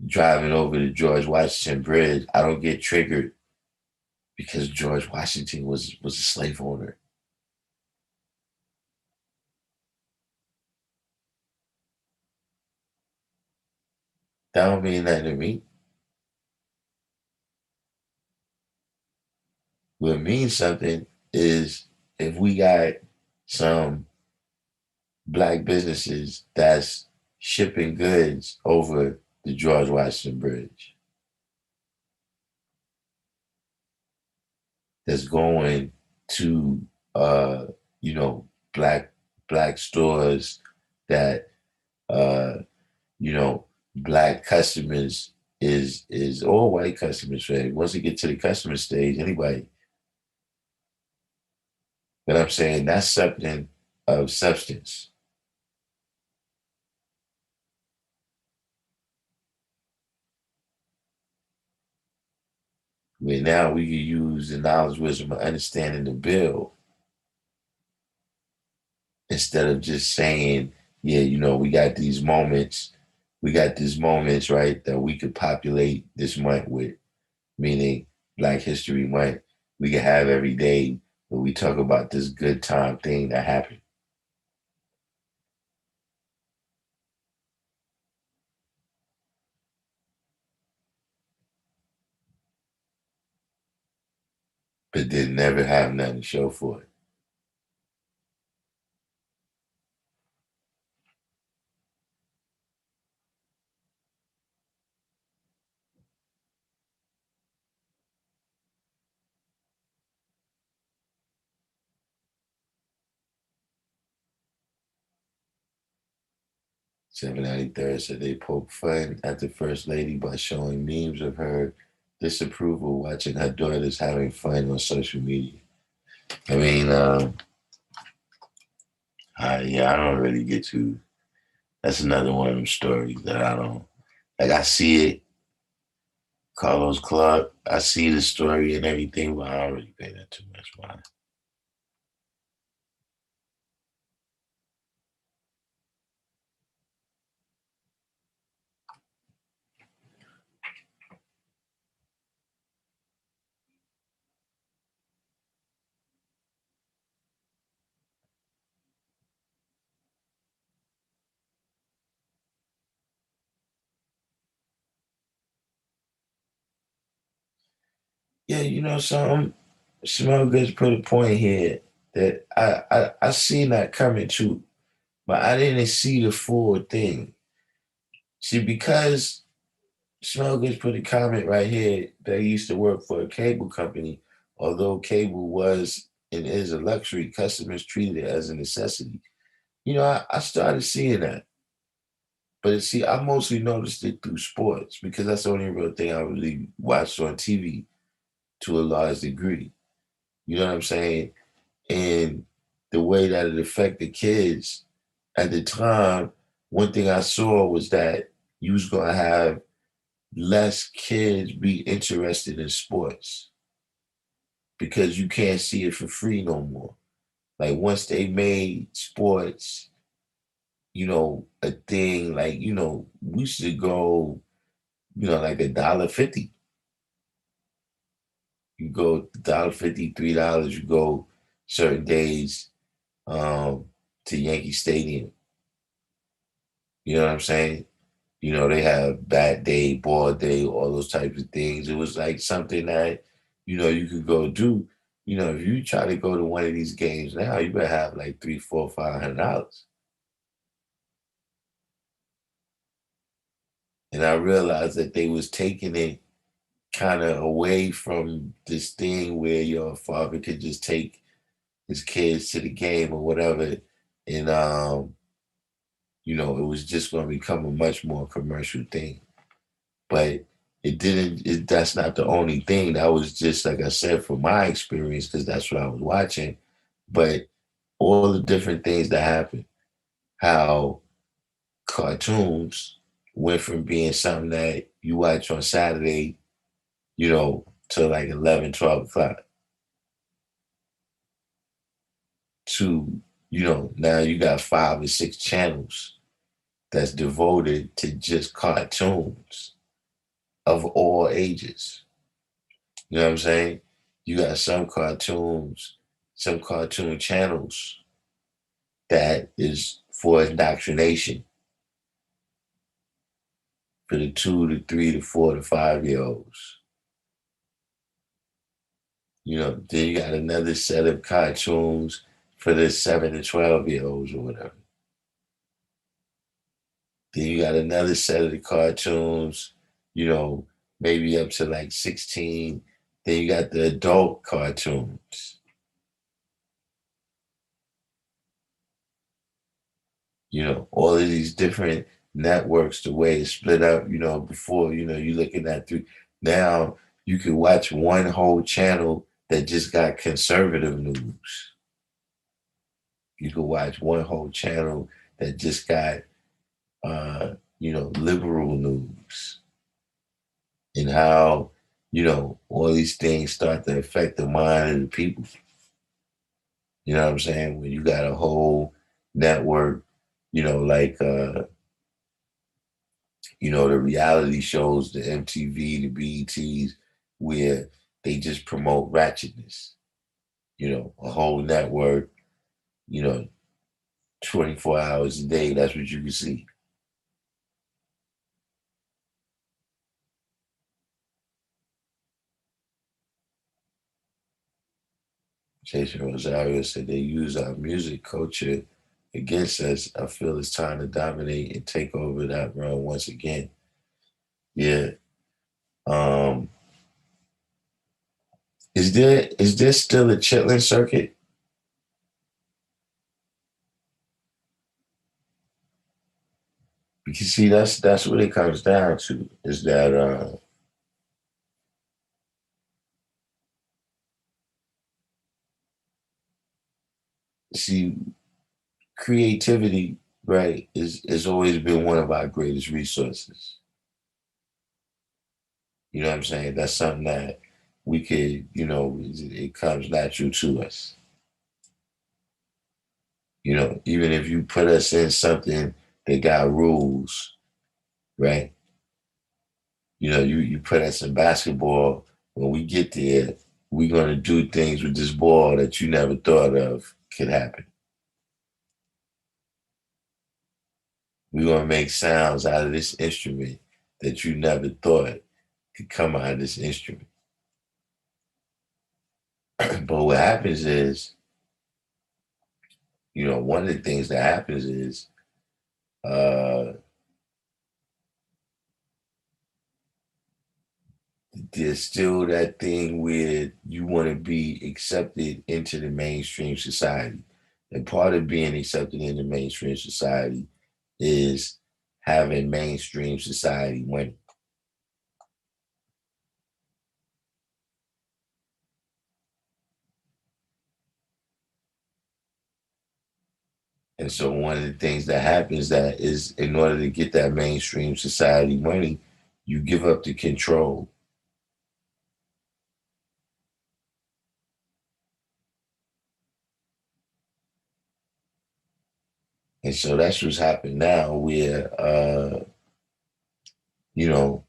driving over the George Washington Bridge, I don't get triggered because George Washington was a slave owner. That don't mean nothing to me. What means something is if we got some black businesses that's shipping goods over the George Washington Bridge, that's going to uh, you know, black stores that uh, you know, black customers is all white customers, right? Once you get to the customer stage, anybody. But I'm saying that's something of substance. Where now we can use the knowledge, wisdom, and understanding to build instead of just saying, yeah, we got these moments, right, that we could populate this month with, meaning Black History Month. We can have every day where we talk about this good time thing that happened. But they never have nothing to show for it. 793rd said they poke fun at the First Lady by showing memes of her disapproval watching her daughters having fun on social media. I mean, yeah, I don't really get to. That's another one of them stories that I don't like. I see it, Carlos Clark. I see the story and everything, but I don't really pay that too much mind. Yeah, you know, some Smell Goods put a point here that I seen that coming too, but I didn't see the full thing. See, because Smell Goods put a comment right here that he used to work for a cable company, although cable was and is a luxury, customers treated it as a necessity. I started seeing that. But see, I mostly noticed it through sports because that's the only real thing I really watched on TV to a large degree. You know what I'm saying? And the way that it affected kids at the time, one thing I saw was that you was gonna have less kids be interested in sports because you can't see it for free no more. Like once they made sports, a thing, like, we should go, like $1.50. You go $1.50, $3, you go certain days to Yankee Stadium. You know what I'm saying? They have bat day, ball day, all those types of things. It was like something that, you could go do. If you try to go to one of these games now, you better have like three, four, $500. And I realized that they was taking it kind of away from this thing where your father could just take his kids to the game or whatever, and it was just going to become a much more commercial thing. But it didn't. That's not the only thing. That was just like I said from my experience because that's what I was watching. But all the different things that happened, how cartoons went from being something that you watch on Saturday, to like 11, 12 o'clock to, now you got 5 or 6 channels that's devoted to just cartoons of all ages. You know what I'm saying? You got some cartoon channels that is for indoctrination for the 2 to 3 to 4 to 5 year olds. Then you got another set of cartoons for the 7 to 12 year olds or whatever. Then you got another set of the cartoons, maybe up to like 16. Then you got the adult cartoons. All of these different networks, the way it's split up, before, you're looking at through. Now you can watch one whole channel that just got conservative news. You can watch one whole channel that just got, liberal news, and how, all these things start to affect the mind of the people. You know what I'm saying? When you got a whole network, like, the reality shows, the MTV, the BETs, where they just promote ratchetness, a whole network, you know, 24 hours a day. That's what you can see. Jason Rosario said they use our music culture against us. I feel it's time to dominate and take over that realm once again. Yeah. Um, is there still a chitlin circuit? Because see, that's what it comes down to. Is that see, creativity, right, is always been one of our greatest resources. You know what I'm saying? That's something that we could, it comes natural to us. Even if you put us in something that got rules, right? You put us in basketball, when we get there, we're gonna do things with this ball that you never thought of could happen. We're gonna make sounds out of this instrument that you never thought could come out of this instrument. But what happens is, one of the things that happens is uh, there's still that thing where you want to be accepted into the mainstream society. And part of being accepted in the mainstream society is having mainstream society money. And so one of the things that happens that is in order to get that mainstream society money, you give up the control. And so that's what's happened now where you know,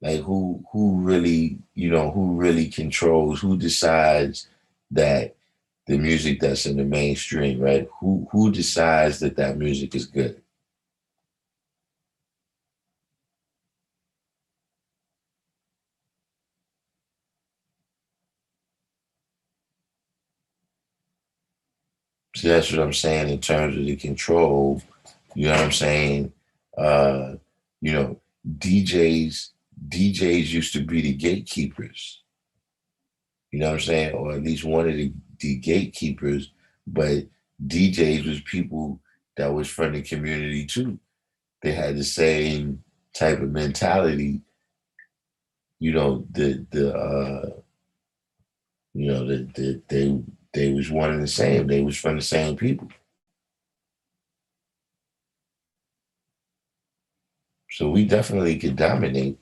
like who really controls, who decides that the music that's in the mainstream, right? Who decides that that music is good? See, that's what I'm saying in terms of the control. You know what I'm saying? Uh, you know, DJs DJs used to be the gatekeepers. You know what I'm saying? Or at least one of the gatekeepers But DJs was people that was from the community too. They had the same type of mentality. You know, they was one and the same. They was from the same people. So we definitely could dominate.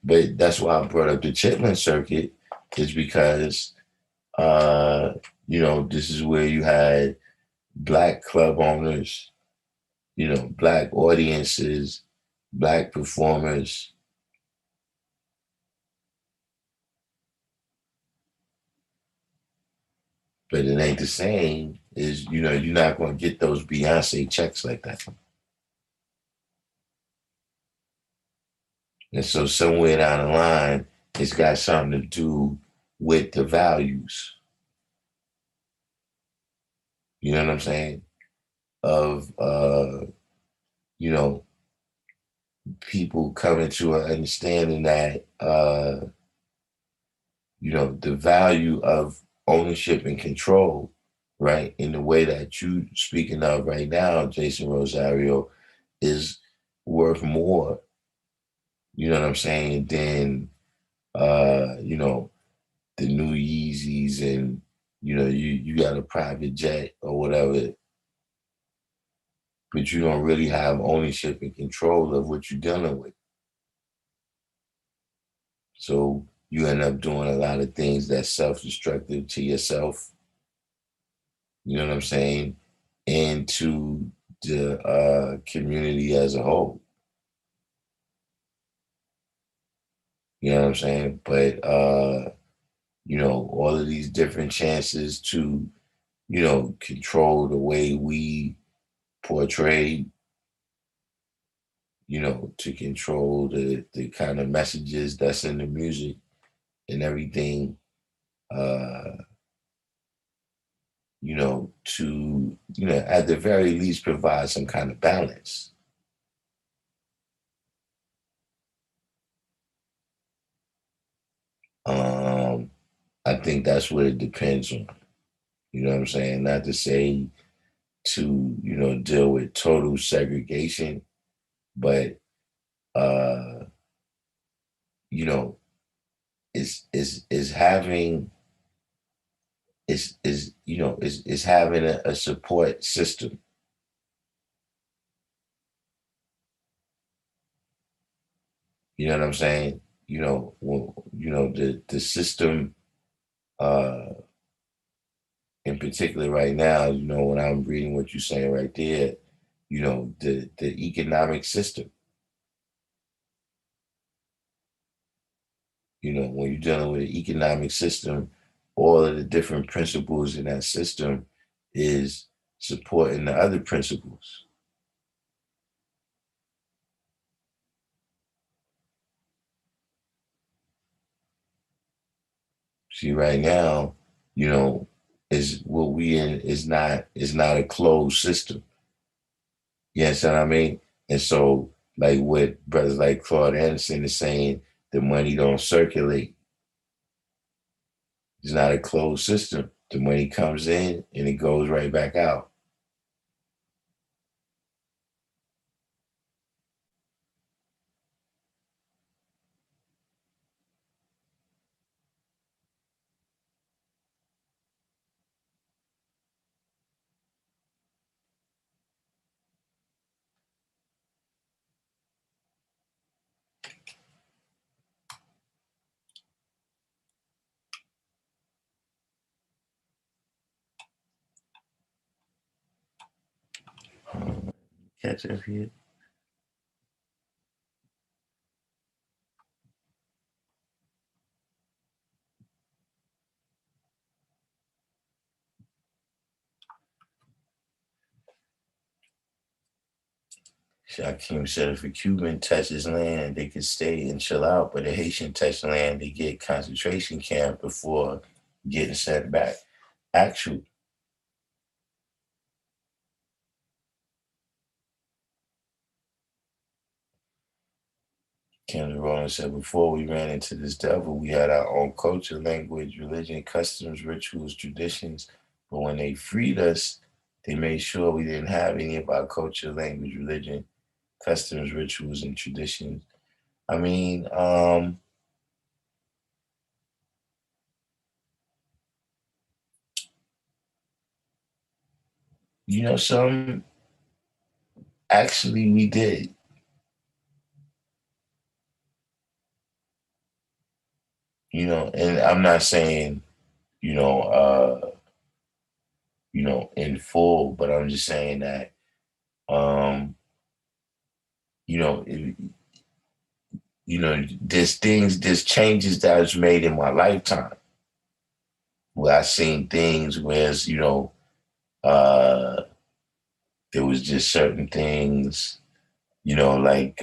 But that's why I brought up the Chitlin circuit, is because uh, this is where you had black club owners, black audiences, black performers, but it ain't the same. Is you're not gonna get those Beyonce checks like that. And so somewhere down the line, it's got something to do with the values. You know what I'm saying? Of you know, people coming to an understanding that the value of ownership and control, right? In the way that you speaking of right now, Jason Rosario, is worth more, you know what I'm saying, than the new Yeezys, and you got a private jet or whatever, but you don't really have ownership and control of what you're dealing with. So you end up doing a lot of things that's self-destructive to yourself, you know what I'm saying, and to the community as a whole. You know what I'm saying? But all of these different chances to, control the way we portray, to control the kind of messages that's in the music and everything, uh, to, at the very least provide some kind of balance. Um, I think that's what it depends on. You know what I'm saying? Not to say to, deal with total segregation, but uh, you know, is having is having a support system. You know what I'm saying? The system uh in particular right now, when I'm reading what you're saying right there, the economic system, when you're dealing with an economic system, all of the different principles in that system is supporting the other principles. See, right now, you know, is what we in is not a closed system. You understand what I mean? And so, like what brothers like Claude Anderson is saying, the money don't circulate. It's not a closed system. The money comes in and it goes right back out. Catch up here. Shakim said if a Cuban touches land, they could stay and chill out, but a Haitian touch land, they get concentration camp before getting sent back. Actual, Kendra Rowland said, before we ran into this devil, we had our own culture, language, religion, customs, rituals, traditions, But when they freed us, they made sure we didn't have any of our culture, language, religion, customs, rituals, and traditions. I mean, some actually we did, and I'm not saying, you know, in full, but I'm just saying that, um, you know, it, there's changes that was made in my lifetime where I seen things whereas, uh, there was just certain things, like,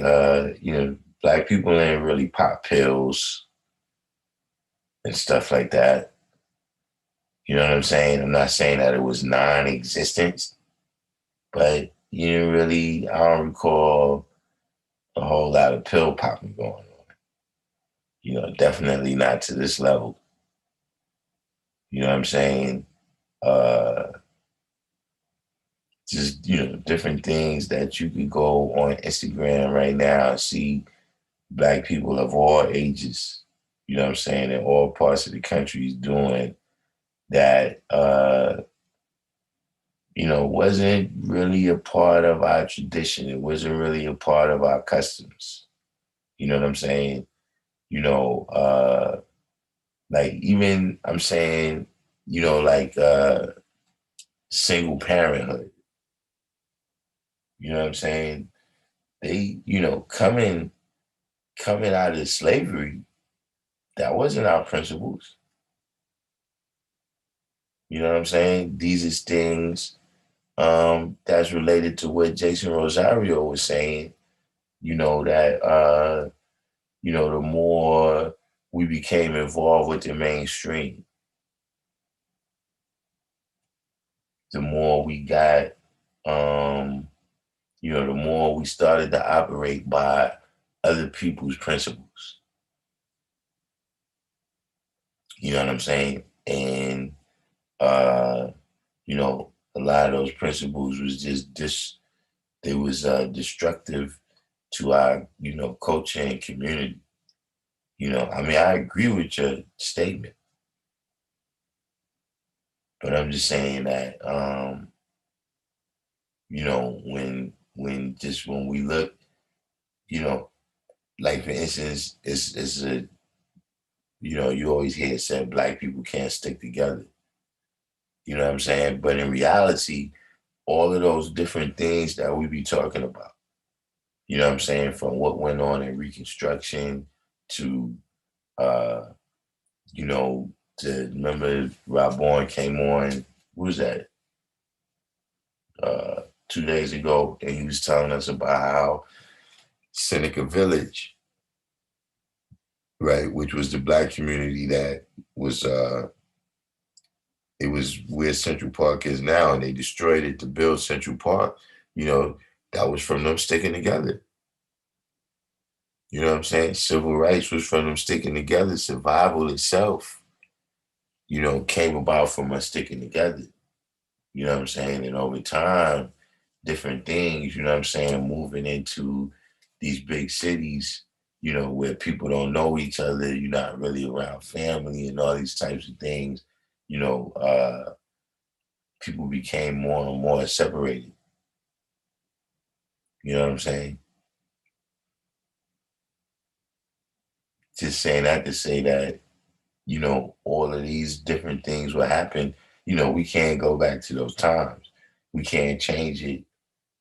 black people didn't really pop pills and stuff like that. You know what I'm saying? I'm not saying that it was non-existent, but you didn't really, I don't recall a whole lot of pill popping going on. Definitely not to this level. You know what I'm saying? Uh, just, different things that you could go on Instagram right now and see black people of all ages, you know what I'm saying, in all parts of the country doing that, wasn't really a part of our tradition. It wasn't really a part of our customs. You know what I'm saying? You know, like even I'm saying, like single parenthood. You know what I'm saying? They, coming out of slavery, that wasn't our principles. You know what I'm saying? These is things that's related to what Jason Rosario was saying, that the more we became involved with the mainstream, the more we got, um, the more we started to operate by other people's principles. You know what I'm saying? And uh, a lot of those principles was just they was destructive to our, culture and community. I mean, I agree with your statement, but I'm just saying that, when we look, you know, like for instance, it's a, you always hear it said black people can't stick together. You know what I'm saying? But in reality, all of those different things that we be talking about, you know what I'm saying, from what went on in Reconstruction to, uh, to remember Rob Bourne came on, what was that, 2 days ago, and he was telling us about how Seneca Village, right, which was the black community that was, it was where Central Park is now, and they destroyed it to build Central Park. You know, that was from them sticking together. You know what I'm saying? Civil rights was from them sticking together. Survival itself, came about from us sticking together. You know what I'm saying? And over time, different things, you know what I'm saying, moving into these big cities, where people don't know each other, you're not really around family and all these types of things, you know, uh, people became more and more separated. You know what I'm saying? Just saying that to say that, all of these different things will happen. We can't go back to those times. We can't change it,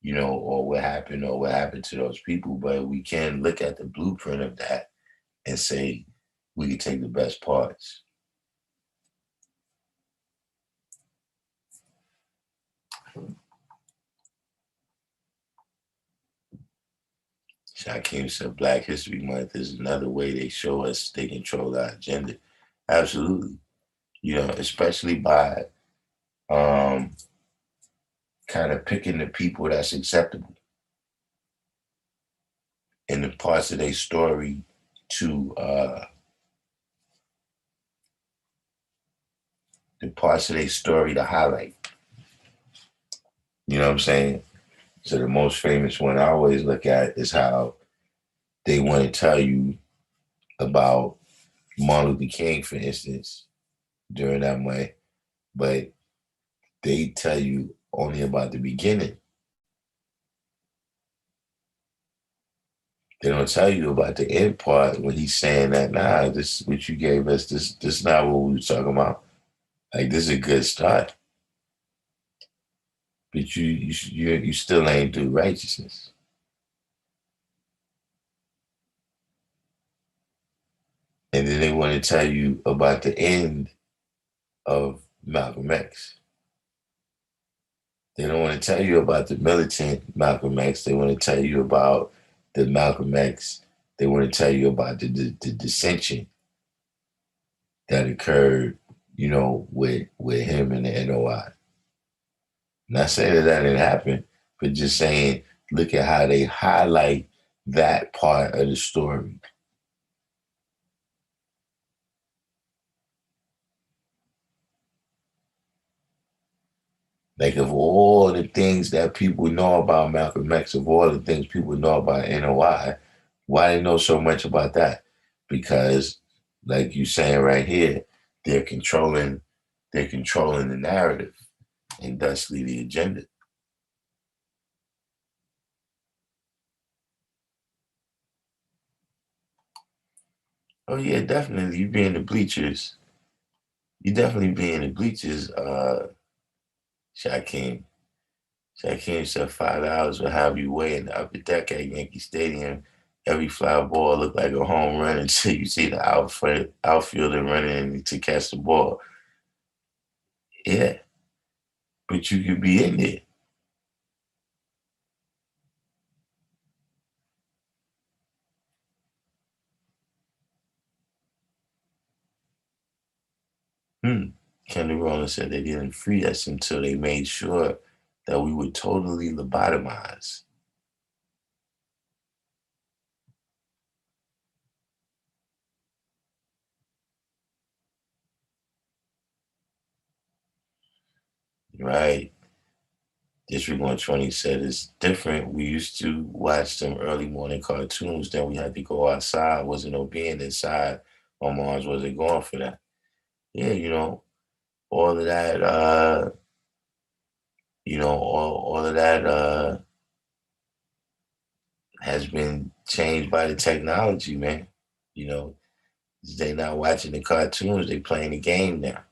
or what happened to those people, but we can look at the blueprint of that and say we can take the best parts. Shakim said Black History Month is another way they show us they control our agenda. Absolutely. Especially by, um, kind of picking the people that's acceptable in the parts of their story to the parts of their story to highlight. You know what I'm saying? So the most famous one I always look at is how they want to tell you about Martin Luther King, for instance, during that way, but they tell you only about the beginning. They don't tell you about the end part when he's saying that, nah, this what you gave us, this not what we were talking about. Like this is a good start, but you still ain't do righteousness. And then they want to tell you about the end of Malcolm X. They don't want to tell you about the militant Malcolm X. They want to tell you about the Malcolm X. They want to tell you about the dissension that occurred, with him and the NOI. Not saying that didn't happen, but just saying, look at how they highlight that part of the story. Like of all the things that people know about Malcolm X, of all the things people know about NOI, why they know so much about that? Because, like you saying right here, they're controlling, they're controlling the narrative and thusly the agenda. Oh yeah, definitely. You be in the bleachers. You definitely be in the bleachers, Shaquem. Shaquem said $5 will have you way in the upper deck at Yankee Stadium. Every fly ball look like a home run until you see the outfielder running to catch the ball. Yeah, but you could be in there. Hmm. Kenny Rowland said they didn't free us until they made sure that we were totally lobotomized. Right. District 120 said it's different. We used to watch some early morning cartoons, then we had to go outside. Wasn't no being inside. My mom's wasn't going for that. Yeah, all of that, all of that has been changed by the technology, man. You know, they not watching the cartoons, they playing the game now.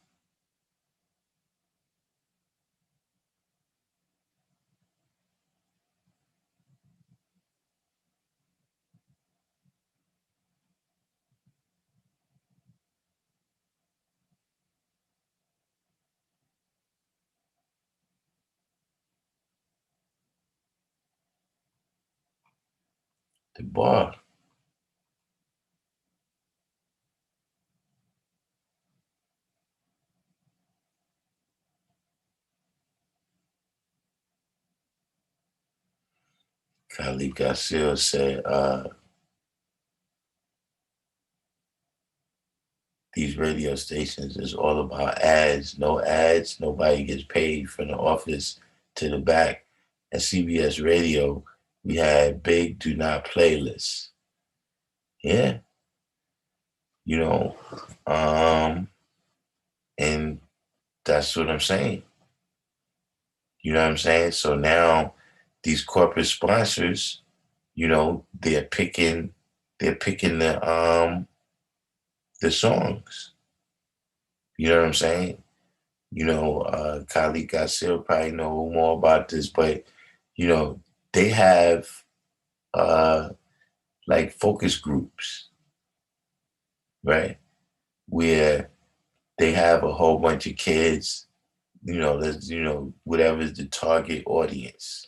The bar. Khalid Garcia said, these radio stations is all about ads. No ads, nobody gets paid from the office to the back. At CBS Radio, we had big do not playlists. Yeah, you know, um, and that's what I'm saying. You know what I'm saying? So now these corporate sponsors, they're picking the songs. You know what I'm saying? Khalid Garcia probably know more about this, but you know, they have uh like focus groups, right? Where they have a whole bunch of kids, that's whatever's the target audience.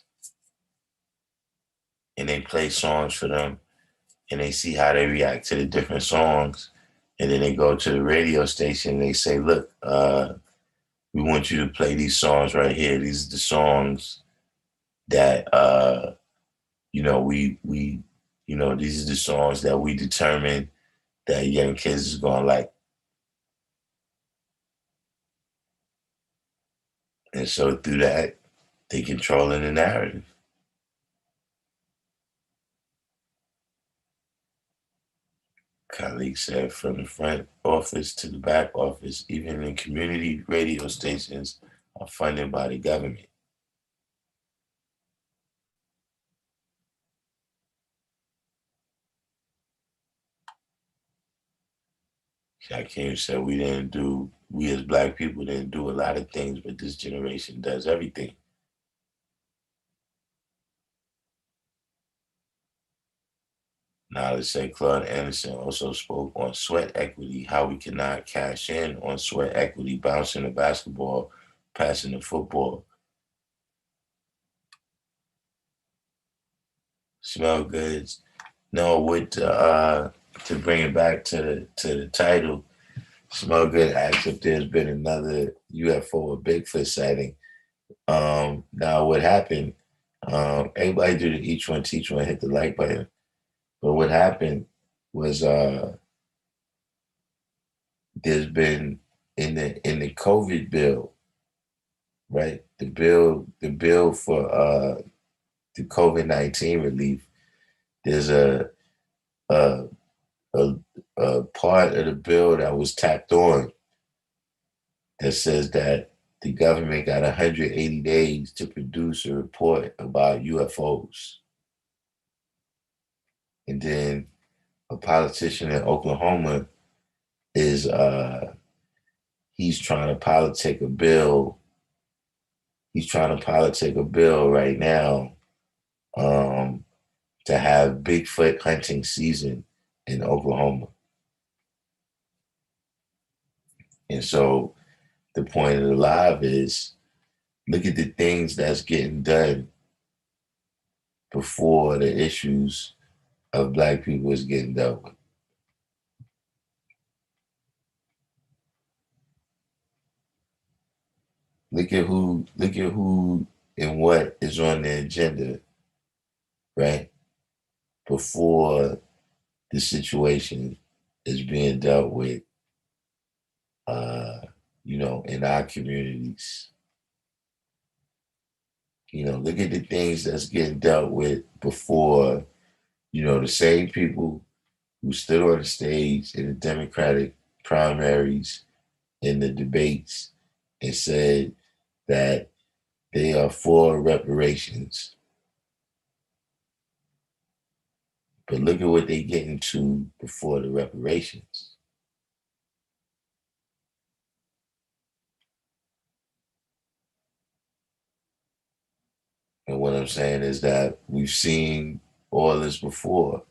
And they play songs for them and they see how they react to the different songs. And then they go to the radio station and they say, look, we want you to play these songs right here. These are the songs that these are the songs that we determine that young kids is gonna like. And so through that, they controlling the narrative. Colleague said from the front office to the back office, even in community radio stations are funded by the government. Shakim said we as black people didn't do a lot of things, but this generation does everything. Knowledge said Claude Anderson also spoke on sweat equity, how we cannot cash in on sweat equity, bouncing the basketball, passing the football. Smell goods. No, to bring it back to the title, Smell Good asked if there's been another UFO or Bigfoot sighting. Now what happened? Everybody do the each one teach one, hit the like button. But what happened was there's been in the COVID bill, right? The bill for the COVID-19 relief. There's a a a part of the bill that was tacked on that says that the government got 180 days to produce a report about UFOs. And then a politician in Oklahoma is he's trying to politic a bill. He's trying to politic a bill right now um, to have Bigfoot hunting season in Oklahoma. And so the point of the live is look at the things that's getting done before the issues of black people is getting dealt with. Look at who and what is on the agenda, right? Before the situation is being dealt with, uh, in our communities. Look at the things that's getting dealt with before, the same people who stood on the stage in the Democratic primaries in the debates and said that they are for reparations. But look at what they get into before the reparations. And what I'm saying is that we've seen all this before.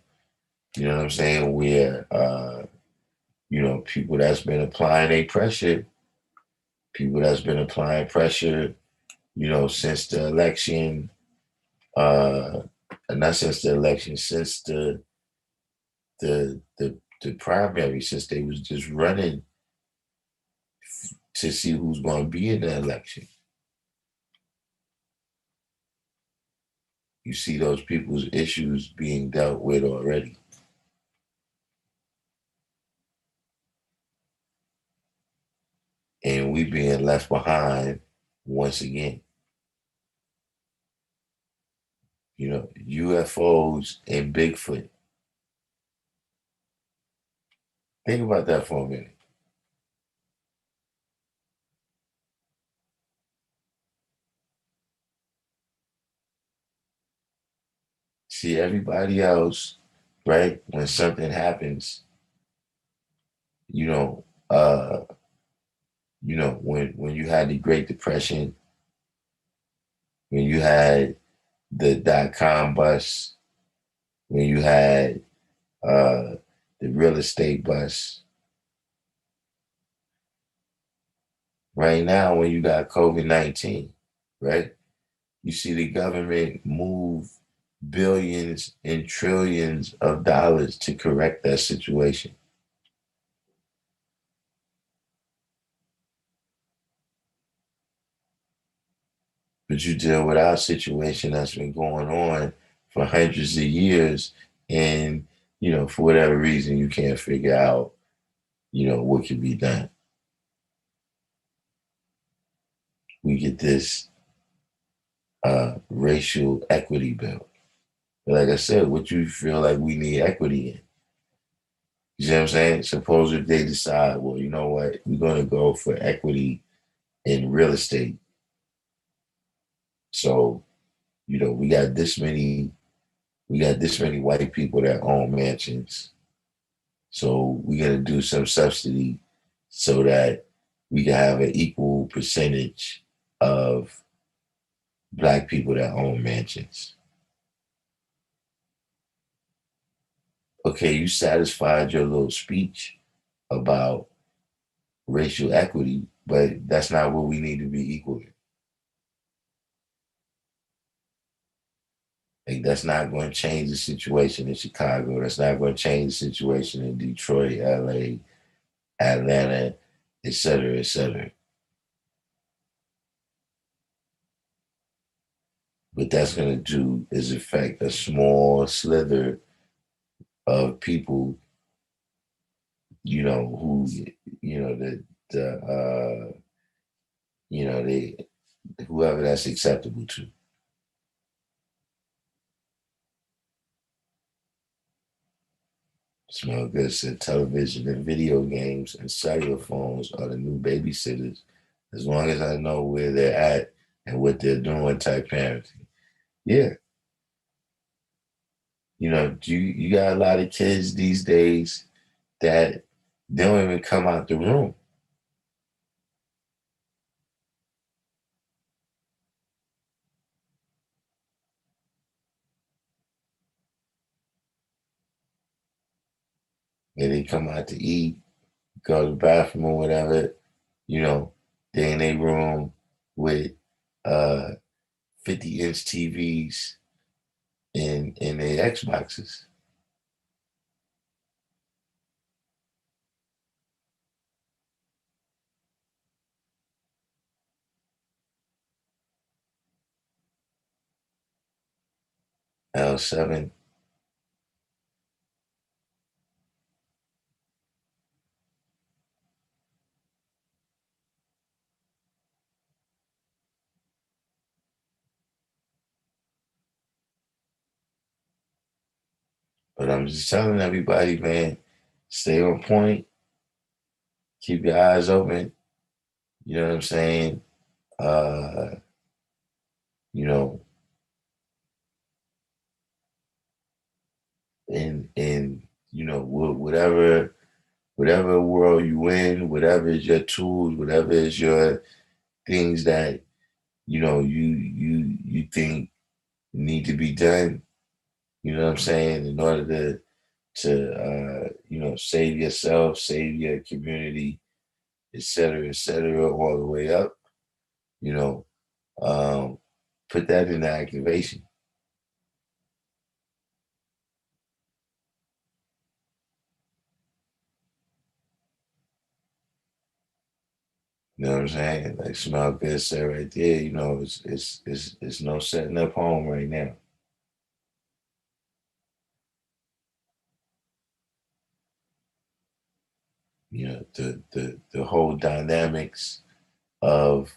You know what I'm saying? Where, people that's been applying a pressure, people that's been applying pressure, since the election, uh, not since the election, since the primary, since they was just running to see who's going to be in the election. You see those people's issues being dealt with already. And we being left behind once again. UFOs and Bigfoot. Think about that for a minute. See everybody else, right? When something happens, you know, uh, when you had the Great Depression, when you had the .com bust, when you had the real estate bust. Right now, when you got COVID-19, right? You see the government move billions and trillions of dollars to correct that situation. But you deal with our situation that's been going on for hundreds of years, and for whatever reason, you can't figure out, what can be done. we get this racial equity bill. But like I said, what you feel like we need equity in? You see what I'm saying? Suppose if they decide, well, you know what, we're going to go for equity in real estate. So, we got this many white people that own mansions. So we're going to do some subsidy so that we can have an equal percentage of black people that own mansions. Okay, you satisfied your little speech about racial equity, but that's not what we need to be equal in. Like, that's not going to change the situation in Chicago. That's not going to change the situation in Detroit, LA, Atlanta, et cetera, et cetera. What that's going to do is affect a small slither of people, who, the they whoever that's acceptable to. Smell good said television and video games and cellular phones are the new babysitters, as long as I know where they're at and what they're doing type parenting. Yeah. You got a lot of kids these days that they don't even come out the room. And they come out to eat, go to the bathroom or whatever, you know, they're in their room with 50-inch TVs and their Xboxes. L7. But I'm just telling everybody, man, stay on point, keep your eyes open. You know what I'm saying? Uh, you know, and whatever world you in, whatever is your tools, whatever is your things that you think need to be done. You know what I'm saying? In order to save yourself, save your community, et cetera, all the way up. You know, um, put that into activation. You know what I'm saying? Like Smell Good said right there. It's no setting up home right now. The whole dynamics of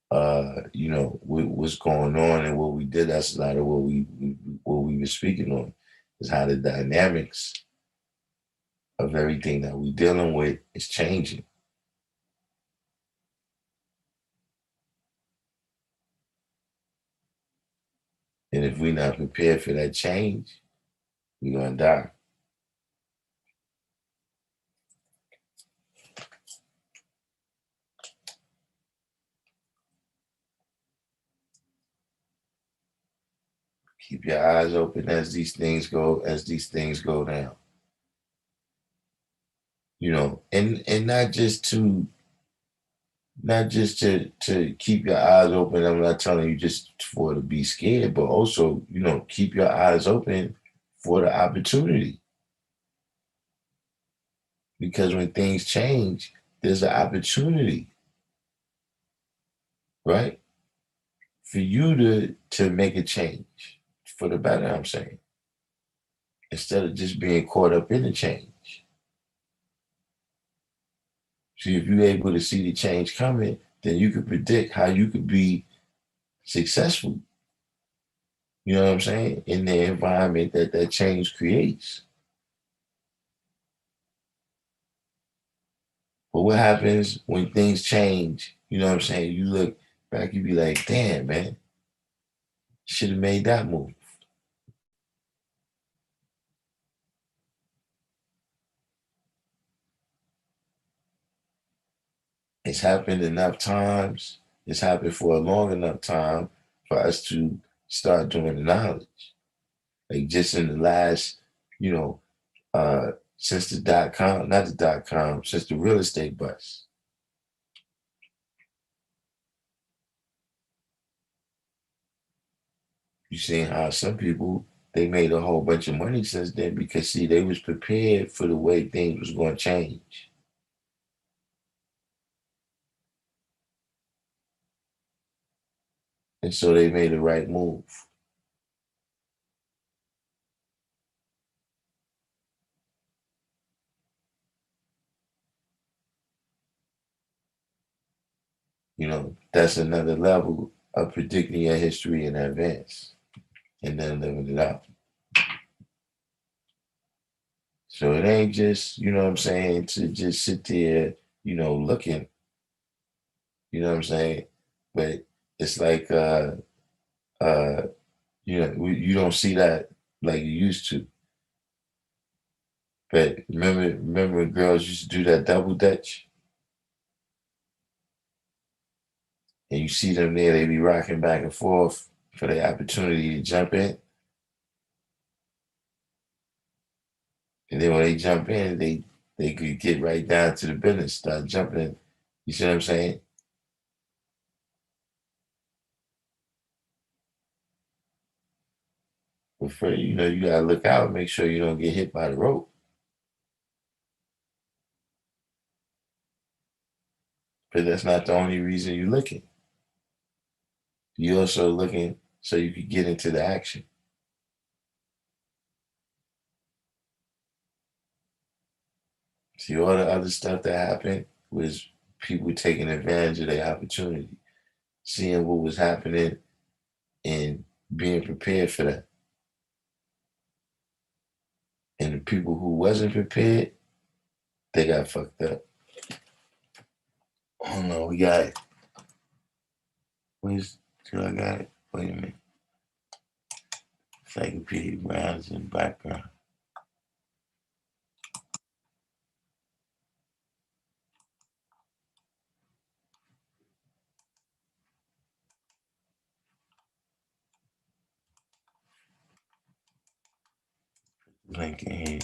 what's going on and what we did. That's a lot of what we were speaking on is how the dynamics of everything that we're dealing with is changing. And if we're not prepared for that change, we're gonna die. Keep your eyes open as these things go down. And not just to keep your eyes open. I'm not telling you just for to be scared, but also, keep your eyes open for the opportunity. Because when things change, there's an opportunity, right? For you to make a change for the better, I'm saying. Instead of just being caught up in the change. See, if you're able to see the change coming, then you could predict how you could be successful. You know what I'm saying? In the environment that that change creates. But what happens when things change? You know what I'm saying? You look back, you be like, damn, man, should have made that move. It's happened enough times. It's happened for a long enough time for us to start doing the knowledge. Like just in the last, you know, since the dot com, not the dot com, since the real estate bust. You seen how some people they made a whole bunch of money since then because see they was prepared for the way things was going to change, and so they made the right move. You know, that's another level of predicting your history in advance and then living it out. So it ain't just, you know what I'm saying, to just sit there, looking, you know what I'm saying? But it's like, uh, you don't see that like you used to. But remember when girls used to do that double dutch and you see them there, they be rocking back and forth for the opportunity to jump in. And then when they jump in, they could get right down to the business, start jumping in. You see what I'm saying? But for you gotta look out, make sure you don't get hit by the rope. But that's not the only reason you're looking. You're also looking so you could get into the action. See, all the other stuff that happened was people taking advantage of their opportunity, seeing what was happening and being prepared for that. And the people who wasn't prepared, they got fucked up. Oh no, we got it. Where's till I got it? Wait a minute. Encyclopedia Brown's in the background. Link in here.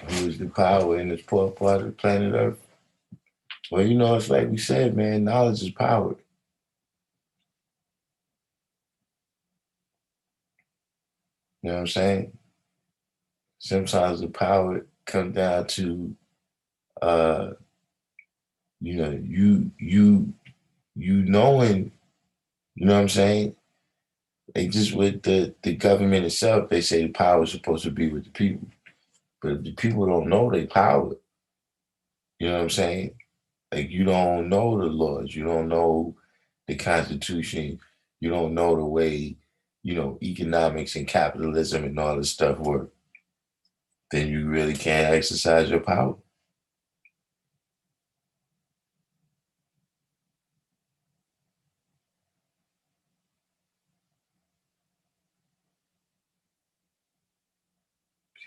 Who is the power in this poor part of the planet Earth? Well, it's like we said, man, knowledge is power. You know what I'm saying? Sometimes the power comes down to uh, you knowing, you know what I'm saying? They just with the government itself, they say the power is supposed to be with the people. But if the people don't know their power, you know what I'm saying? Like you don't know the laws, you don't know the Constitution, you don't know the way, economics and capitalism and all this stuff work, then you really can't exercise your power.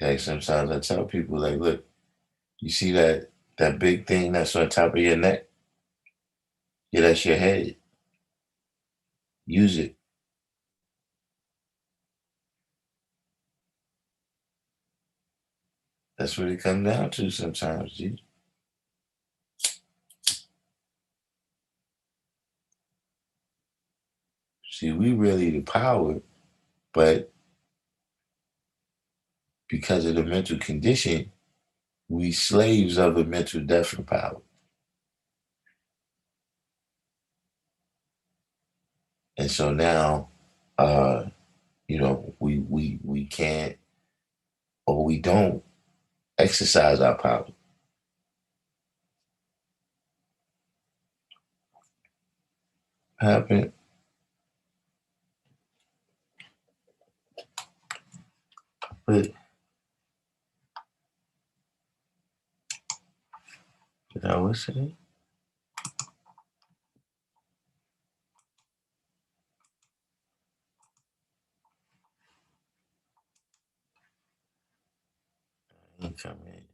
Like sometimes I tell people, like, look, you see that big thing that's on top of your neck? Yeah, that's your head. Use it. That's what it comes down to sometimes, G. See, we really the power, but because of the mental condition, we slaves of the mental death and power. And so now, uh, we can't or we don't exercise our power. Happen, but did I what's it? Ain't coming.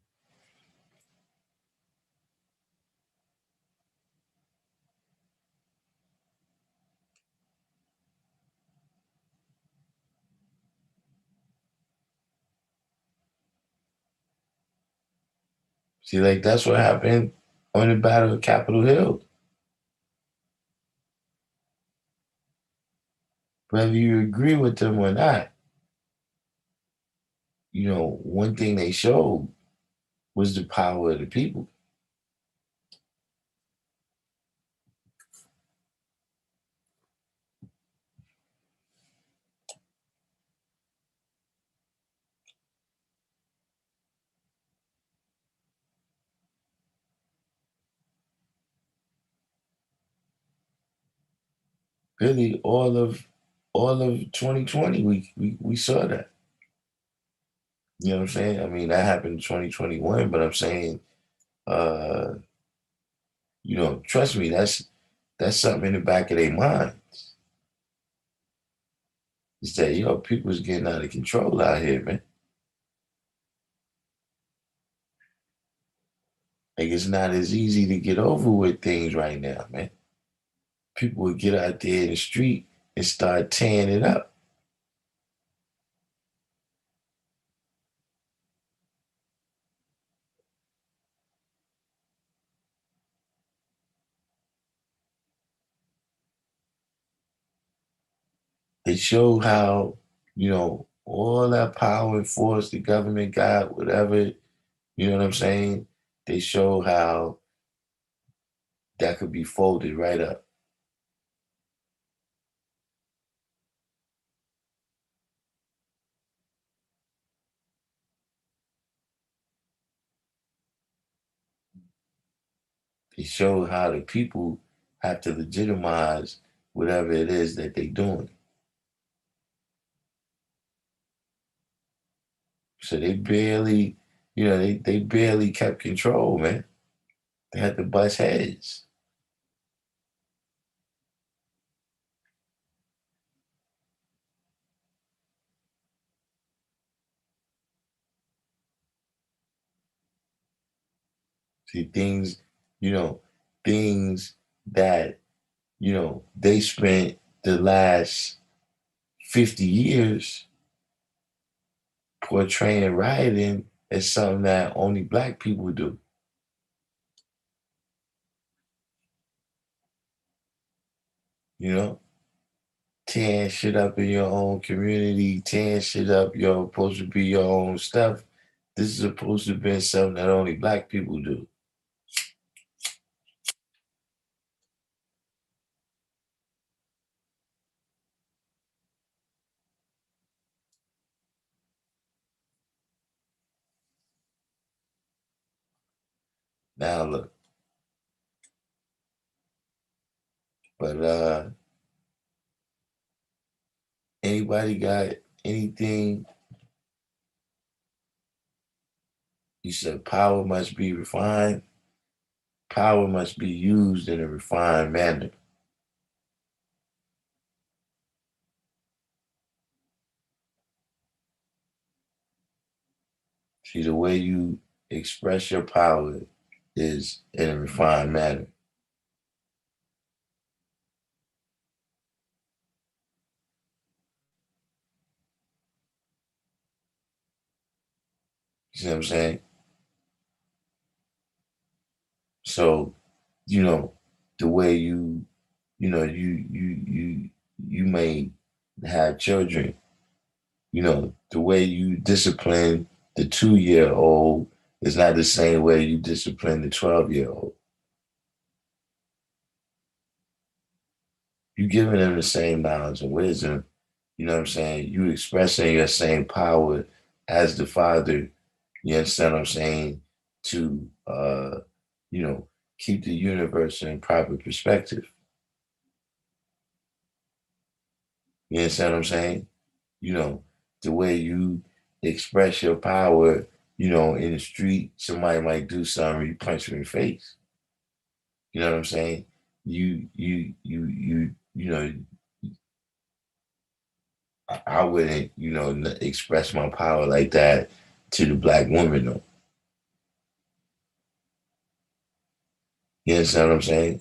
See, like that's what happened on the Battle of Capitol Hill. Whether you agree with them or not, one thing they showed was the power of the people. Really, all of 2020, we saw that. You know what I'm saying? I mean, that happened in 2021, but I'm saying, uh, trust me, that's something in the back of their mind. Is that people's getting out of control out here, man. Like it's not as easy to get over with things right now, man. People would get out there in the street and start tearing it up. It showed how, all that power and force the government got, whatever, you know what I'm saying? They showed how that could be folded right up. They showed how the people have to legitimize whatever it is that they're doing. So they barely, they barely kept control, man. They had to bust heads. See, you know, things that, they spent the last 50 years portraying rioting as something that only black people do. You know, tearing shit up in your own community, tearing shit up, you're supposed to be your own stuff. This is supposed to be something that only black people do. Now look, but anybody got anything? You said power must be refined. Power must be used in a refined manner. See, the way you express your power is in a refined manner. You see what I'm saying? So, you know, the way you may have children, the way you discipline the 2-year old is not the same way you discipline the 12-year old. You giving them the same knowledge and wisdom, you know what I'm saying? You expressing your same power as the father, you understand what I'm saying? To you know, keep the universe in proper perspective. You understand what I'm saying? You know, the way you express your power, in the street, somebody might do something, you punch them in the face. You know what I'm saying? I wouldn't, express my power like that to the black woman, though. You understand what I'm saying?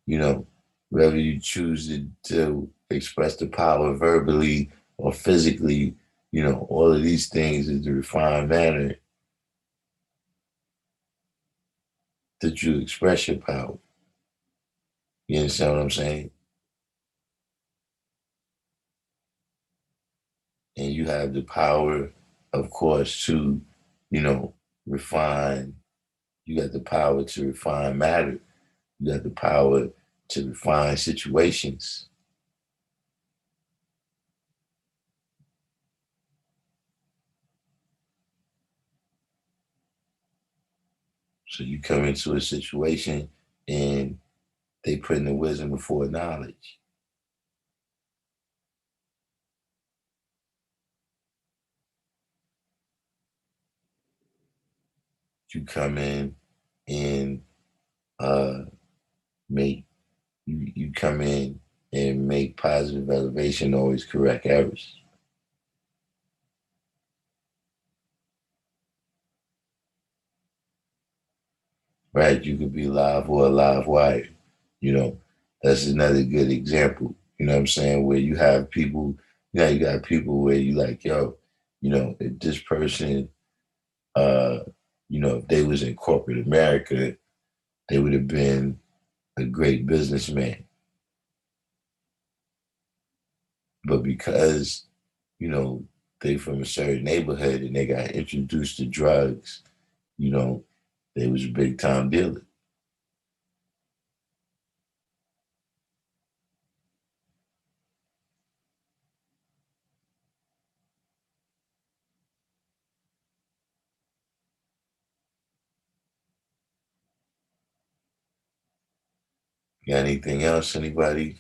You know, whether you choose to express the power verbally or physically, all of these things is the refined manner that you express your power. You understand what I'm saying? And you have the power, of course, to, you know, refine. You got the power to refine matter. You got the power to refine situations. So you come into a situation and they put in the wisdom before knowledge. You come in and uh, make you come in and make positive elevation, always correct errors. Right? You could be live or a live wire. You know, that's another good example. You know what I'm saying? Where you have people, you got people where you like, yo, if this person, uh, if they was in corporate America, they would have been a great businessman. But because, you know, they from a certain neighborhood and they got introduced to drugs, you know, they was a big time dealer. Got anything else anybody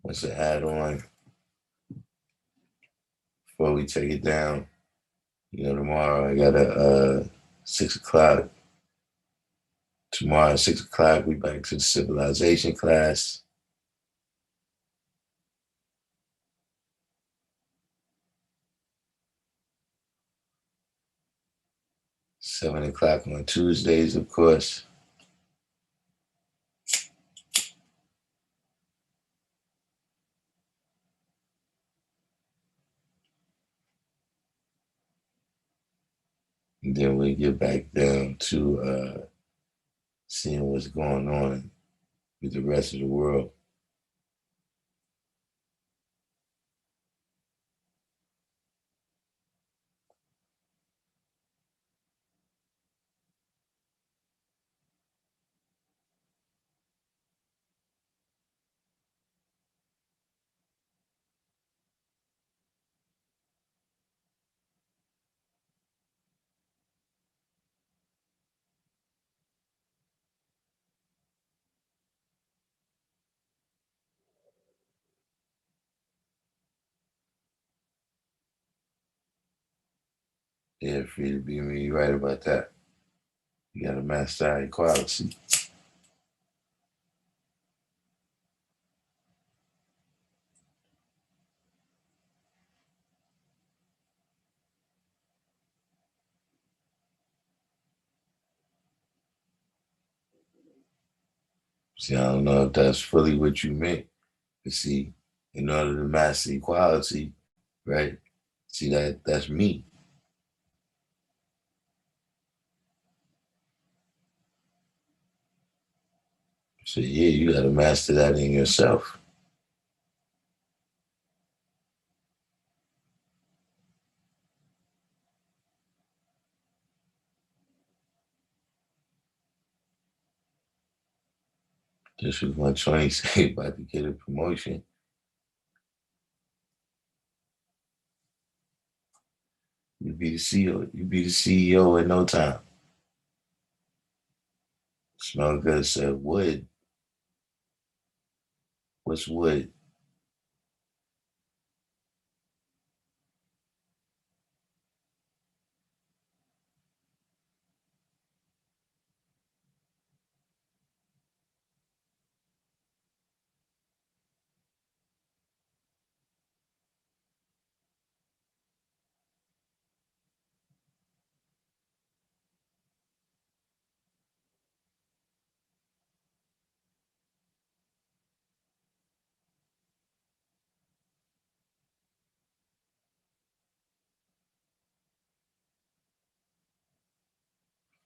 wants to add on before we take it down? Tomorrow I got a 6 o'clock. Tomorrow at 6 o'clock, we back to the civilization class. 7 o'clock on Tuesdays, of course. And then we get back down to seeing what's going on with the rest of the world. Yeah, free to be me. You're right about that. You got to master equality. See, I don't know if that's fully what you meant. But see, in order to master equality, right? See that's me. So yeah, you gotta master that in yourself. Just as my 20 say about to get a promotion. You be the CEO. You be the CEO in no time. Smell good said wood. What's wood?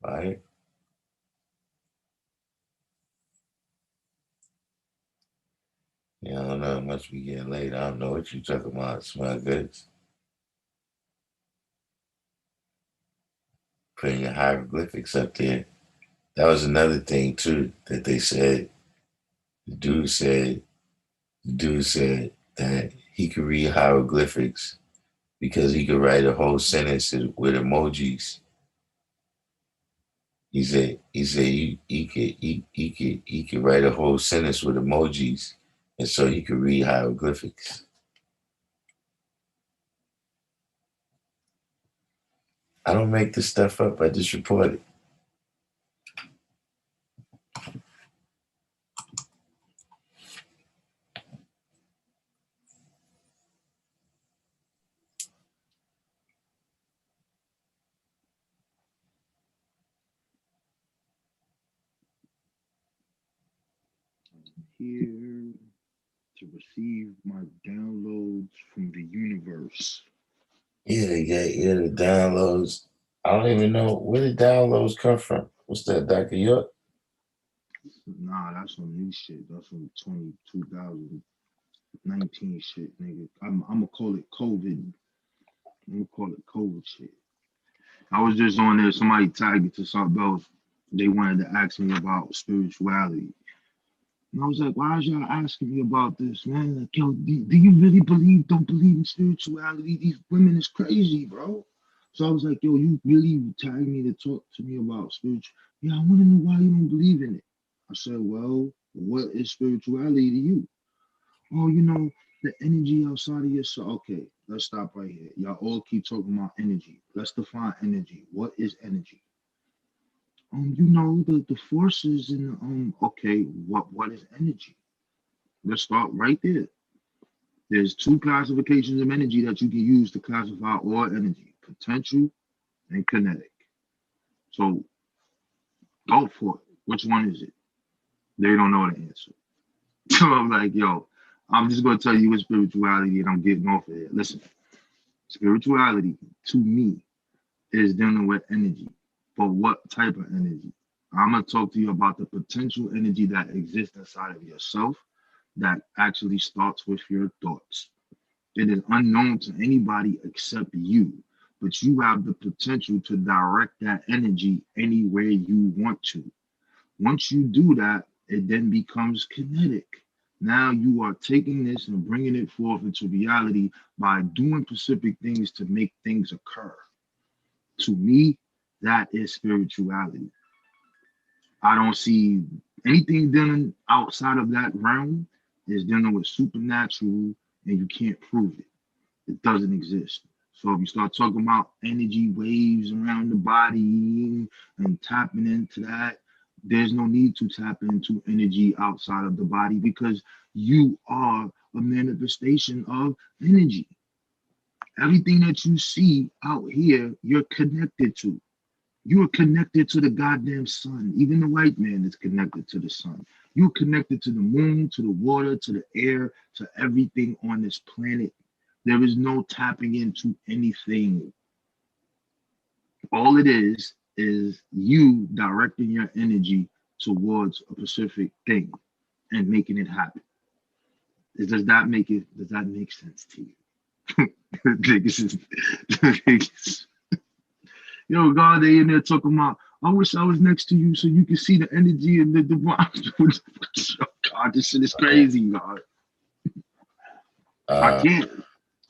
Right? Yeah, I don't know. It must be getting late. I don't know what you talking about. Smell good. Putting your hieroglyphics up there. That was another thing too that they said. The dude said the dude said that he could read hieroglyphics because he could write a whole sentence with emojis. He said he could write a whole sentence with emojis, and so he could read hieroglyphics. I don't make this stuff up. I just report it. Here to receive my downloads from the universe. Yeah, the downloads. I don't even know where the downloads come from. What's that, Dr. York? Nah, that's some new shit. That's some 2019 shit, nigga. I'm gonna call it COVID. I'm gonna call it COVID shit. I was just on there. Somebody tagged it to something else. They wanted to ask me about spirituality. And I was like, why is y'all asking me about this, man? Like, yo, do you really don't believe in spirituality? These women is crazy, bro. So I was like, yo, you really tagged me to talk to me about spiritual. Yeah, I want to know why you don't believe in it. I said, well, what is spirituality to you? Oh, the energy outside of yourself. Okay, let's stop right here. Y'all all keep talking about energy. Let's define energy. What is energy? The forces in the okay, what is energy? Let's start right there. There's two classifications of energy that you can use to classify all energy: potential and kinetic. So go for it. Which one is it? They don't know the answer. So I'm like, yo, I'm just gonna tell you what spirituality and I'm getting off of it. Listen, spirituality to me is dealing with energy. But what type of energy? I'm gonna talk to you about the potential energy that exists inside of yourself that actually starts with your thoughts. It is unknown to anybody except you, but you have the potential to direct that energy anywhere you want to. Once you do that, it then becomes kinetic. Now you are taking this and bringing it forth into reality by doing specific things to make things occur. To me, that is spirituality. I don't see anything dealing outside of that realm is dealing with supernatural and you can't prove it. It doesn't exist. So if you start talking about energy waves around the body and tapping into that, there's no need to tap into energy outside of the body because you are a manifestation of energy. Everything that you see out here, you're connected to. You are connected to the goddamn sun. Even the white man is connected to the sun. You're connected to the moon, to the water, to the air, to everything on this planet. There is no tapping into anything. All it is you directing your energy towards a specific thing and making it happen. Does that make sense to you? Niggas Yo, God, they in there talking about, I wish I was next to you so you can see the energy and the divine. God, this shit is crazy, God. I Uh, can't.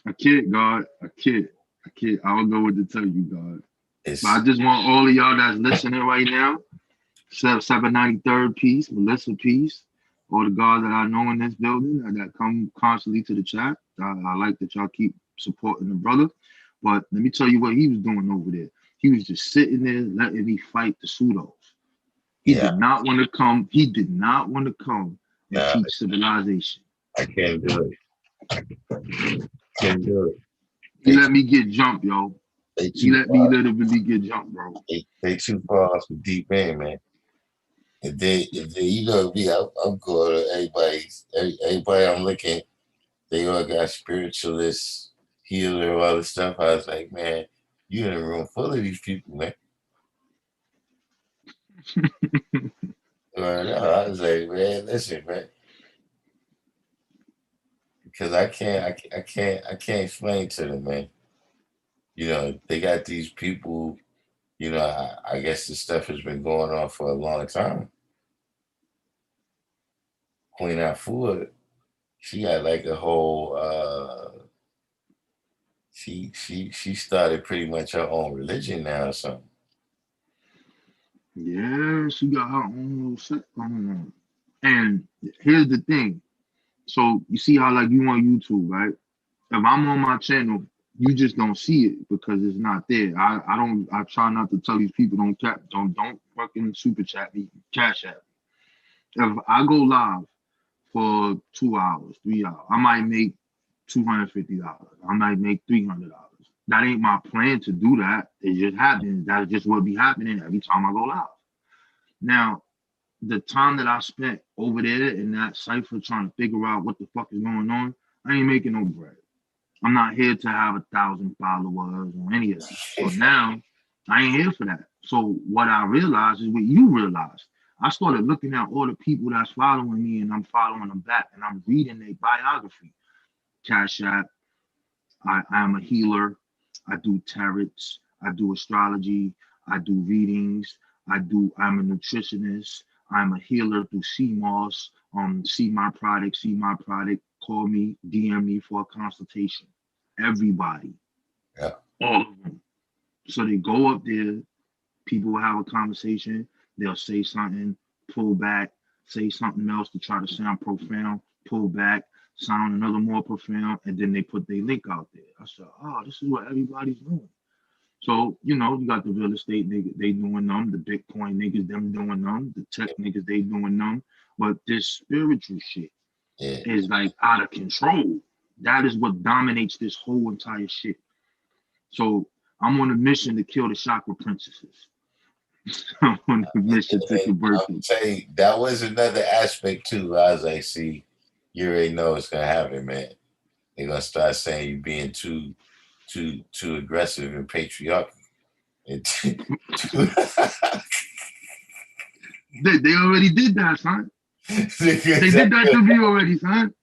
I can't, God. I can't. I can't. I don't know what to tell you, God. But I it's just want all of y'all that's listening right now, 793rd piece, Melissa piece, all the guys that I know in this building that come constantly to the chat. I like that y'all keep supporting the brother. But let me tell you what he was doing over there. He was just sitting there letting me fight the pseudos. He yeah. did not want to come. He did not want to come and Nah, teach civilization. I can't do it. Can't do it. He They let me get jumped, yo. they He too let me far. literally get jumped, bro. They too far off the deep end, man. If they you know me, I'm going to everybody I'm looking. They all got spiritualists, healer, all this stuff. I was like, man, you in a room full of these people, man. I was like, man, listen, man, because I can't explain to them, man. They got these people. I guess this stuff has been going on for a long time. Queen Afua, she got like a whole. She started pretty much her own religion now or something. Yeah, she got her own little set going on. And here's the thing. So you see how like you on YouTube, right? If I'm on my channel, you just don't see it because it's not there. I try not to tell these people don't fucking super chat me, cash app. If I go live for 2 hours, 3 hours, I might make $250. I might make $300. That ain't my plan to do that. It just happens. That's just what be happening every time I go live. Now, the time that I spent over there in that cipher trying to figure out what the fuck is going on, I ain't making no bread. I'm not here to have 1,000 followers or any of that. So now I ain't here for that. So what I realized is what you realized. I started looking at all the people that's following me and I'm following them back and I'm reading their biography. Cash App, I am a healer. I do tarots. I do astrology. I do readings. I'm a nutritionist. I'm a healer through CMOS. See my product, call me, DM me for a consultation. Everybody, Yeah. all of them. So they go up there, people will have a conversation, they'll say something, pull back, say something else to try to sound profound, pull back, sound another more profound, and then they put their link out there. I said, oh, this is what everybody's doing. So, you got the real estate niggas, they doing them, the Bitcoin niggas, them doing them, the tech niggas, they doing them. But this spiritual shit Yeah. is like out of control. That is what dominates this whole entire shit. So I'm on a mission to kill the chakra princesses. I'm on a mission to convert I'm them. saying that was another aspect too. I was like, see, you already know what's gonna happen, man. They're gonna start saying you being too aggressive and patriarchal. And They already did that, son. They did that to me already, son.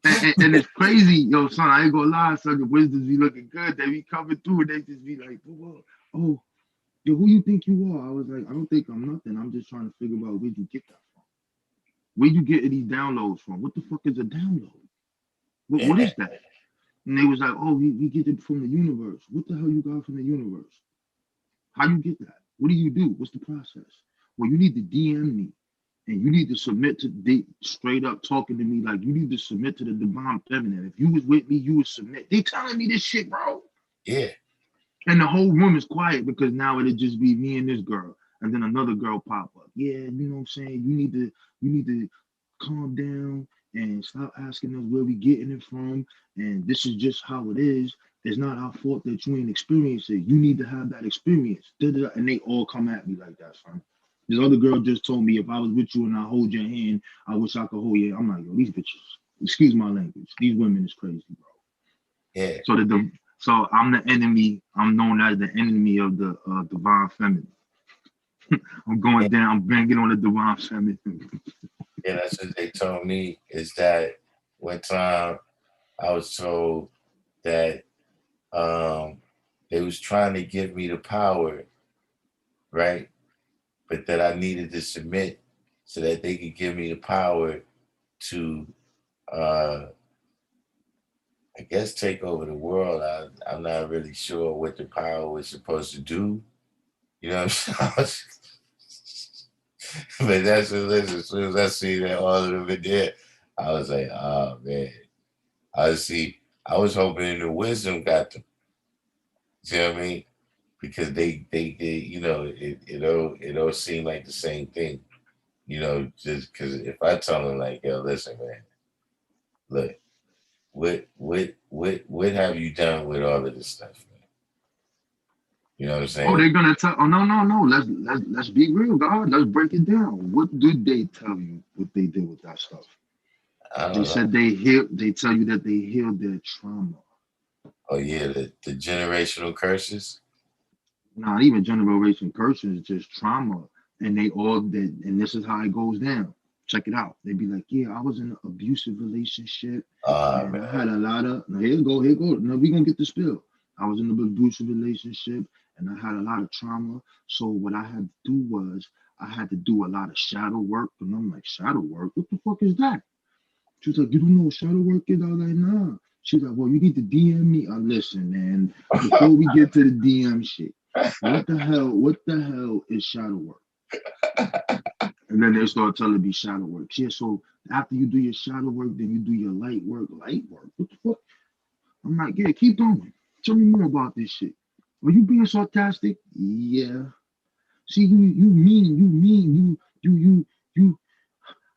And it's crazy, yo, son. I ain't gonna lie, son. The wisdoms be looking good. They be coming through and they just be like, oh, yo, who you think you are? I was like, I don't think I'm nothing. I'm just trying to figure out where'd you get that from. Where you getting these downloads from? What the fuck is a download? What yeah, is that? And they was like, oh, we get it from the universe. What the hell you got from the universe? How you get that? What do you do? What's the process? Well, you need to DM me and you need to submit to straight up talking to me like you need to submit to the divine feminine. If you was with me, you would submit. They telling me this shit, bro. yeah. And the whole room is quiet because now it'll just be me and this girl. And then another girl pop up. Yeah, you know what I'm saying? You need to calm down and stop asking us where we getting it from. And this is just how it is. It's not our fault that you ain't experienced it. You need to have that experience. Da-da-da. And they all come at me like that, son. This other girl just told me if I was with you and I hold your hand, I wish I could hold your hand. I'm like, yo, these bitches, excuse my language. These women is crazy, bro. Yeah. So I'm the enemy. I'm known as the enemy of the divine feminine. I'm going down. I'm banging on the divine feminine. Yeah, that's what they told me. Is that one time I was told that they was trying to give me the power, right? But that I needed to submit so that they could give me the power to, I guess, take over the world. I'm not really sure what the power was supposed to do. You know what I'm saying? But that's what, listen, as soon as I see that all of them in there, I was like, oh man. I was hoping the wisdom got them. See what I mean? Because they you know, it all seem like the same thing. You know, just because if I tell them like, yo, listen, man, look, what have you done with all of this stuff, man? You know what I'm Oh, saying? they're gonna tell. Oh, no. Let's be real, God. Let's break it down. What did they tell you? What they did with that stuff? I They don't know. said they healed. They tell you that they healed their trauma. Oh yeah, the generational curses. Not even generation curses, just trauma. And they all did. And this is how it goes down. Check it out. They be like, yeah, I was in an abusive relationship, and I Man. had a lot of. Now here go. Now we gonna get the spill. I was in an abusive relationship, and I had a lot of trauma. So what I had to do was I had to do a lot of shadow work. And I'm like, shadow work? What the fuck is that? She was like, you don't know what shadow work is? I was like, nah. She's like, well, you need to DM me. I listen, man. Before we get to the DM shit, what the hell is shadow work? And then they start telling me shadow work. Yeah, so after you do your shadow work, then you do your light work. Light work? What the fuck? I'm like, yeah, keep going. Tell me more about this shit. Are you being sarcastic? Yeah. See, you.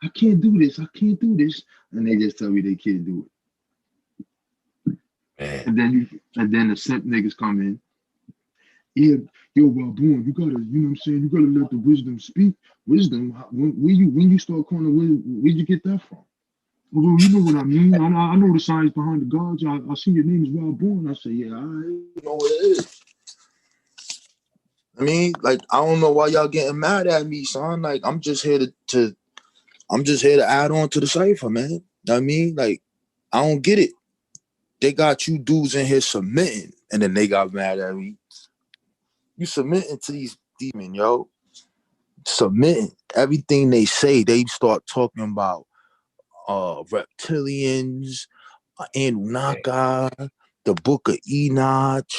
I can't do this. I can't do this. And they just tell me they can't do it. Man. And then the simp niggas come in. Yeah, yo, well, boom, you gotta, you know what I'm saying? You gotta let the wisdom speak. Wisdom, when you start calling, where'd you get that from? Well, you know what I mean. I know the science behind the gods. I see your name is Wild Born. I say, yeah, I know what it is. I mean, like, I don't know why y'all getting mad at me, son. Like, I'm just here to add on to the cipher, man. You know what I mean? Like, I don't get it. They got you dudes in here submitting, and then they got mad at me. You submitting to these demons, yo. Submitting. Everything they say, they start talking about reptilians, Anunnaki, the Book of Enoch,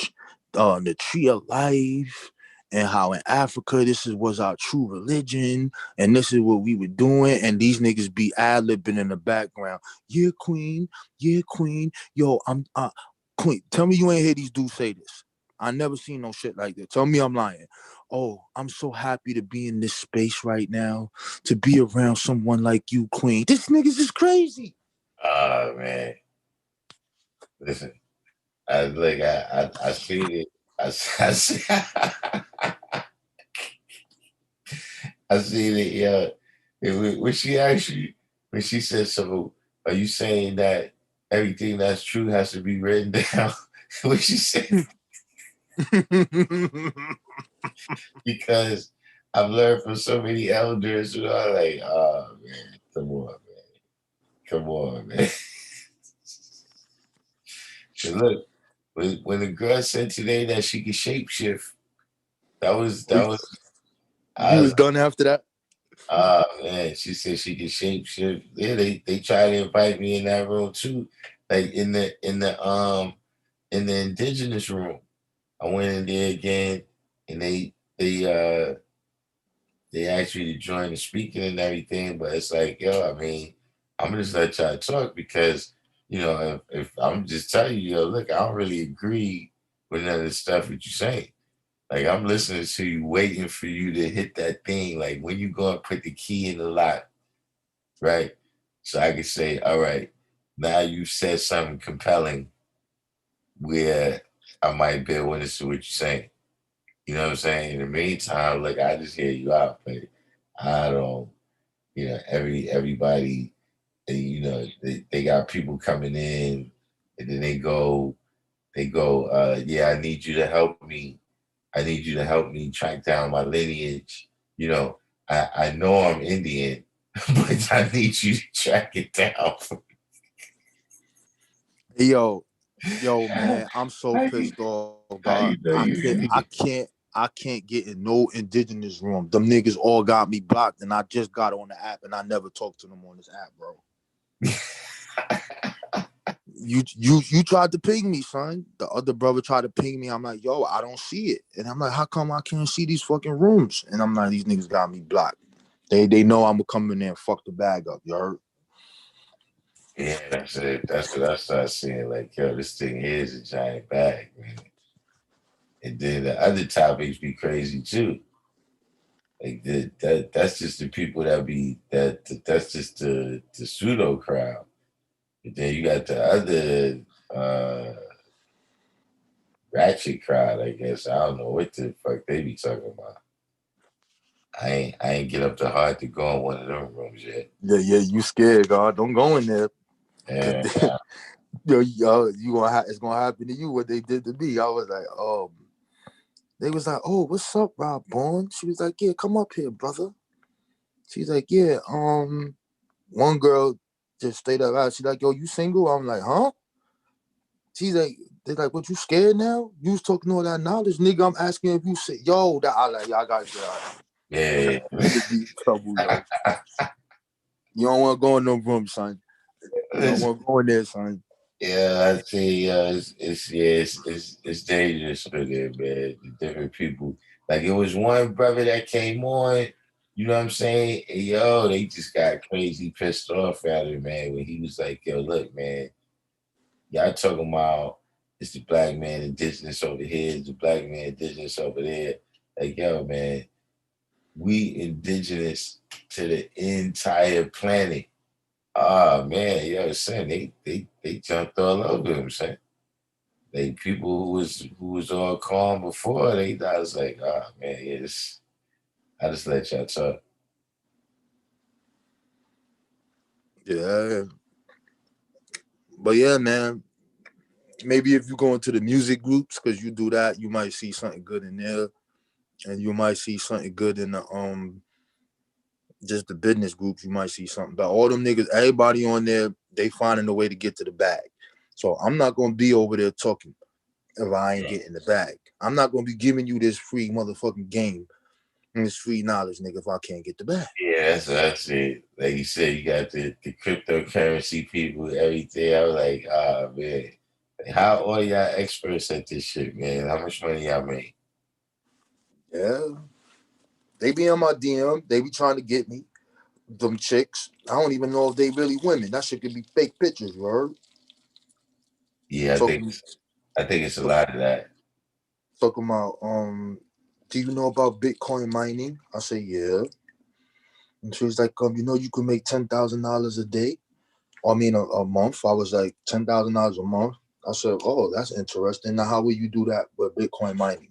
the Tree of Life, and how in Africa was our true religion, and this is what we were doing, and these niggas be ad-libbing in the background. Yeah, queen. Yeah, queen. Yo, I'm queen. Tell me you ain't hear these dudes say this. I never seen no shit like that. Tell me I'm lying. Oh, I'm so happy to be in this space right now, to be around someone like you, queen. This niggas is crazy. Oh man. Listen, I seen it. I see, I seen it, yeah. When she asked you, when she said, so are you saying that everything that's true has to be written down? When she said, because I've learned from so many elders who are like, oh man, come on, man. Come on, man. So look, when the girl said today that she could shapeshift, that was I You was was done after that? man, she said she could shapeshift. Yeah, they tried to invite me in that room too. Like in the indigenous room. I went in there again and they asked me to join the speaking and everything, but it's like, yo, I mean, I'm gonna just let y'all talk because, you know, if I'm just telling you, yo, look, I don't really agree with none of the stuff that you're saying. Like I'm listening to you, waiting for you to hit that thing. Like when you go and put the key in the lock, right? So I can say, all right, now you said something compelling. where I might bear witness to what you're saying. You know what I'm saying? In the meantime, look, I just hear you out, but I don't, everybody, they got people coming in and then they go, yeah, I need you to help me. I need you to help me track down my lineage. You know, I know I'm Indian, but I need you to track it down. Hey, yo, man, I'm so How you, pissed off, how God. you know you Indian? I can't get in no indigenous room. Them niggas all got me blocked, and I just got on the app, and I never talked to them on this app, bro. You tried to ping me, son. The other brother tried to ping me. I'm like, yo, I don't see it, and I'm like, how come I can't see these fucking rooms? And I'm like, these niggas got me blocked. They know I'm gonna come in there and fuck the bag up. You heard? Yeah, that's it. That's what I started seeing. Like, yo, this thing here is a giant bag, man. And then the other topics be crazy too. Like that's just the people that's just the pseudo crowd. But then you got the other ratchet crowd, I guess. I don't know what the fuck they be talking about. I ain't get up the heart to go in one of them rooms yet. Yeah. You scared, God? Don't go in there. Yeah, It's gonna happen to you what they did to me. I was like, they was like, oh, what's up, Rob Bourne? She was like, yeah, come up here, brother. She's like, yeah, one girl just stayed up out. She's like, yo, you single? I'm like, huh? She's like, they're like, what, you scared now? You was talking all that knowledge, nigga. I'm asking if you said, yo, that I like, y'all gotta get out. yeah. Niggas be in trouble, yo. You don't want to go in no room, son. You don't want to go in there, son. Yeah, I say it's dangerous for them, man. The different people. Like it was one brother that came on, you know what I'm saying? And, yo, they just got crazy pissed off at him, man, when he was like, yo, look, man, y'all talking about it's the black man indigenous over here, it's the black man indigenous over there. Like, yo, man, we indigenous to the entire planet. Ah man, yo, son, they jumped all over him, son. Like people who was all calm before, I was like, oh man, yeah, I just let y'all talk. Yeah. But yeah, man. Maybe if you go into the music groups, because you do that, you might see something good in there. And you might see something good in the just the business groups. You might see something. But all them niggas, everybody on there, they finding a way to get to the bag. So I'm not gonna be over there talking if I ain't getting the bag. I'm not gonna be giving you this free motherfucking game and this free knowledge, nigga, if I can't get the bag. Yeah, that's it. Like you said, you got the cryptocurrency people, everything. I was like, ah man, how all y'all experts at this shit, man? How much money y'all make? Yeah. They be on my DM, they be trying to get me. Them chicks. I don't even know if they really women. That shit could be fake pictures, you heard? Yeah, Talking, I think it's a lot of that. talking about do you know about Bitcoin mining? I say, yeah. And she was like, you can make $10,000 a day. Or I mean a month. I was like, $10,000 a month. I said, oh, that's interesting. Now how will you do that with Bitcoin mining?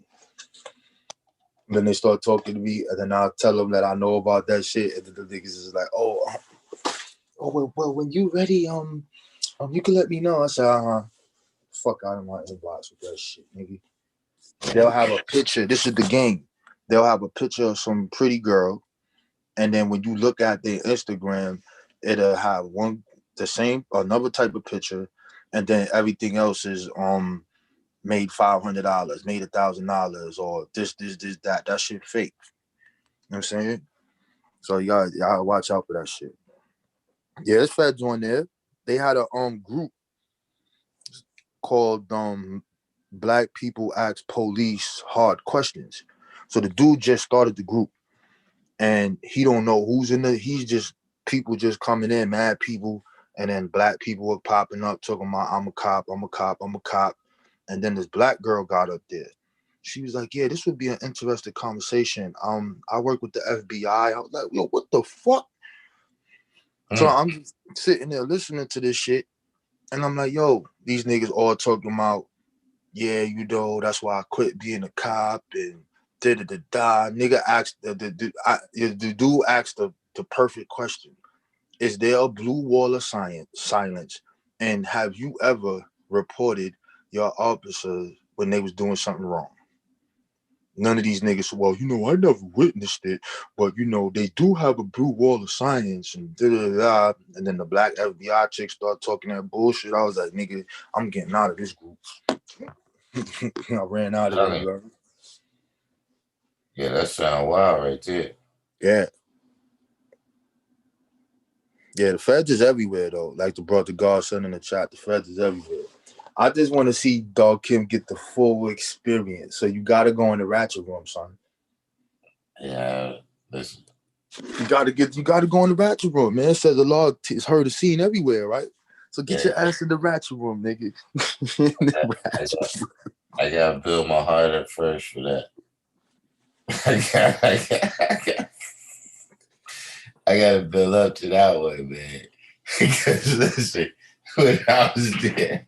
And then they start talking to me, and then I'll tell them that I know about that shit. And the niggas is like, well, when you ready, you can let me know. I said, fuck out of my inbox with that shit, nigga. They'll have a picture. This is the game. They'll have a picture of some pretty girl, and then when you look at their Instagram, it'll have the same another type of picture, and then everything else is made $500, made $1,000, or this that. That shit fake. You know what I'm saying? So y'all watch out for that shit. Yeah, there's feds on there. They had a group called Black People Ask Police Hard Questions. So the dude just started the group, and he don't know who's in the. He's just people just coming in, mad people, and then black people were popping up talking about I'm a cop, I'm a cop, I'm a cop, and then this black girl got up there. She was like, "Yeah, this would be an interesting conversation. I work with the FBI." I was like, "Yo, what the fuck?" So Mm. I'm just sitting there listening to this shit, and I'm like, "Yo, these niggas all talking about yeah, you know, that's why I quit being a cop and da. Nigga asked the dude asked the perfect question. Is there a blue wall of silence? And have you ever reported your officers when they was doing something wrong? None of these niggas said, well, you know, I never witnessed it, but you know, they do have a blue wall of science and da. And then the black FBI chick start talking that bullshit. I was like, nigga, I'm getting out of this group. I ran out of there, you heard? Yeah, that sound wild right there. Yeah. Yeah, the feds is everywhere though. Like the brother Godson in the chat, the feds is everywhere. I just want to see Darkim get the full experience. So you gotta go in the ratchet room, son. Yeah, listen. You gotta go in the ratchet room, man. It says the law is heard and seen everywhere, right? So get your ass in the ratchet room, nigga. I gotta build my heart up first for that. I gotta build up to that one, man. Because listen, when I was there,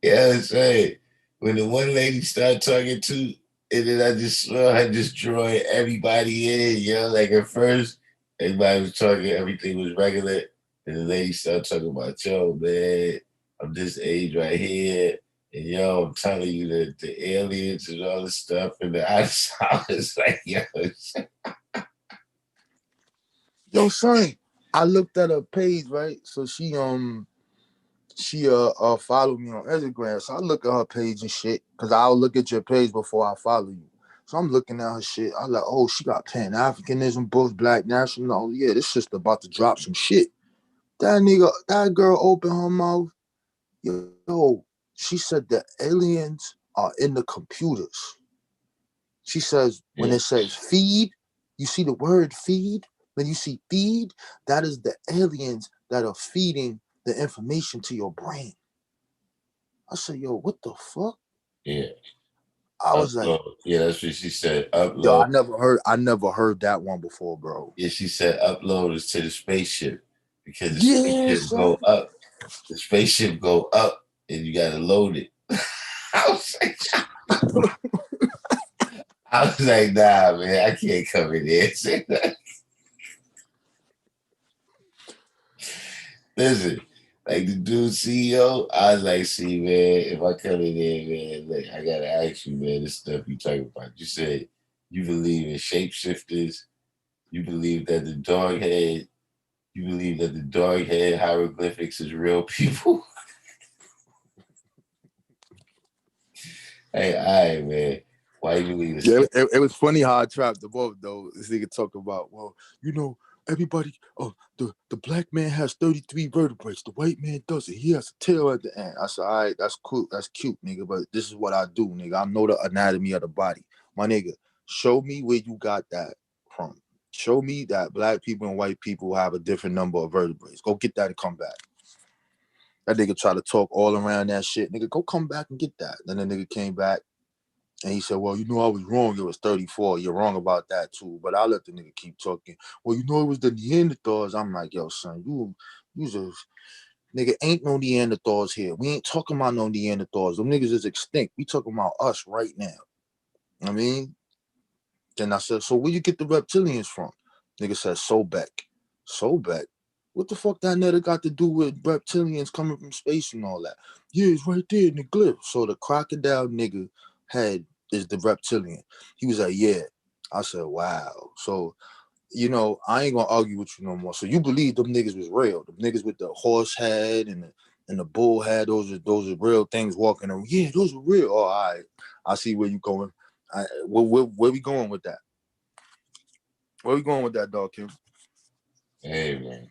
yeah, I'm saying, when the one lady started talking to, and then I just saw her just drawing everybody in, you know, like at first, everybody was talking, everything was regular, and the lady started talking about, yo, man, I'm this age right here, and yo, I'm telling you the aliens and all this stuff, and I was like, yo, Yo, son, I looked at her page, right? So she followed me on Instagram. So I look at her page and shit, because I'll look at your page before I follow you. So I'm looking at her shit. I'm like, oh, she got Pan-Africanism books, Black National. Yeah, this sister about to drop some shit. That girl opened her mouth. Yo, she said the aliens are in the computers. She says when yeah, it says feed, you see the word feed? When you see feed, that is the aliens that are feeding the information to your brain. I said, yo, what the fuck? yeah, I was like, upload. Yeah, that's what she said, yo, upload. I never heard that one before, bro. Yeah, she said upload is to the spaceship because the Yeah, spaceship son. go up. The spaceship go up and you gotta load it. I was like, nah, man, I can't come in there and say that. Listen, like the dude CEO, I was like, see, man, if I come in there, man, like, I gotta ask you, man, this stuff you talking about. You said you believe in shapeshifters. You believe that the dog head hieroglyphics is real people. Hey, all right, man. Why you believe this Yeah, stuff? it was funny how I trapped the boat though. This nigga talk about, well, you know, everybody, the black man has 33 vertebrae. The white man doesn't. He has a tail at the end. I said, all right, that's cool, that's cute, nigga. But this is what I do, nigga. I know the anatomy of the body. My nigga, show me where you got that from. Show me that black people and white people have a different number of vertebrae. Go get that and come back. That nigga try to talk all around that shit. Nigga, go come back and get that. Then the nigga came back. And he said, well, you know, I was wrong. It was 34. You're wrong about that, too. But I'll let the nigga keep talking. Well, you know, it was the Neanderthals. I'm like, yo, son, you just, nigga, ain't no Neanderthals here. We ain't talking about no Neanderthals. Them niggas is extinct. We talking about us right now. I mean, then I said, so where you get the reptilians from? Nigga said, Sobek. Sobek? What the fuck that nigga got to do with reptilians coming from space and all that? Yeah, it's right there in the glyph. So the crocodile nigga head is the reptilian. He was like, yeah. I said, wow. So, you know, I ain't gonna argue with you no more. So you believe them niggas was real. Them niggas with the horse head and the bull head, those are real things walking around. Yeah, those are real. Oh, all right. I see where you going. Where we going with that? Where we going with that, dog, Kim? Hey, man.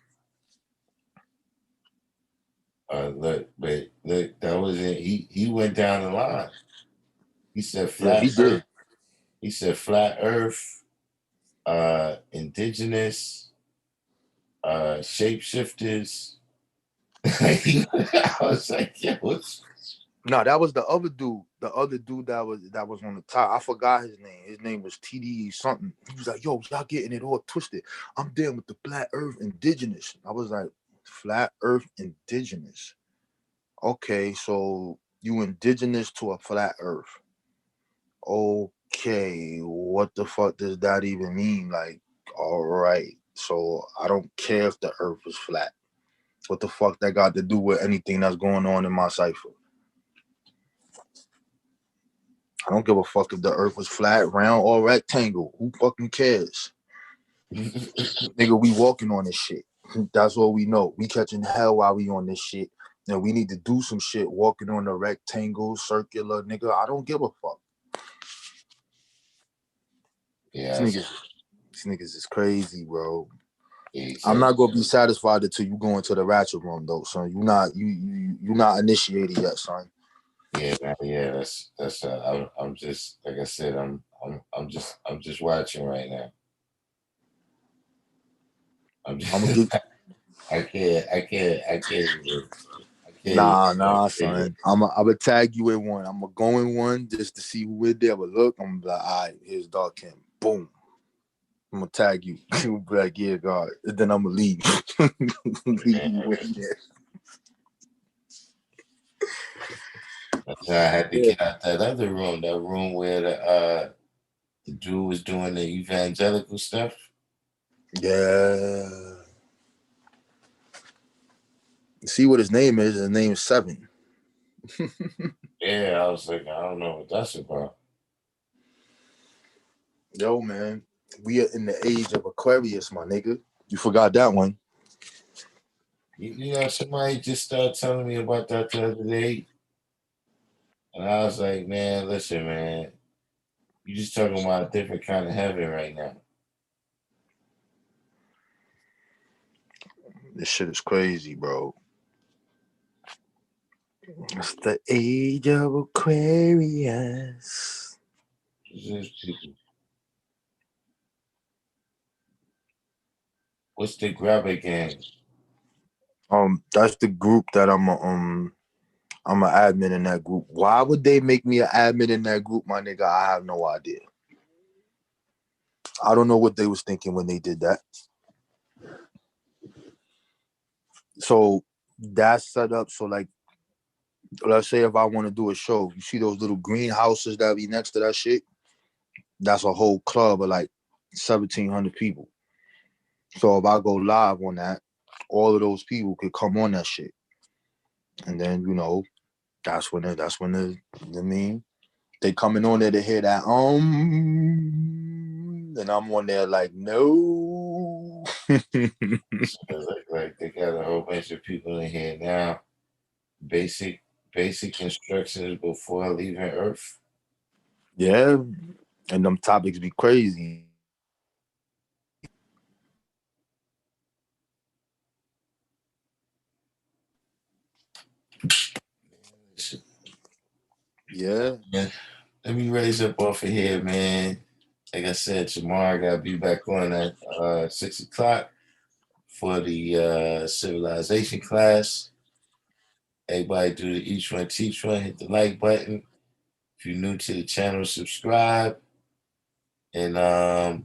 Look, that was it. He went down the line. He said Yeah, he flat did. Earth. He said flat Earth, indigenous, shapeshifters. I was like, yeah, what's No, that was the other dude. The other dude that was on the top. I forgot his name. His name was TD something. He was like, yo, y'all getting it all twisted. I'm dealing with the flat Earth indigenous. I was like, flat Earth indigenous. Okay, so you indigenous to a flat earth. Okay, what the fuck does that even mean? Like, all right, so I don't care if the earth is flat. What the fuck that got to do with anything that's going on in my cipher? I don't give a fuck if the earth was flat, round, or rectangle. Who fucking cares? Nigga, we walking on this shit. That's all we know. We catching hell while we on this shit. And we need to do some shit walking on the rectangle, circular, nigga. I don't give a fuck. Yeah, These niggas is crazy, bro. yeah, I'm not gonna be satisfied until you go into the ratchet room though, son. You not initiated yet, son. yeah, man, yeah. That's. I'm just like I said. I'm just watching right now. I'm I'm gonna just. get I can't. nah, son. I'm gonna tag you in one. I'm gonna go in one just to see who is there. But look, I'm gonna be like, all right, here's Darkim. Boom. I'm gonna tag you. You'll be like, yeah, God. And then I'm gonna leave. Leave you in there. That's why I had to Yeah. get out that other room, that room where the dude was doing the evangelical stuff. Yeah. See what his name is. His name is Seven. Yeah, I was like, I don't know what that's about. Yo, man. We are in the age of Aquarius, my nigga. You forgot that one. You know, somebody just started telling me about that the other day, and I was like, man, listen, man, you just talking about a different kind of heaven right now. This shit is crazy, bro. It's the age of Aquarius. Just people. What's the grabber gang? That's the group that I'm an admin in that group. Why would they make me an admin in that group, my nigga? I have no idea. I don't know what they was thinking when they did that. So that's set up. So like, let's say if I want to do a show, you see those little greenhouses that be next to that shit? That's a whole club of like 1,700 people. So if I go live on that, all of those people could come on that shit. And then, you know, that's when I mean, they coming on there to hear that, and I'm on there like, no. So it look like they got a whole bunch of people in here now. Basic instructions before leaving Earth. Yeah. And them topics be crazy. Yeah. Yeah. Let me raise up off of here, man. Like I said, tomorrow I gotta be back on at 6 o'clock for the civilization class. Everybody do the each one teach one, hit the like button. If you're new to the channel, subscribe. And I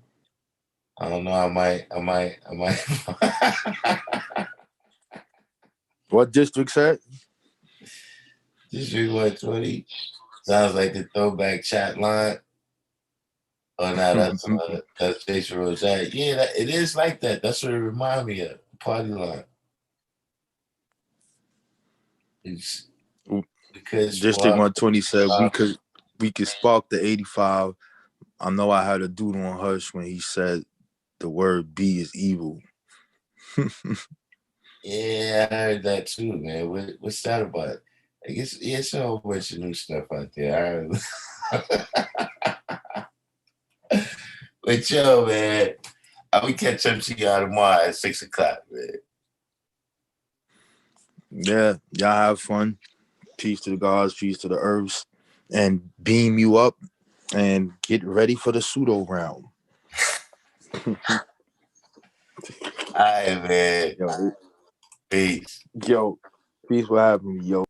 don't know, I might What district said? District 120 sounds like the throwback chat line. Oh no, that's Jason Rose. Yeah, it is like that. That's what it reminds me of. Party line. It's because District well, 120 said we could spark the 85. I know I had a dude on Hush when he said the word B is evil. yeah, I heard that too, man. What's that about? I guess it's a whole bunch of new stuff out there. But yo, man, I will catch up to y'all tomorrow at 6 o'clock, man. Yeah, y'all have fun. Peace to the gods, peace to the earths, and beam you up and get ready for the pseudo round. All right, man. Yo, Peace. yo, peace. What happened, yo?